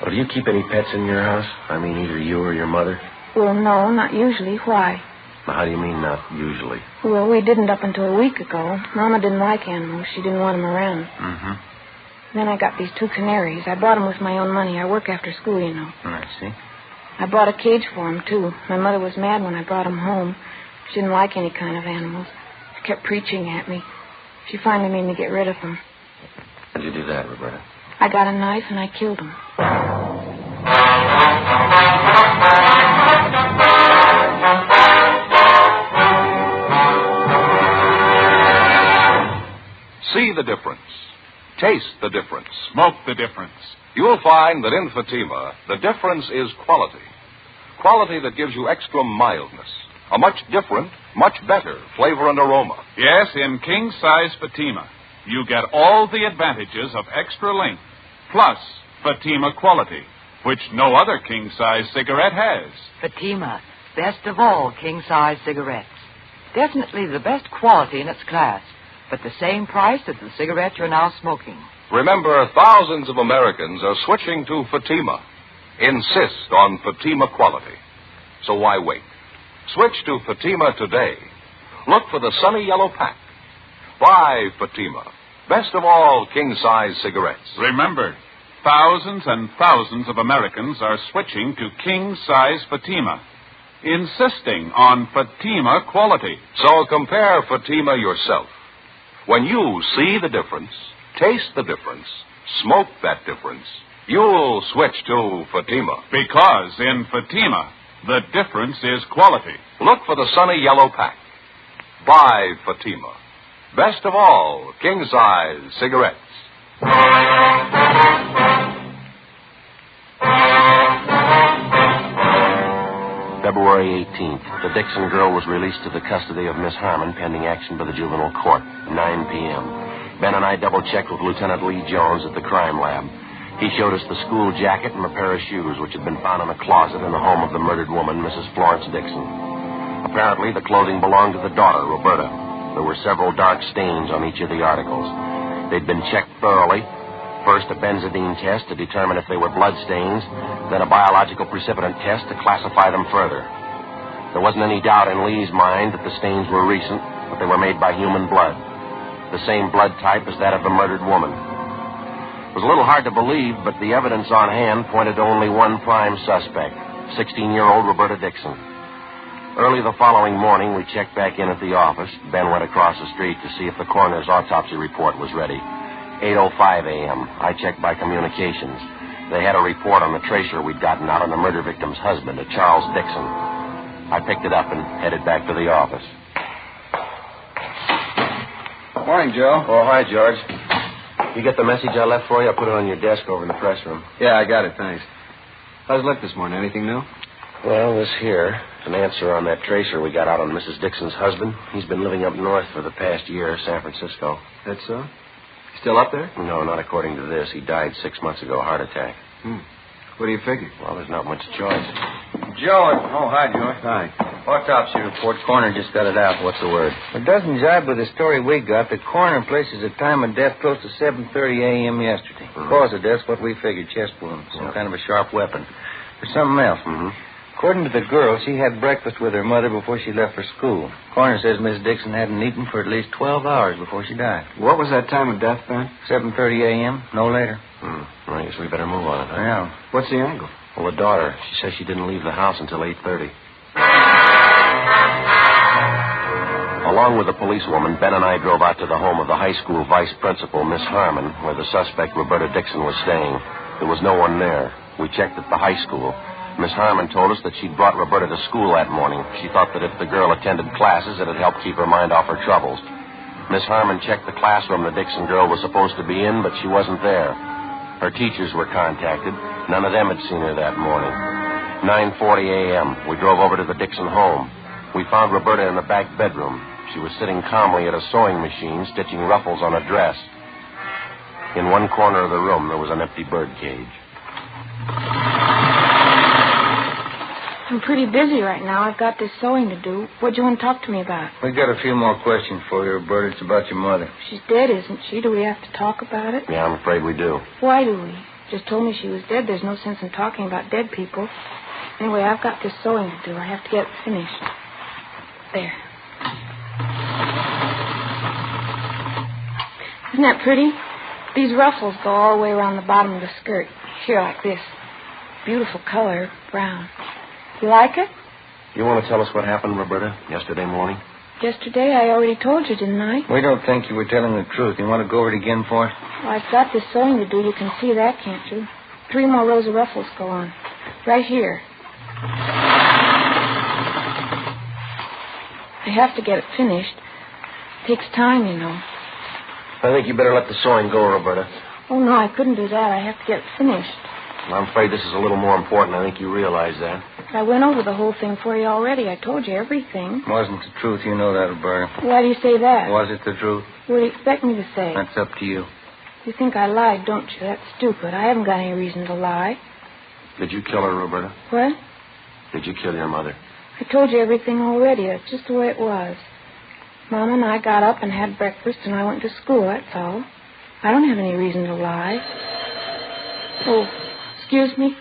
Well, do you keep any pets in your house? I mean, either you or your mother? Well, no, not usually. Why? Well, how do you mean not usually? Well, we didn't up until a week ago. Mama didn't like animals. She didn't want them around. Mm-hmm. Then I got these 2 canaries. I bought them with my own money. I work after school, you know. I see. I bought a cage for them, too. My mother was mad when I brought them home. She didn't like any kind of animals. She kept preaching at me. She finally made me get rid of them. How'd you do that, Roberta? I got a knife and I killed them. See the difference. Taste the difference. Smoke the difference. You'll find that in Fatima, the difference is quality. Quality that gives you extra mildness. A much different, much better flavor and aroma. Yes, in king-size Fatima, you get all the advantages of extra length, plus Fatima quality, which no other king-size cigarette has. Fatima, best of all king-size cigarettes. Definitely the best quality in its class, but the same price as the cigarette you're now smoking. Remember, thousands of Americans are switching to Fatima. Insist on Fatima quality. So why wait? Switch to Fatima today. Look for the sunny yellow pack. Buy Fatima. Best of all king-size cigarettes. Remember, thousands and thousands of Americans are switching to king-size Fatima, insisting on Fatima quality. So compare Fatima yourself. When you see the difference, taste the difference, smoke that difference, you'll switch to Fatima. Because in Fatima, the difference is quality. Look for the sunny yellow pack. Buy Fatima. Best of all king-size cigarettes. February February 18th. The Dixon girl was released to the custody of Miss Harmon pending action by the juvenile court, 9 p.m. Ben and I double-checked with Lieutenant Lee Jones at the crime lab. He showed us the school jacket and a pair of shoes which had been found in a closet in the home of the murdered woman, Mrs. Florence Dixon. Apparently, the clothing belonged to the daughter, Roberta. There were several dark stains on each of the articles. They'd been checked thoroughly. First, a benzodine test to determine if they were blood stains, then a biological precipitant test to classify them further. There wasn't any doubt in Lee's mind that the stains were recent, but they were made by human blood. The same blood type as that of the murdered woman. It was a little hard to believe, but the evidence on hand pointed to only one prime suspect, 16-year-old Roberta Dixon. Early the following morning, we checked back in at the office. Ben went across the street to see if the coroner's autopsy report was ready. 8:05 a.m. I checked by communications. They had a report on the tracer we'd gotten out on the murder victim's husband, a Charles Dixon. I picked it up and headed back to the office. Morning, Joe. Oh, hi, George. You get the message I left for you? I put it on your desk over in the press room. Yeah, I got it, thanks. How's luck this morning? Anything new? Well, this here, an answer on that tracer we got out on Mrs. Dixon's husband. He's been living up north for the past year, San Francisco. That's so? Still up there? No, not according to this. He died 6 months ago, heart attack. What do you figure? Well, there's not much choice. Joe. Oh, hi, Joe. Hi. Autopsy report. Coroner just got it out. What's the word? It doesn't jibe with the story we got. The coroner places the time of death close to 7:30 a.m. yesterday. Cause of death's what we figured, chest wound. Some kind of a sharp weapon. There's something else. According to the girl, she had breakfast with her mother before she left for school. Coroner says Miss Dixon hadn't eaten for at least 12 hours before she died. What was that time of death, Ben? 7:30 a.m., no later. Well, I guess we better move on it, huh? Yeah. What's the angle? Well, the daughter. She says she didn't leave the house until 8:30. Along with the policewoman, Ben and I drove out to the home of the high school vice principal, Miss Harmon, where the suspect, Roberta Dixon, was staying. There was no one there. We checked at the high school. Miss Harmon told us that she'd brought Roberta to school that morning. She thought that if the girl attended classes, it'd help keep her mind off her troubles. Miss Harmon checked the classroom the Dixon girl was supposed to be in, but she wasn't there. Her teachers were contacted. None of them had seen her that morning. 9:40 a.m., we drove over to the Dixon home. We found Roberta in the back bedroom. She was sitting calmly at a sewing machine, stitching ruffles on a dress. In one corner of the room, there was an empty bird cage. I'm pretty busy right now. I've got this sewing to do. What do you want to talk to me about? We got a few more questions for you, Roberta. It's about your mother. She's dead, isn't she? Do we have to talk about it? Yeah, I'm afraid we do. Why do we? Just told me she was dead. There's no sense in talking about dead people. Anyway, I've got this sewing to do. I have to get it finished. There. Isn't that pretty? These ruffles go all the way around the bottom of the skirt. Here, like this. Beautiful color, brown. You like it? You want to tell us what happened, Roberta, yesterday morning? Yesterday, I already told you, didn't I? We don't think you were telling the truth. You want to go over it again for us? Well, I've got this sewing to do. You can see that, can't you? 3 more rows of ruffles go on. Right here. I have to get it finished. It takes time, you know. I think you better let the sewing go, Roberta. Oh, no, I couldn't do that. I have to get it finished. I'm afraid this is a little more important. I think you realize that. I went over the whole thing for you already. I told you everything. Wasn't the truth. You know that, Roberta. Why do you say that? Was it the truth? What do you expect me to say? That's up to you. You think I lied, don't you? That's stupid. I haven't got any reason to lie. Did you kill her, Roberta? What? Did you kill your mother? I told you everything already. That's just the way it was. Mama and I got up and had breakfast, and I went to school, that's all. I don't have any reason to lie. Oh, excuse me.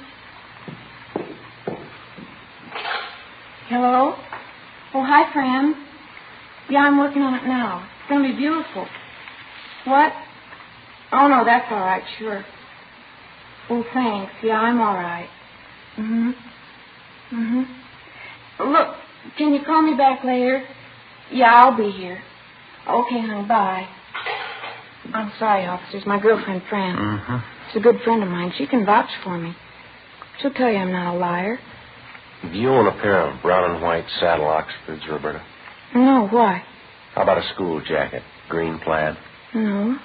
Hello? Oh, hi, Fran. Yeah, I'm working on it now. It's going to be beautiful. What? Oh, no, that's all right, sure. Oh, thanks. Yeah, I'm all right. Look, can you call me back later? Yeah, I'll be here. Okay, honey, bye. I'm sorry, officers. My girlfriend, Fran. She's a good friend of mine. She can vouch for me. She'll tell you I'm not a liar. Do you own a pair of brown and white saddle Oxfords, Roberta? No, why? How about a school jacket? Green plaid? No.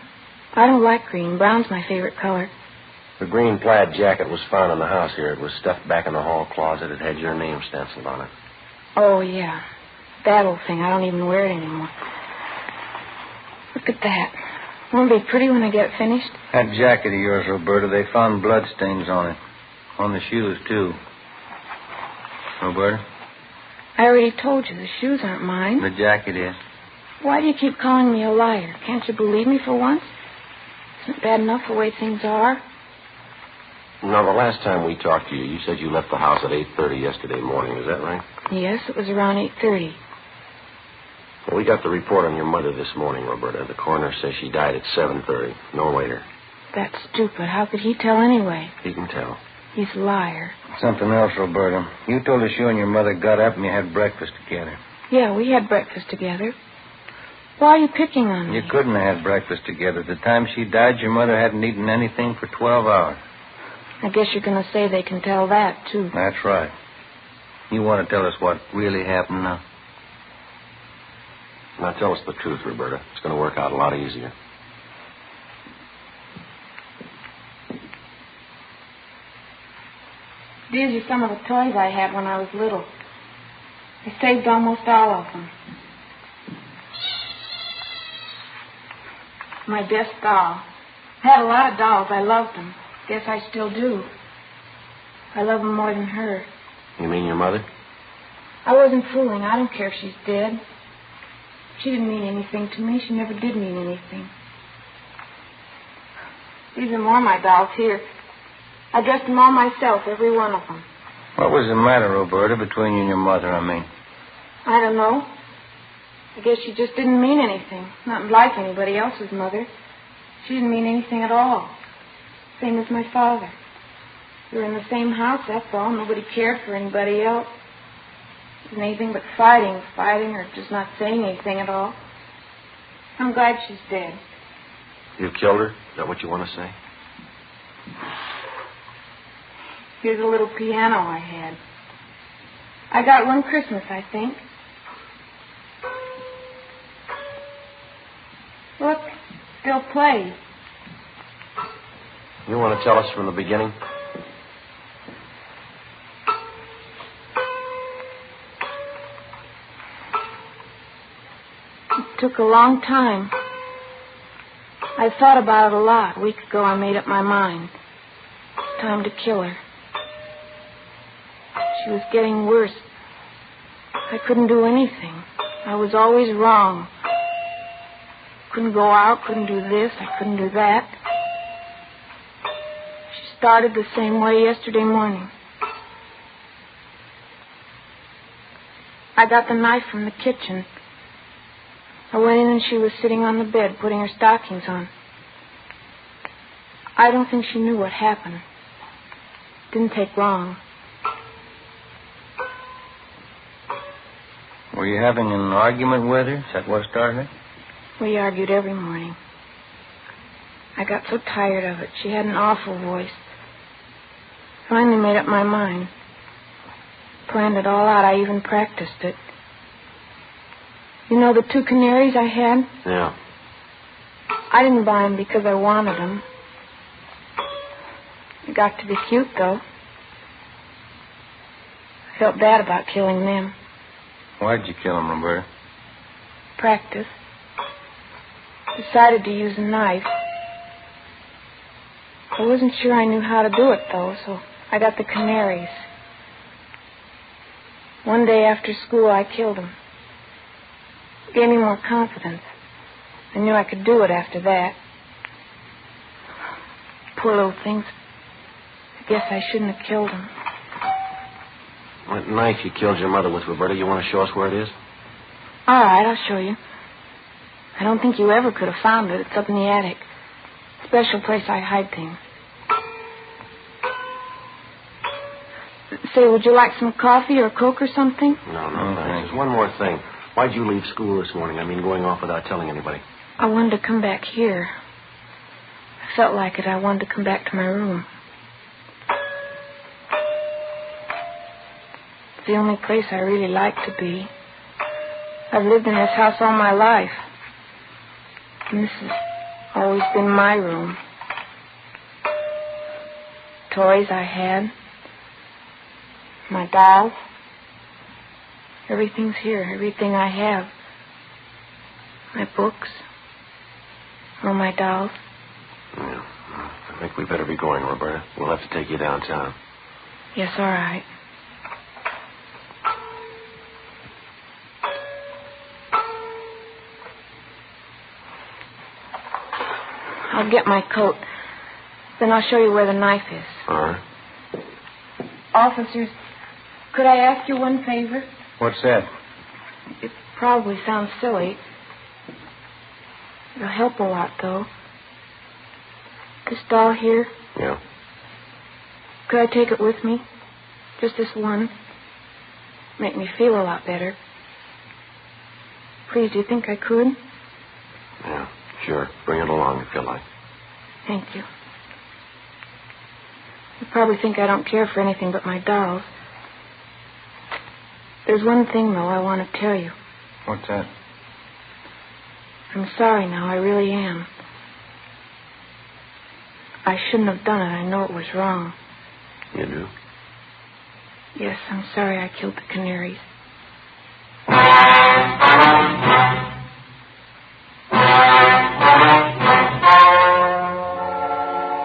I don't like green. Brown's my favorite color. The green plaid jacket was found in the house here. It was stuffed back in the hall closet. It had your name stenciled on it. Oh, yeah. That old thing. I don't even wear it anymore. Look at that. Won't it be pretty when I get it finished? That jacket of yours, Roberta, they found blood stains on it. On the shoes, too. Roberta? I already told you the shoes aren't mine. The jacket is. Why do you keep calling me a liar? Can't you believe me for once? Isn't it bad enough the way things are? Now, the last time we talked to you, you said you left the house at 8:30 yesterday morning. Is that right? Yes, it was around 8:30. Well, we got the report on your mother this morning, Roberta. The coroner says she died at 7:30, no later. That's stupid. How could he tell anyway? He can tell. He's a liar. Something else, Roberta. You told us you and your mother got up and you had breakfast together. Yeah, we had breakfast together. Why are you picking on me? You couldn't have had breakfast together. At the time she died, your mother hadn't eaten anything for 12 hours. I guess you're going to say they can tell that, too. That's right. You want to tell us what really happened now? Now, tell us the truth, Roberta. It's going to work out a lot easier. These are some of the toys I had when I was little. I saved almost all of them. My best doll. I had a lot of dolls. I loved them. Guess I still do. I love them more than her. You mean your mother? I wasn't fooling. I don't care if she's dead. She didn't mean anything to me. She never did mean anything. These are more of my dolls here. I dressed them all myself, every one of them. What was the matter, Roberta, between you and your mother, I mean? I don't know. I guess she just didn't mean anything. Not like anybody else's mother. She didn't mean anything at all. Same as my father. We were in the same house, that's all. Nobody cared for anybody else. It wasn't anything but fighting, or just not saying anything at all. I'm glad she's dead. You killed her? Is that what you want to say? Here's a little piano I had. I got it one Christmas, I think. Look, still plays. You want to tell us from the beginning? It took a long time. I thought about it a lot. A week ago I made up my mind. It's time to kill her. She was getting worse. I couldn't do anything. I was always wrong. Couldn't go out, couldn't do this, I couldn't do that. She started the same way yesterday morning. I got the knife from the kitchen. I went in and she was sitting on the bed, putting her stockings on. I don't think she knew what happened. It didn't take long. Were you having an argument with her? Is that what started it? We argued every morning. I got so tired of it. She had an awful voice. Finally made up my mind. Planned it all out. I even practiced it. You know the 2 canaries I had? Yeah. I didn't buy them because I wanted them. They got to be cute, though. I felt bad about killing them. Why'd you kill him, Roberta? Practice. Decided to use a knife. I wasn't sure I knew how to do it, though, so I got the canaries. One day after school, I killed them. It gave me more confidence. I knew I could do it after that. Poor little things. I guess I shouldn't have killed them. What knife you killed your mother with, Roberta? You want to show us where it is? All right, I'll show you. I don't think you ever could have found it. It's up in the attic. Special place I hide things. Say, would you like some coffee or Coke or something? No, thanks. One more thing. Why'd you leave school this morning? I mean, going off without telling anybody. I wanted to come back here. I felt like it. I wanted to come back to my room. It's the only place I really like to be. I've lived in this house all my life. And this has always been my room. Toys I had. My dolls. Everything's here, everything I have. My books, all my dolls. Yeah. I think we better be going, Roberta. We'll have to take you downtown. Yes, all right. I'll get my coat. Then I'll show you where the knife is. All right. Officers, could I ask you one favor? What's that? It probably sounds silly. It'll help a lot, though. This doll here, Yeah. could I take it with me? Just this one. Make me feel a lot better. Please, do you think I could? Yeah, sure. Bring it along if you like. Thank you. You probably think I don't care for anything but my dolls. There's one thing, though, I want to tell you. What's that? I'm sorry now, I really am. I shouldn't have done it. I know it was wrong. You do? Yes, I'm sorry I killed the canaries.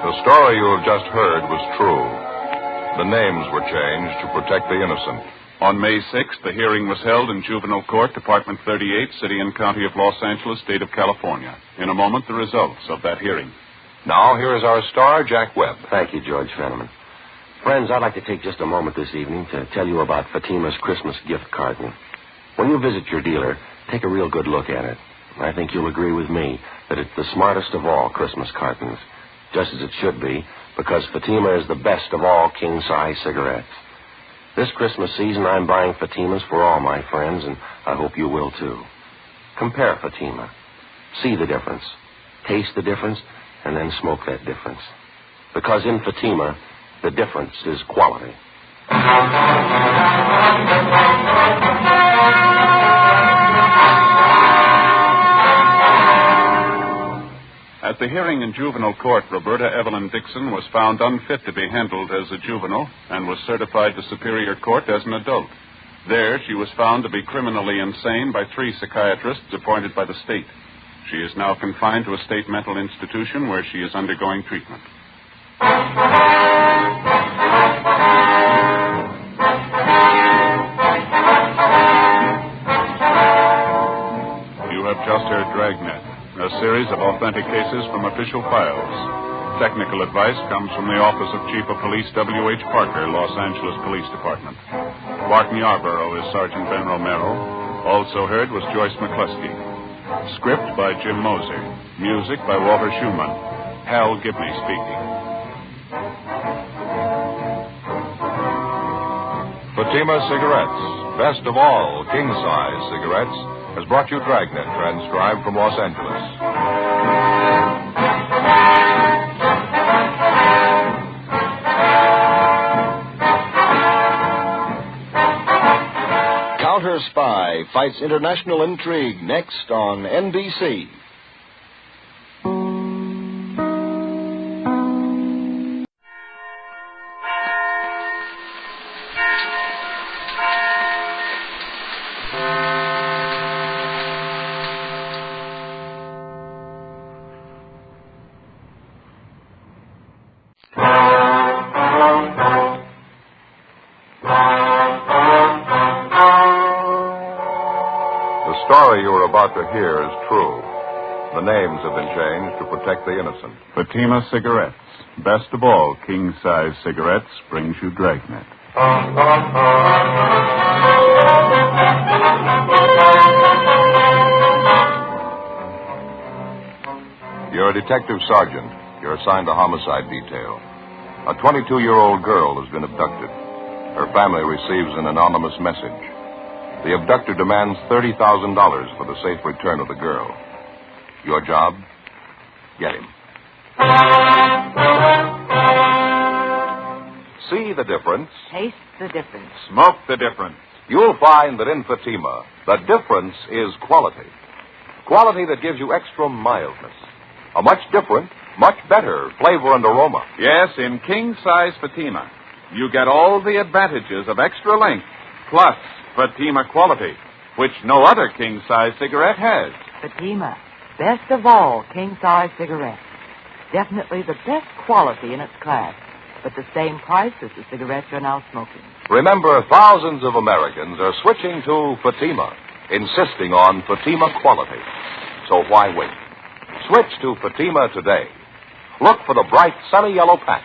The story you have just heard was true. The names were changed to protect the innocent. On May 6th, the hearing was held in Juvenile Court, Department 38, City and County of Los Angeles, State of California. In a moment, the results of that hearing. Now, here is our star, Jack Webb. Thank you, George Fenneman. Friends, I'd like to take just a moment this evening to tell you about Fatima's Christmas gift carton. When you visit your dealer, take a real good look at it. I think you'll agree with me that it's the smartest of all Christmas cartons, just as it should be, because Fatima is the best of all king-size cigarettes. This Christmas season, I'm buying Fatimas for all my friends, and I hope you will, too. Compare Fatima. See the difference. Taste the difference, and then smoke that difference. Because in Fatima, the difference is quality. At the hearing in juvenile court, Roberta Evelyn Dixon was found unfit to be handled as a juvenile and was certified to Superior Court as an adult. There, she was found to be criminally insane by 3 psychiatrists appointed by the state. She is now confined to a state mental institution where she is undergoing treatment. You have just heard Dragnet, a series of authentic cases from official files. Technical advice comes from the Office of Chief of Police W.H. Parker, Los Angeles Police Department. Barton Yarborough is Sergeant Ben Romero. Also heard was Joyce McCluskey. Script by Jim Moser. Music by Walter Schumann. Hal Gibney speaking. Fatima Cigarettes, best of all king-size cigarettes, has brought you Dragnet, transcribed from Los Angeles. Counter Spy fights international intrigue next on NBC. The story you are about to hear is true. The names have been changed to protect the innocent. Fatima Cigarettes, best of all king-size cigarettes, brings you Dragnet. You're a detective sergeant. You're assigned to homicide detail. A 22-year-old girl has been abducted. Her family receives an anonymous message. The abductor demands $30,000 for the safe return of the girl. Your job? Get him. See the difference. Taste the difference. Smoke the difference. You'll find that in Fatima, the difference is quality. Quality that gives you extra mildness. A much different, much better flavor and aroma. Yes, in king-size Fatima, you get all the advantages of extra length plus Fatima quality, which no other king-size cigarette has. Fatima, best of all king-size cigarettes. Definitely the best quality in its class, but the same price as the cigarettes you're now smoking. Remember, thousands of Americans are switching to Fatima, insisting on Fatima quality. So why wait? Switch to Fatima today. Look for the bright, sunny yellow pack.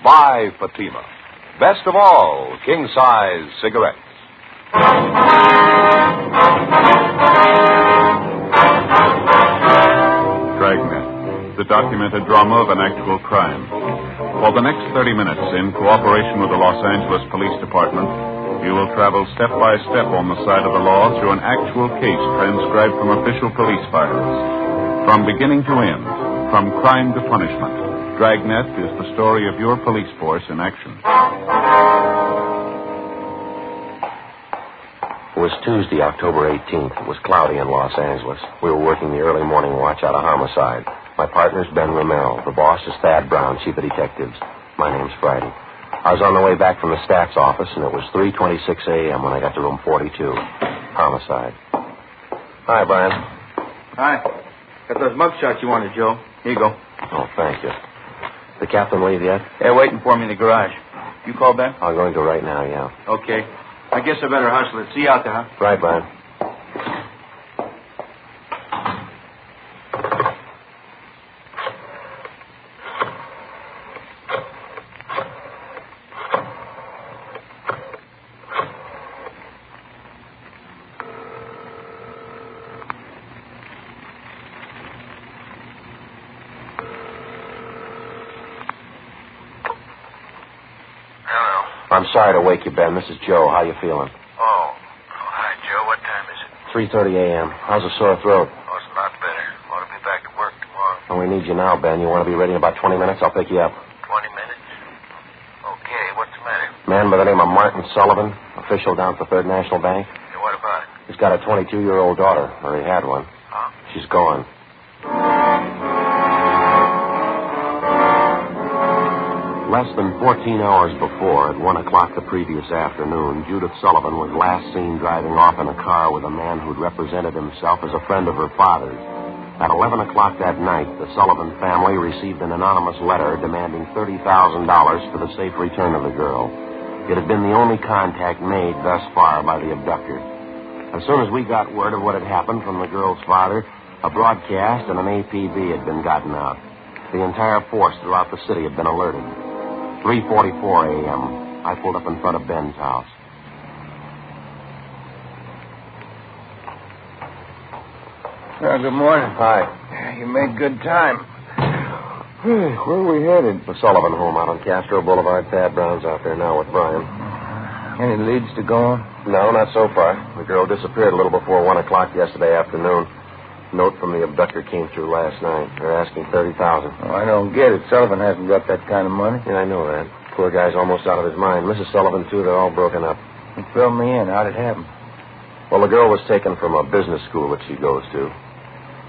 Buy Fatima. Best of all, king-size cigarettes. Dragnet, the documented drama of an actual crime. For the next 30 minutes, in cooperation with the Los Angeles Police Department, you will travel step by step on the side of the law through an actual case transcribed from official police files. From beginning to end, from crime to punishment, Dragnet is the story of your police force in action. It was Tuesday, October 18th. It was cloudy in Los Angeles. We were working the early morning watch out of homicide. My partner's Ben Romero. The boss is Thad Brown, chief of detectives. My name's Friday. I was on the way back from the stats office, and it was 3:26 a.m. when I got to room 42. Homicide. Hi, Brian. Hi. Got those mug shots you wanted, Joe. Here you go. Oh, thank you. The captain leave yet? They're waiting for me in the garage. You call Ben? I'm going to right now, yeah. Okay. I guess I better hustle it. See you out there, huh? Right, Brian. I'm sorry to wake you, Ben. This is Joe. How you feeling? Oh, hi, Joe. What time is it? 3:30 a.m. How's the sore throat? Oh, it's a lot better. Want to be back to work tomorrow. And we need you now, Ben. You want to be ready in about 20 minutes? I'll pick you up. 20 minutes? Okay, what's the matter? Man by the name of Martin Sullivan, official down at the Third National Bank. Yeah, what about it? He's got a 22-year-old daughter, or he had one. Huh? She's gone. Less than 14 hours before, at 1 o'clock the previous afternoon, Judith Sullivan was last seen driving off in a car with a man who'd represented himself as a friend of her father's. At 11 o'clock that night, the Sullivan family received an anonymous letter demanding $30,000 for the safe return of the girl. It had been the only contact made thus far by the abductor. As soon as we got word of what had happened from the girl's father, a broadcast and an APB had been gotten out. The entire force throughout the city had been alerted. 3:44 a.m. I pulled up in front of Ben's house. Well, good morning. Hi. You made good time. Where are we headed? The Sullivan home out on Castro Boulevard. Thad Brown's out there now with Brian. Any leads to go on? No, not so far. The girl disappeared a little before 1 o'clock yesterday afternoon. Note from the abductor came through last night. They're asking $30,000. Oh, I don't get it. Sullivan hasn't got that kind of money. Yeah, I know that. Poor guy's almost out of his mind. Mrs. Sullivan, too, they're all broken up. Fill me in. How'd it happen? Well, the girl was taken from a business school that she goes to.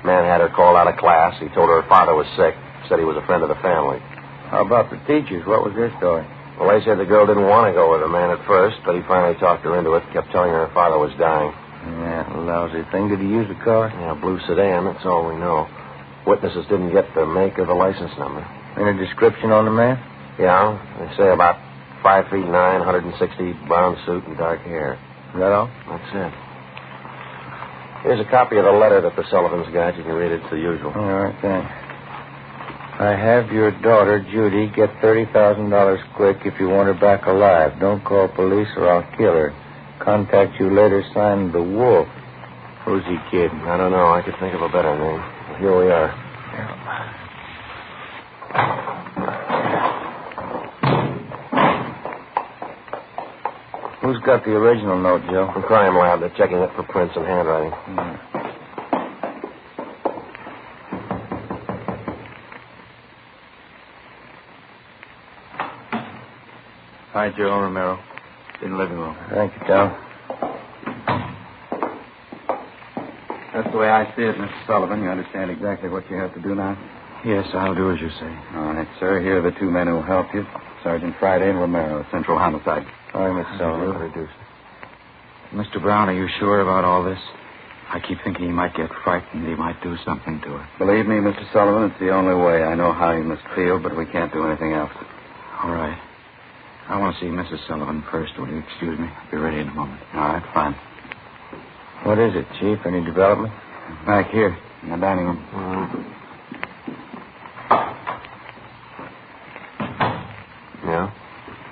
Man had her called out of class. He told her father was sick. Said he was a friend of the family. How about the teachers? What was their story? Well, they said the girl didn't want to go with the man at first, but he finally talked her into it. Kept telling her father was dying. Yeah, lousy thing. Did he use the car? Yeah, blue sedan. That's all we know. Witnesses didn't get the make or the license number. Any description on the man? Yeah, they say about 5'9", 160, brown suit and dark hair. Is that all? That's it. Here's a copy of the letter that the Sullivans got. You can read it. It's the usual. All right, thanks. I have your daughter, Judy. Get $30,000 quick if you want her back alive. Don't call police or I'll kill her. Contact you later. Signed The Wolf. Who's he kidding? I don't know. I could think of a better name. Well, here we are. Who's got the original note, Joe? From Crime Lab. They're checking it for prints and handwriting. Hi, Joe Romero. In the living room. Thank you, Tom. That's the way I see it, Mr. Sullivan. You understand exactly what you have to do now? Yes, I'll do as you say. All right, sir. Here are the two men who will help you. Sergeant Friday and Romero, Central Homicide. All right, Mr. Sullivan. Reduce. Mr. Brown, are you sure about all this? I keep thinking he might get frightened. He might do something to her. Believe me, Mr. Sullivan, it's the only way. I know how you must feel, but we can't do anything else. All right. I want to see Mrs. Sullivan first. Will you excuse me? I'll be ready in a moment. All right, fine. What is it, Chief? Any development? Back here, in the dining room. Yeah?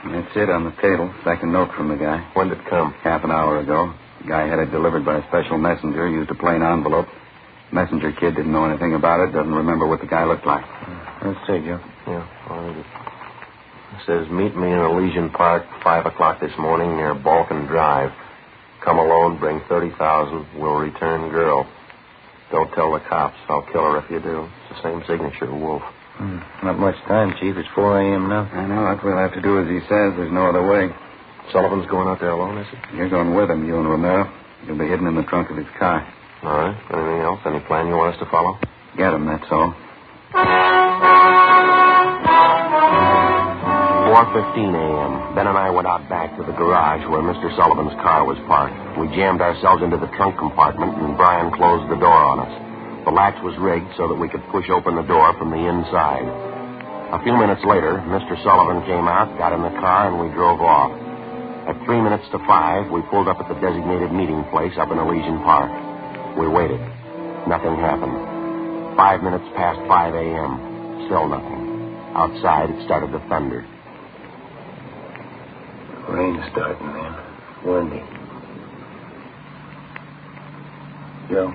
That's it on the table. Second note from the guy. When did it come? Half an hour ago. The guy had it delivered by a special messenger, used a plain envelope. Messenger kid didn't know anything about it, doesn't remember what the guy looked like. Let's see, Joe. Yeah, I'll read it. It says, meet me in Elysian Park, 5 o'clock this morning near Balkan Drive. Come alone, bring 30,000, will return girl. Don't tell the cops. I'll kill her if you do. It's the same signature, Wolf. Not much time, Chief. It's 4 a.m. now. I know. What we'll have to do as he says. There's no other way. Sullivan's going out there alone, is he? You're going with him, you and Romero. You'll be hidden in the trunk of his car. All right. Anything else? Any plan you want us to follow? Get him, that's all. 4:15 a.m. Ben and I went out back to the garage where Mr. Sullivan's car was parked. We jammed ourselves into the trunk compartment, and Brian closed the door on us. The latch was rigged so that we could push open the door from the inside. A few minutes later, Mr. Sullivan came out, got in the car, and we drove off. At 3 minutes to 5, we pulled up at the designated meeting place up in Elysian Park. We waited. Nothing happened. 5 minutes past 5 a.m. Still nothing. Outside, it started to thunder. Rain's starting, man. Windy. Joe?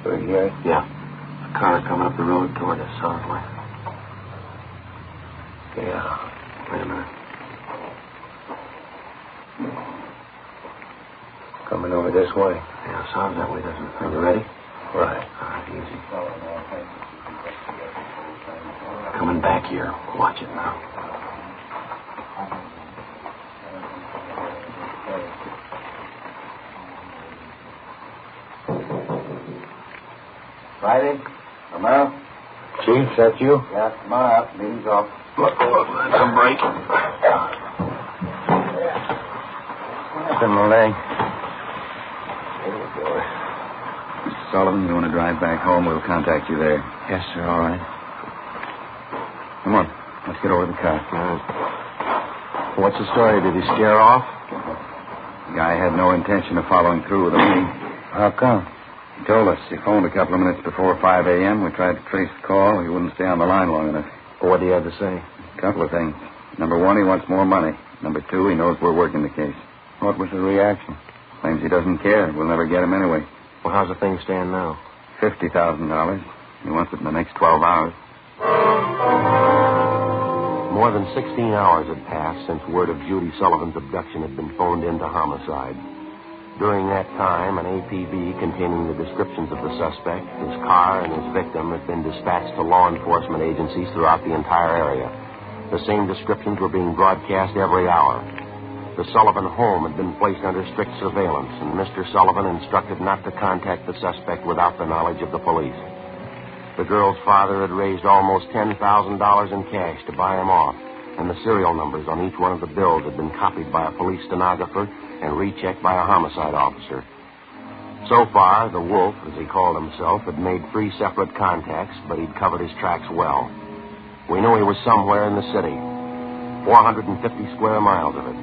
Do you hear it? Yeah. A car coming up the road toward us, sounds like. Yeah. Wait a minute. Coming over this way. Yeah, sounds that way, doesn't it? Are you ready? Right. All right, easy. Coming back here. Watch it now. Friday? Romero? Chief, is that you? Yeah, come on up. Meeting's off. Look, that's a break. What's in my leg? Mr. Sullivan, you want to drive back home? We'll contact you there. Yes, sir, all right. Come on. Let's get over to the car. What's the story? Did he scare off? The guy had no intention of following through with the meeting. How come? He told us. He phoned a couple of minutes before 5 a.m. We tried to trace the call. He wouldn't stay on the line long enough. What did he have to say? A couple of things. Number one, he wants more money. Number two, he knows we're working the case. What was the reaction? Claims he doesn't care. We'll never get him anyway. Well, how's the thing stand now? $50,000. He wants it in the next 12 hours. More than 16 hours had passed since word of Judy Sullivan's abduction had been phoned into homicide. During that time, an APB containing the descriptions of the suspect, his car, and his victim had been dispatched to law enforcement agencies throughout the entire area. The same descriptions were being broadcast every hour. The Sullivan home had been placed under strict surveillance, and Mr. Sullivan instructed not to contact the suspect without the knowledge of the police. The girl's father had raised almost $10,000 in cash to buy him off, and the serial numbers on each one of the bills had been copied by a police stenographer and rechecked by a homicide officer. So far, the Wolf, as he called himself, had made 3 separate contacts, but he'd covered his tracks well. We knew he was somewhere in the city, 450 square miles of it.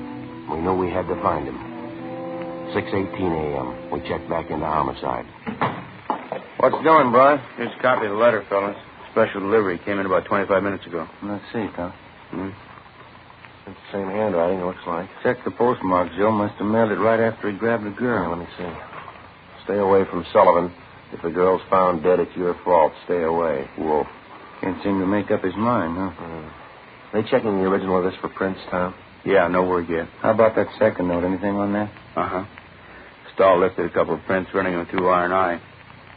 We knew we had to find him. 6:18 a.m. We checked back into homicide. What's doing, Brian? Here's a copy of the letter, fellas. Special delivery. Came in about 25 minutes ago. Let's see, Tom. It's the same handwriting, it looks like. Check the postmark. Joe must have mailed it right after he grabbed the girl. Let me see. Stay away from Sullivan. If the girl's found dead, it's your fault. Stay away. Wolf. Can't seem to make up his mind, huh? They checking the original of this for prints, Tom? Yeah, no word yet. How about that second note? Anything on that? Uh-huh. Stahl lifted a couple of prints, running them through R&I.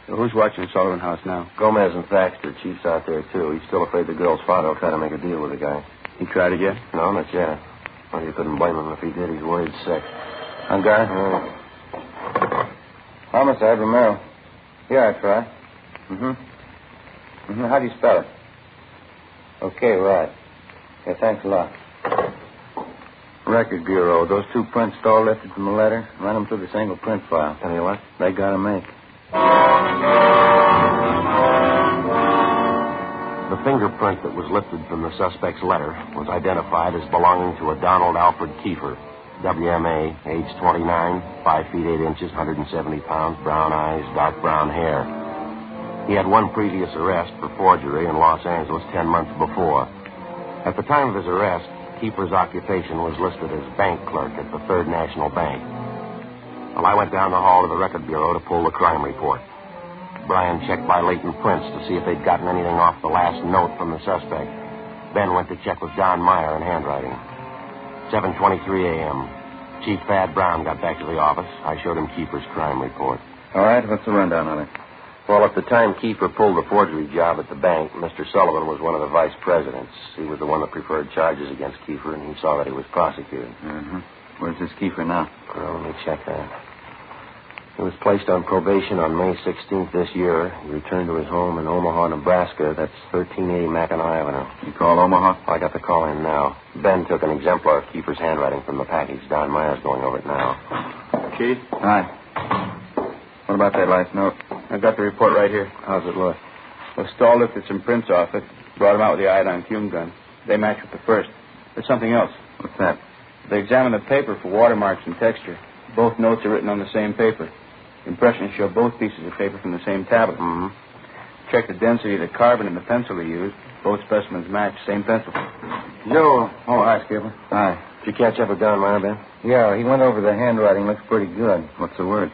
So who's watching the Sullivan house now? Gomez and Thaxter. Chief's out there, too. He's still afraid the girl's father will try to make a deal with the guy. He tried it yet? No, not yet. Well, you couldn't blame him if he did. He's worried sick. On guard? Homicide, Romero. Here, I try. How do you spell it? Okay, right. Yeah, thanks a lot. Record Bureau. Those 2 prints Stahl lifted from the letter, run them through the single print file. Tell you what? They got to make. The fingerprint that was lifted from the suspect's letter was identified as belonging to a Donald Alfred Kiefer, WMA, age 29, 5 feet 8 inches, 170 pounds, brown eyes, dark brown hair. He had one previous arrest for forgery in Los Angeles 10 months before. At the time of his arrest, Kiefer's occupation was listed as bank clerk at the Third National Bank. Well, I went down the hall to the Record Bureau to pull the crime report. Brian checked by latent prints to see if they'd gotten anything off the last note from the suspect. Ben went to check with Don Meyer in handwriting. 7:23 a.m. Chief Thad Brown got back to the office. I showed him Kiefer's crime report. All right, what's the rundown on it? Well, at the time Kiefer pulled the forgery job at the bank, Mr. Sullivan was one of the vice presidents. He was the one that preferred charges against Kiefer, and he saw that he was prosecuted. Mm-hmm. Where's this Kiefer now? Well, let me check that. He was placed on probation on May 16th this year. He returned to his home in Omaha, Nebraska. That's 1380 Mackinac Avenue. You call Omaha? I got the call in now. Ben took an exemplar of Kiefer's handwriting from the package. Don Meyer's going over it now. Chief? Hi. What about that last note? I've got the report right here. How's it look? Well, Stahl lifted some prints off it, brought them out with the iodine fume gun. They match with the first. There's something else. What's that? They examined the paper for watermarks and texture. Both notes are written on the same paper. Impressions show both pieces of paper from the same tablet. Mm-hmm. Check the density of the carbon in the pencil he used. Both specimens match. Same pencil. Joe. Oh, hi, Skipper. Hi. Did you catch up with Don Meyer, Ben? Yeah, he went over the handwriting. Looks pretty good. What's the word?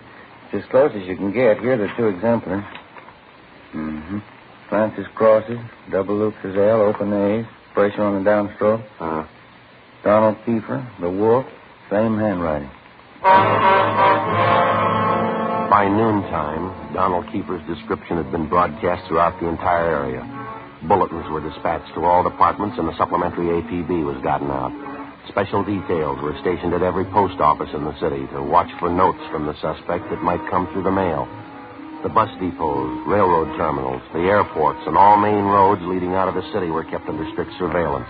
It's as close as you can get. Here are the 2 exemplars. Mm-hmm. Francis crosses, double loops as L, open A's, pressure on the downstroke. Donald Kiefer, the wolf, same handwriting. By noontime, Donald Kiefer's description had been broadcast throughout the entire area. Bulletins were dispatched to all departments, and a supplementary APB was gotten out. Special details were stationed at every post office in the city to watch for notes from the suspect that might come through the mail. The bus depots, railroad terminals, the airports, and all main roads leading out of the city were kept under strict surveillance.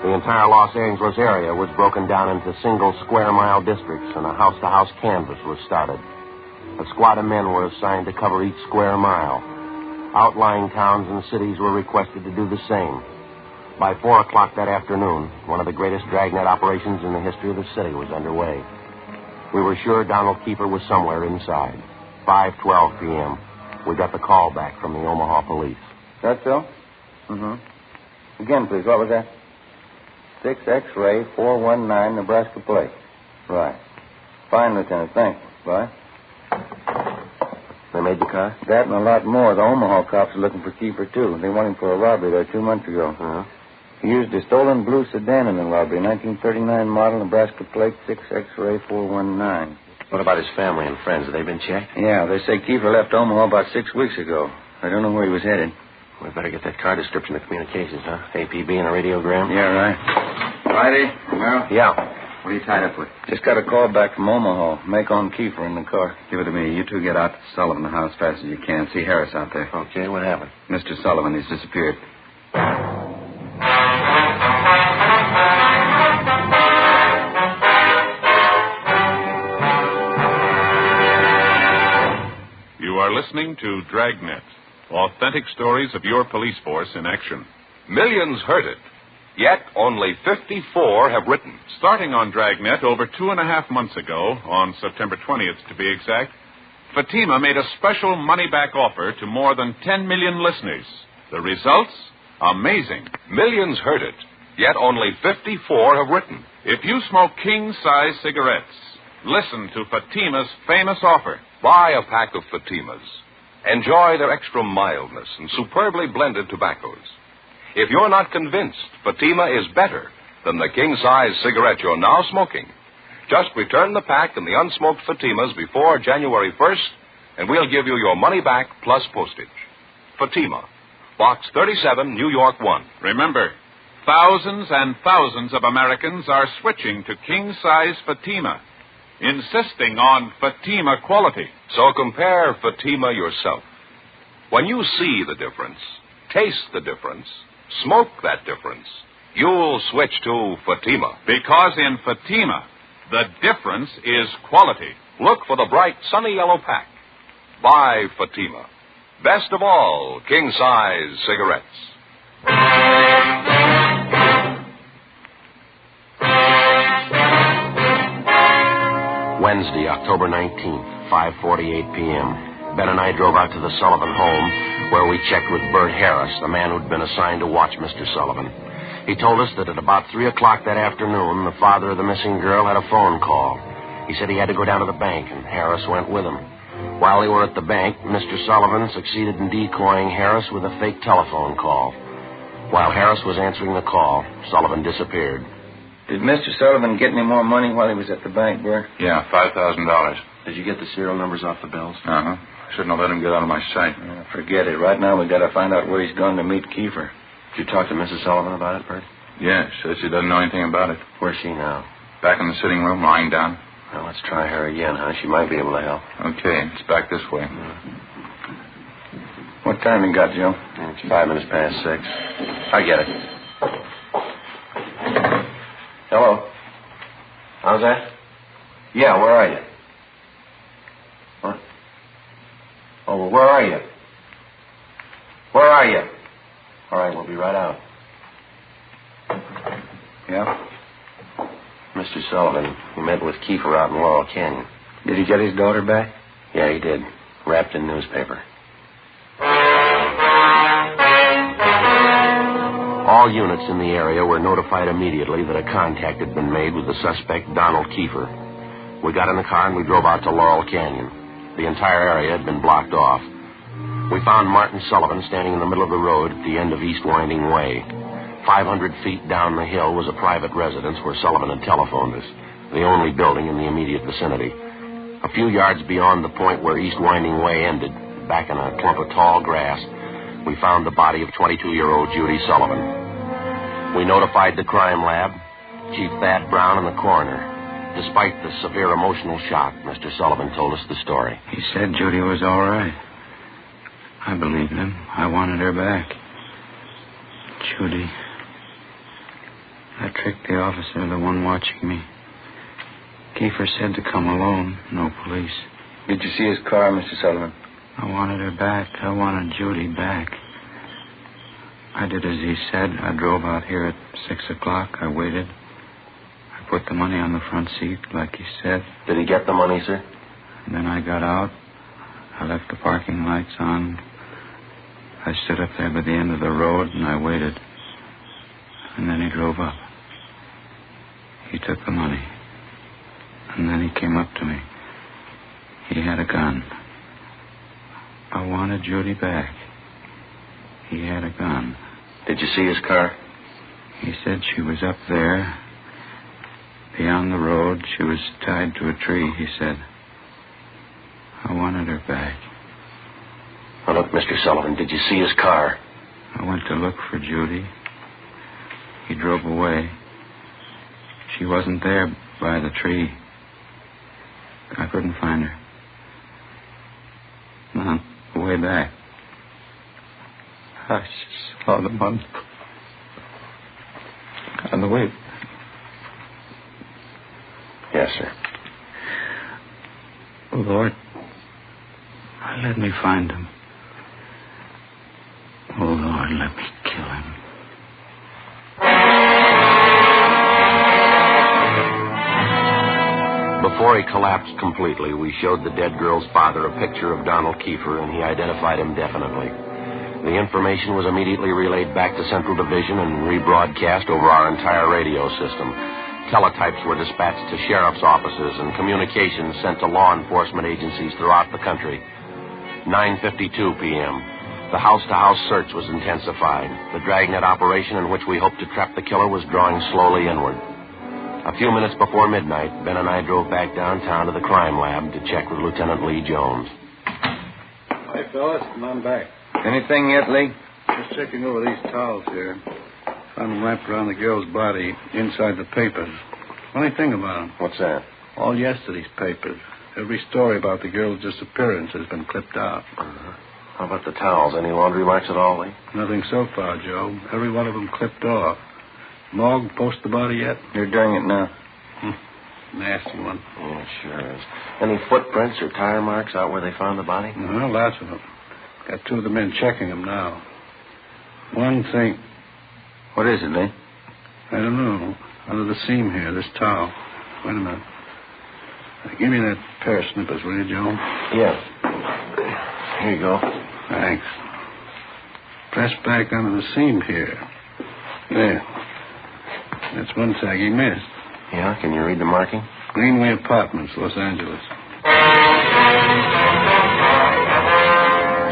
The entire Los Angeles area was broken down into single square-mile districts, and a house-to-house canvass was started. A squad of men were assigned to cover each square mile. Outlying towns and cities were requested to do the same. By 4 o'clock that afternoon, one of the greatest dragnet operations in the history of the city was underway. We were sure Donald Kiefer was somewhere inside. 5:12 p.m. We got the call back from the Omaha police. That so? Mm-hmm. Again, please. What was that? 6 X-ray 419 Nebraska plate. Right. Fine, Lieutenant. Thanks. Bye. They made the car? That and a lot more. The Omaha cops are looking for Kiefer, too. They want him for a robbery there 2 months ago. Uh-huh. He used a stolen blue sedan in the robbery, 1939 model, Nebraska plate, 6 X-ray 419. What about his family and friends? Have they been checked? Yeah, they say Kiefer left Omaha about 6 weeks ago. I don't know where he was headed. We better get that car description of communications, huh? APB and a radiogram? Yeah, right. Friday, Romero? Yeah. What are you tied up with? Just got a call back from Omaha. Make on Kiefer in the car. Give it to me. You 2 get out to Sullivan house as fast as you can. See Harris out there. Okay, what happened? Mr. Sullivan, he's disappeared. You are listening to Dragnet, authentic stories of your police force in action. Millions heard it, yet only 54 have written. Starting on Dragnet over 2.5 months ago, on September 20th to be exact, Fatima made a special money-back offer to more than 10 million listeners. The results? Amazing. Millions heard it, yet only 54 have written. If you smoke king-size cigarettes, listen to Fatima's famous offer. Buy a pack of Fatimas. Enjoy their extra mildness and superbly blended tobaccos. If you're not convinced Fatima is better than the king-size cigarette you're now smoking, just return the pack and the unsmoked Fatimas before January 1st, and we'll give you your money back plus postage. Fatima, Box 37, New York 1. Remember, thousands and thousands of Americans are switching to king-size Fatima, insisting on Fatima quality. So compare Fatima yourself. When you see the difference, taste the difference, smoke that difference, you'll switch to Fatima. Because in Fatima, the difference is quality. Look for the bright, sunny yellow pack. Buy Fatima. Best of all, king-size cigarettes. Wednesday, October 19th, 5:48 p.m. Ben and I drove out to the Sullivan home, where we checked with Bert Harris, the man who'd been assigned to watch Mr. Sullivan. He told us that at about 3 o'clock that afternoon, the father of the missing girl had a phone call. He said he had to go down to the bank, and Harris went with him. While they were at the bank, Mr. Sullivan succeeded in decoying Harris with a fake telephone call. While Harris was answering the call, Sullivan disappeared. Did Mr. Sullivan get any more money while he was at the bank, Bert? Yeah, $5,000. Did you get the serial numbers off the bills? Uh-huh. Shouldn't have let him get out of my sight. Forget it. Right now, we got to find out where he's going to meet Kiefer. Did you talk to Mrs. Sullivan about it, Bert? Yeah, says she doesn't know anything about it. Where's she now? Back in the sitting room, lying down. Well, let's try her again, huh? She might be able to help. Okay, it's back this way. What time you got, Joe? It's 5 minutes past 6. I get it. Hello? How's that? Yeah, where are you? What? Oh, well, where are you? Where are you? All right, we'll be right out. Yeah? Mr. Sullivan, he met with Kiefer out in Laurel Canyon. Did he get his daughter back? Yeah, he did. Wrapped in newspaper. All units in the area were notified immediately that a contact had been made with the suspect, Donald Kiefer. We got in the car and we drove out to Laurel Canyon. The entire area had been blocked off. We found Martin Sullivan standing in the middle of the road at the end of East Winding Way. 500 feet down the hill was a private residence where Sullivan had telephoned us, the only building in the immediate vicinity. A few yards beyond the point where East Winding Way ended, back in a clump of tall grass, we found the body of 22-year-old Judy Sullivan. We notified the crime lab, Chief Thad Brown, and the coroner. Despite the severe emotional shock, Mr. Sullivan told us the story. He said Judy was all right. I believed him. I wanted her back. Judy. I tricked the officer, the one watching me. Kiefer said to come alone, no police. Did you see his car, Mr. Sullivan? I wanted her back. I wanted Judy back. I did as he said. I drove out here at 6 o'clock. I waited. I put the money on the front seat, like he said. Did he get the money, sir? And then I got out. I left the parking lights on. I stood up there by the end of the road, and I waited. And then he drove up. He took the money. And then he came up to me. He had a gun. I wanted Judy back. He had a gun. Did you see his car? He said she was up there. Beyond the road, she was tied to a tree, he said. I wanted her back. Well, look, Mr. Sullivan, did you see his car? I went to look for Judy. He drove away. She wasn't there by the tree. I couldn't find her. No, way back. I saw the money on the way. Yes, sir. Lord, let me find him. Oh, Lord, let me kill him. Before he collapsed completely, we showed the dead girl's father a picture of Donald Kiefer, and he identified him definitely. The information was immediately relayed back to Central Division and rebroadcast over our entire radio system. Teletypes were dispatched to sheriff's offices and communications sent to law enforcement agencies throughout the country. 9:52 p.m. The house-to-house search was intensified. The Dragnet operation in which we hoped to trap the killer was drawing slowly inward. A few minutes before midnight, Ben and I drove back downtown to the crime lab to check with Lieutenant Lee Jones. Hi, fellas. Come on back. Anything yet, Lee? Just checking over these towels here. Found them wrapped around the girl's body inside the papers. Funny thing about them. What's that? All yesterday's papers. Every story about the girl's disappearance has been clipped out. Uh-huh. How about the towels? Any laundry marks at all, Lee? Nothing so far, Joe. Every one of them clipped off. Morgue post the body yet? They're doing it now. Nasty one. Yeah, it sure is. Any footprints or tire marks out where they found the body? No, lots of them. Got two of the men checking them now. One thing. What is it, Lee? I don't know. Under the seam here, this towel. Wait a minute. Give me that pair of snippers, will you, Joe? Yeah. Here you go. Thanks. Press back under the seam here. There. That's one tag he missed. Yeah? Can you read the marking? Greenway Apartments, Los Angeles.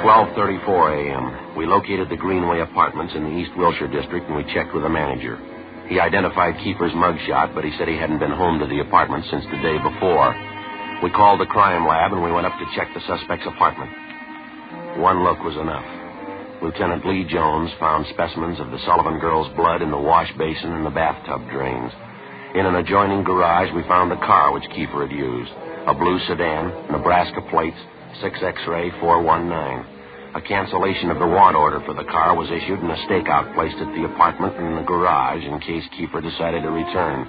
12:34 a.m. We located the Greenway Apartments in the East Wilshire district, and we checked with the manager. He identified Kiefer's mugshot, but he said he hadn't been home to the apartment since the day before. We called the crime lab, and we went up to check the suspect's apartment. One look was enough. Lieutenant Lee Jones found specimens of the Sullivan girl's blood in the wash basin and the bathtub drains. In an adjoining garage, we found the car which Kiefer had used. A blue sedan, Nebraska plates, 6 X-ray 419. A cancellation of the want order for the car was issued and a stakeout placed at the apartment and in the garage in case Kiefer decided to return.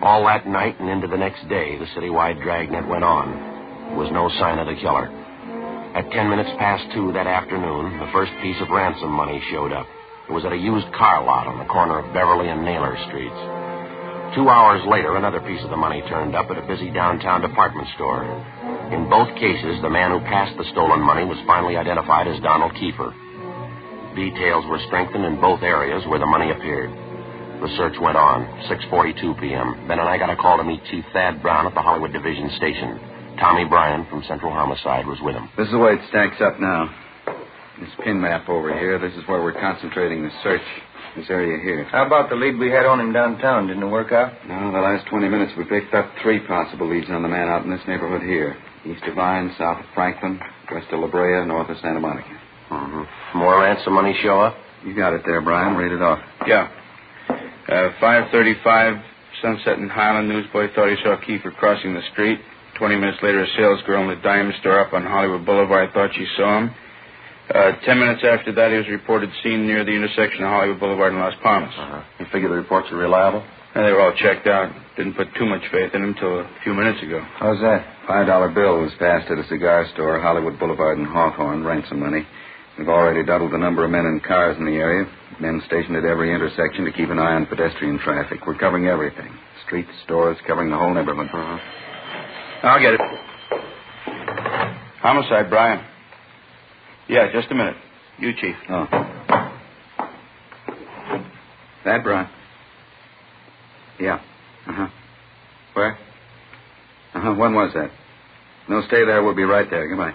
All that night and into the next day, the citywide dragnet went on. There was no sign of the killer. At 10 minutes past 2 that afternoon, the first piece of ransom money showed up. It was at a used car lot on the corner of Beverly and Naylor Streets. 2 hours later, another piece of the money turned up at a busy downtown department store. In both cases, the man who passed the stolen money was finally identified as Donald Kiefer. Details were strengthened in both areas where the money appeared. The search went on. 6:42 p.m. Ben and I got a call to meet Chief Thad Brown at the Hollywood Division Station. Tommy Bryan from Central Homicide was with him. This is the way it stacks up now. This pin map over here, this is where we're concentrating the search. This area here. How about the lead we had on him downtown? Didn't it work out? No, the last 20 minutes we picked up 3 possible leads on the man out in this neighborhood here. East of Vine, south of Franklin, west of La Brea, north of Santa Monica. Mm-hmm. More ransom money show up? You got it there, Brian. Read it off. Yeah. 5:35, Sunset and Highland. Newsboy thought he saw Kiefer crossing the street. 20 minutes later, a salesgirl in the diamond store up on Hollywood Boulevard thought she saw him. 10 minutes after that, he was reported seen near the intersection of Hollywood Boulevard and Las Palmas. You figure the reports are reliable? And they were all checked out. Didn't put too much faith in him until a few minutes ago. How's that? $5 bill was passed at a cigar store, Hollywood Boulevard and Hawthorne, ransom money. We've already doubled the number of men and cars in the area. Men stationed at every intersection to keep an eye on pedestrian traffic. We're covering everything. Streets, stores, covering the whole neighborhood. I'll get it. Homicide, Brian. Yeah, just a minute. You, Chief. Oh. That, Brian? Yeah. Where? When was that? No, stay there. We'll be right there. Goodbye.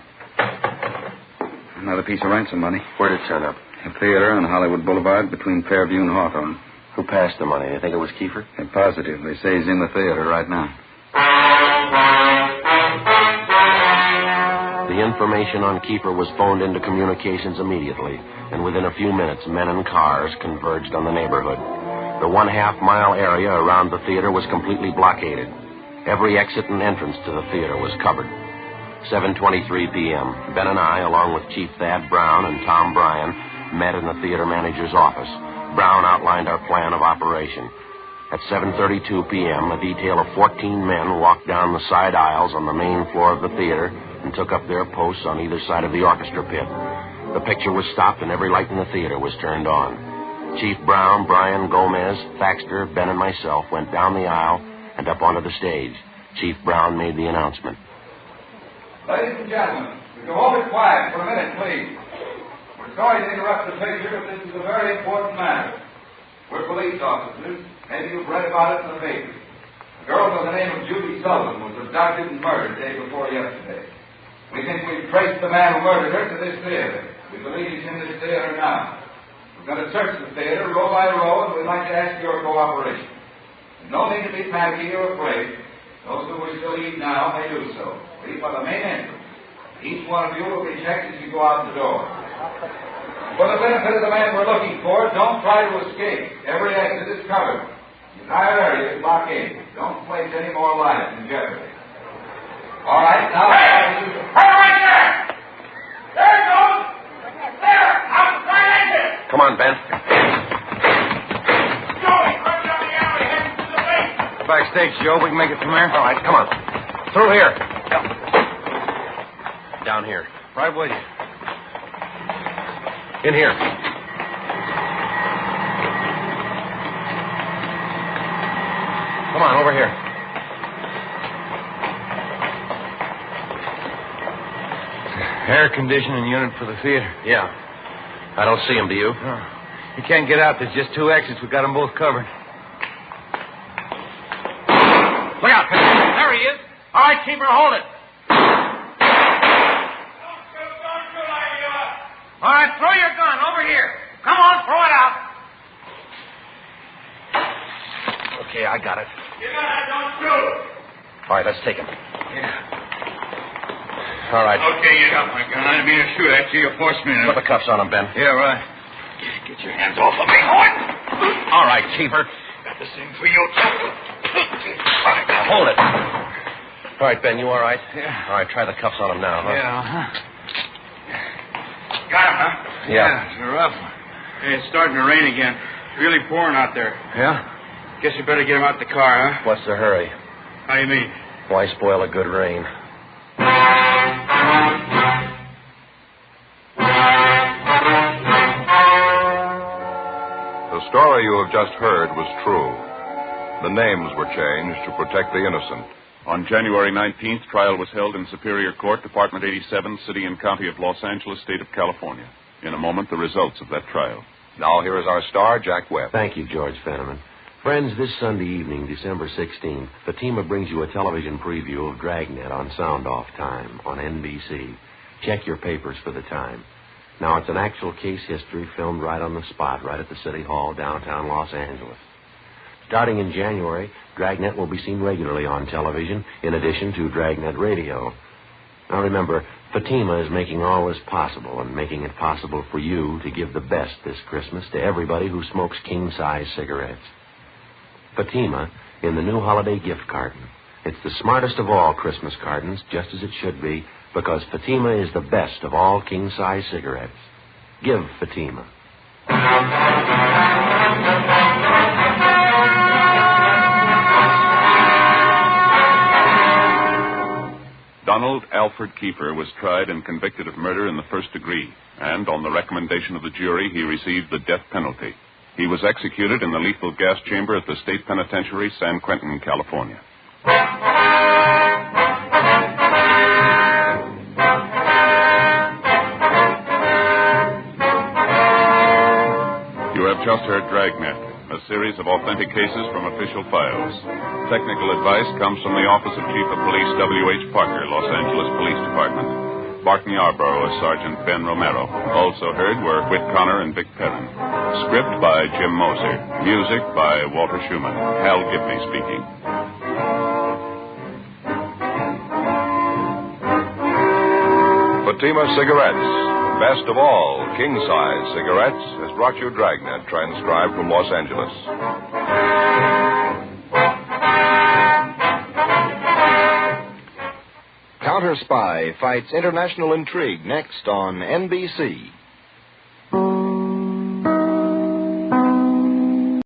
Another piece of ransom money. Where did it turn up? A theater on Hollywood Boulevard between Fairview and Hawthorne. Who passed the money? You think it was Kiefer? They're positive. They say he's in the theater right now. The information on Kiefer was phoned into communications immediately, and within a few minutes, men and cars converged on the neighborhood. The 1/2-mile area around the theater was completely blockaded. Every exit and entrance to the theater was covered. 7:23 p.m., Ben and I, along with Chief Thad Brown and Tom Bryan, met in the theater manager's office. Brown outlined our plan of operation. At 7:32 p.m., a detail of 14 men walked down the side aisles on the main floor of the theater and took up their posts on either side of the orchestra pit. The picture was stopped and every light in the theater was turned on. Chief Brown, Bryan, Gomez, Thaxter, Ben, and myself went down the aisle and up onto the stage. Chief Brown made the announcement. Ladies and gentlemen, would you hold it quiet for a minute, please? We're sorry to interrupt the picture, but this is a very important matter. We're police officers. Maybe you've read about it in the paper. A girl by the name of Judy Sullivan was abducted and murdered the day before yesterday. We think we've traced the man who murdered her to this theater. We believe he's in this theater now. We're going to search the theater row by row, and we'd like to ask your cooperation. No need to be panicky or afraid. Those who wish to leave now may do so. Leave by the main entrance. Each one of you will be checked as you go out the door. For the benefit of the man we're looking for, don't try to escape. Every exit is covered. The entire area is blockaded. Don't place any more lives in jeopardy. All right, now... Hey! Right there! There it goes! There! Outside exit! Come on, Ben. backstage, Joe. We can make it from there. All right, come on. Through here. Down here. Right with you. In here. Come on, over here. Air conditioning unit for the theater. Yeah. I don't see him, do you? No. You can't get out. There's just two exits. We got them both covered. Look out, Pete. There he is. All right, keeper, hold it. All right, throw your gun over here. Come on, throw it out. Okay, I got it. You got it, don't shoot. All right, let's take him. Yeah. All right. Okay, you got my gun. I didn't mean to shoot at you. You forced me to. Put the cuffs on him, Ben. Yeah, right. Get your hands off of me. What? All right, keeper. Got this thing for you. Now, hold it. All right, Ben, you all right? Yeah. All right, try the cuffs on him now, huh? Yeah, Got him, huh? Yeah. It's a rough one. Hey, it's starting to rain again. It's really pouring out there. Yeah? Guess you better get him out the car, huh? What's the hurry? How do you mean? Why spoil a good rain? The story you have just heard was true. The names were changed to protect the innocent. On January 19th, trial was held in Superior Court, Department 87, City and County of Los Angeles, State of California. In a moment, the results of that trial. Now, here is our star, Jack Webb. Thank you, George Fenneman. Friends, this Sunday evening, December 16th, Fatima brings you a television preview of Dragnet on Sound Off Time on NBC. Check your papers for the time. Now, it's an actual case history filmed right on the spot, right at the City Hall, downtown Los Angeles. Starting in January, Dragnet will be seen regularly on television, in addition to Dragnet Radio. Now, remember, Fatima is making all this possible and making it possible for you to give the best this Christmas to everybody who smokes king-size cigarettes. Fatima in the new holiday gift carton. It's the smartest of all Christmas cartons, just as it should be, because Fatima is the best of all king-size cigarettes. Give Fatima. Donald Alfred Kiefer was tried and convicted of murder in the first degree, and on the recommendation of the jury, he received the death penalty. He was executed in the lethal gas chamber at the State Penitentiary, San Quentin, California. You have just heard Dragnet, a series of authentic cases from official files. Technical advice comes from the Office of Chief of Police W.H. Parker, Los Angeles Police Department. Barton Yarborough as Sergeant Ben Romero. Also heard were Whit Connor and Vic Perrin. Script by Jim Moser. Music by Walter Schumann. Hal Gibney speaking. Fatima Cigarettes, best of all king-size cigarettes, has brought you Dragnet, transcribed from Los Angeles. Counter Spy fights international intrigue next on NBC.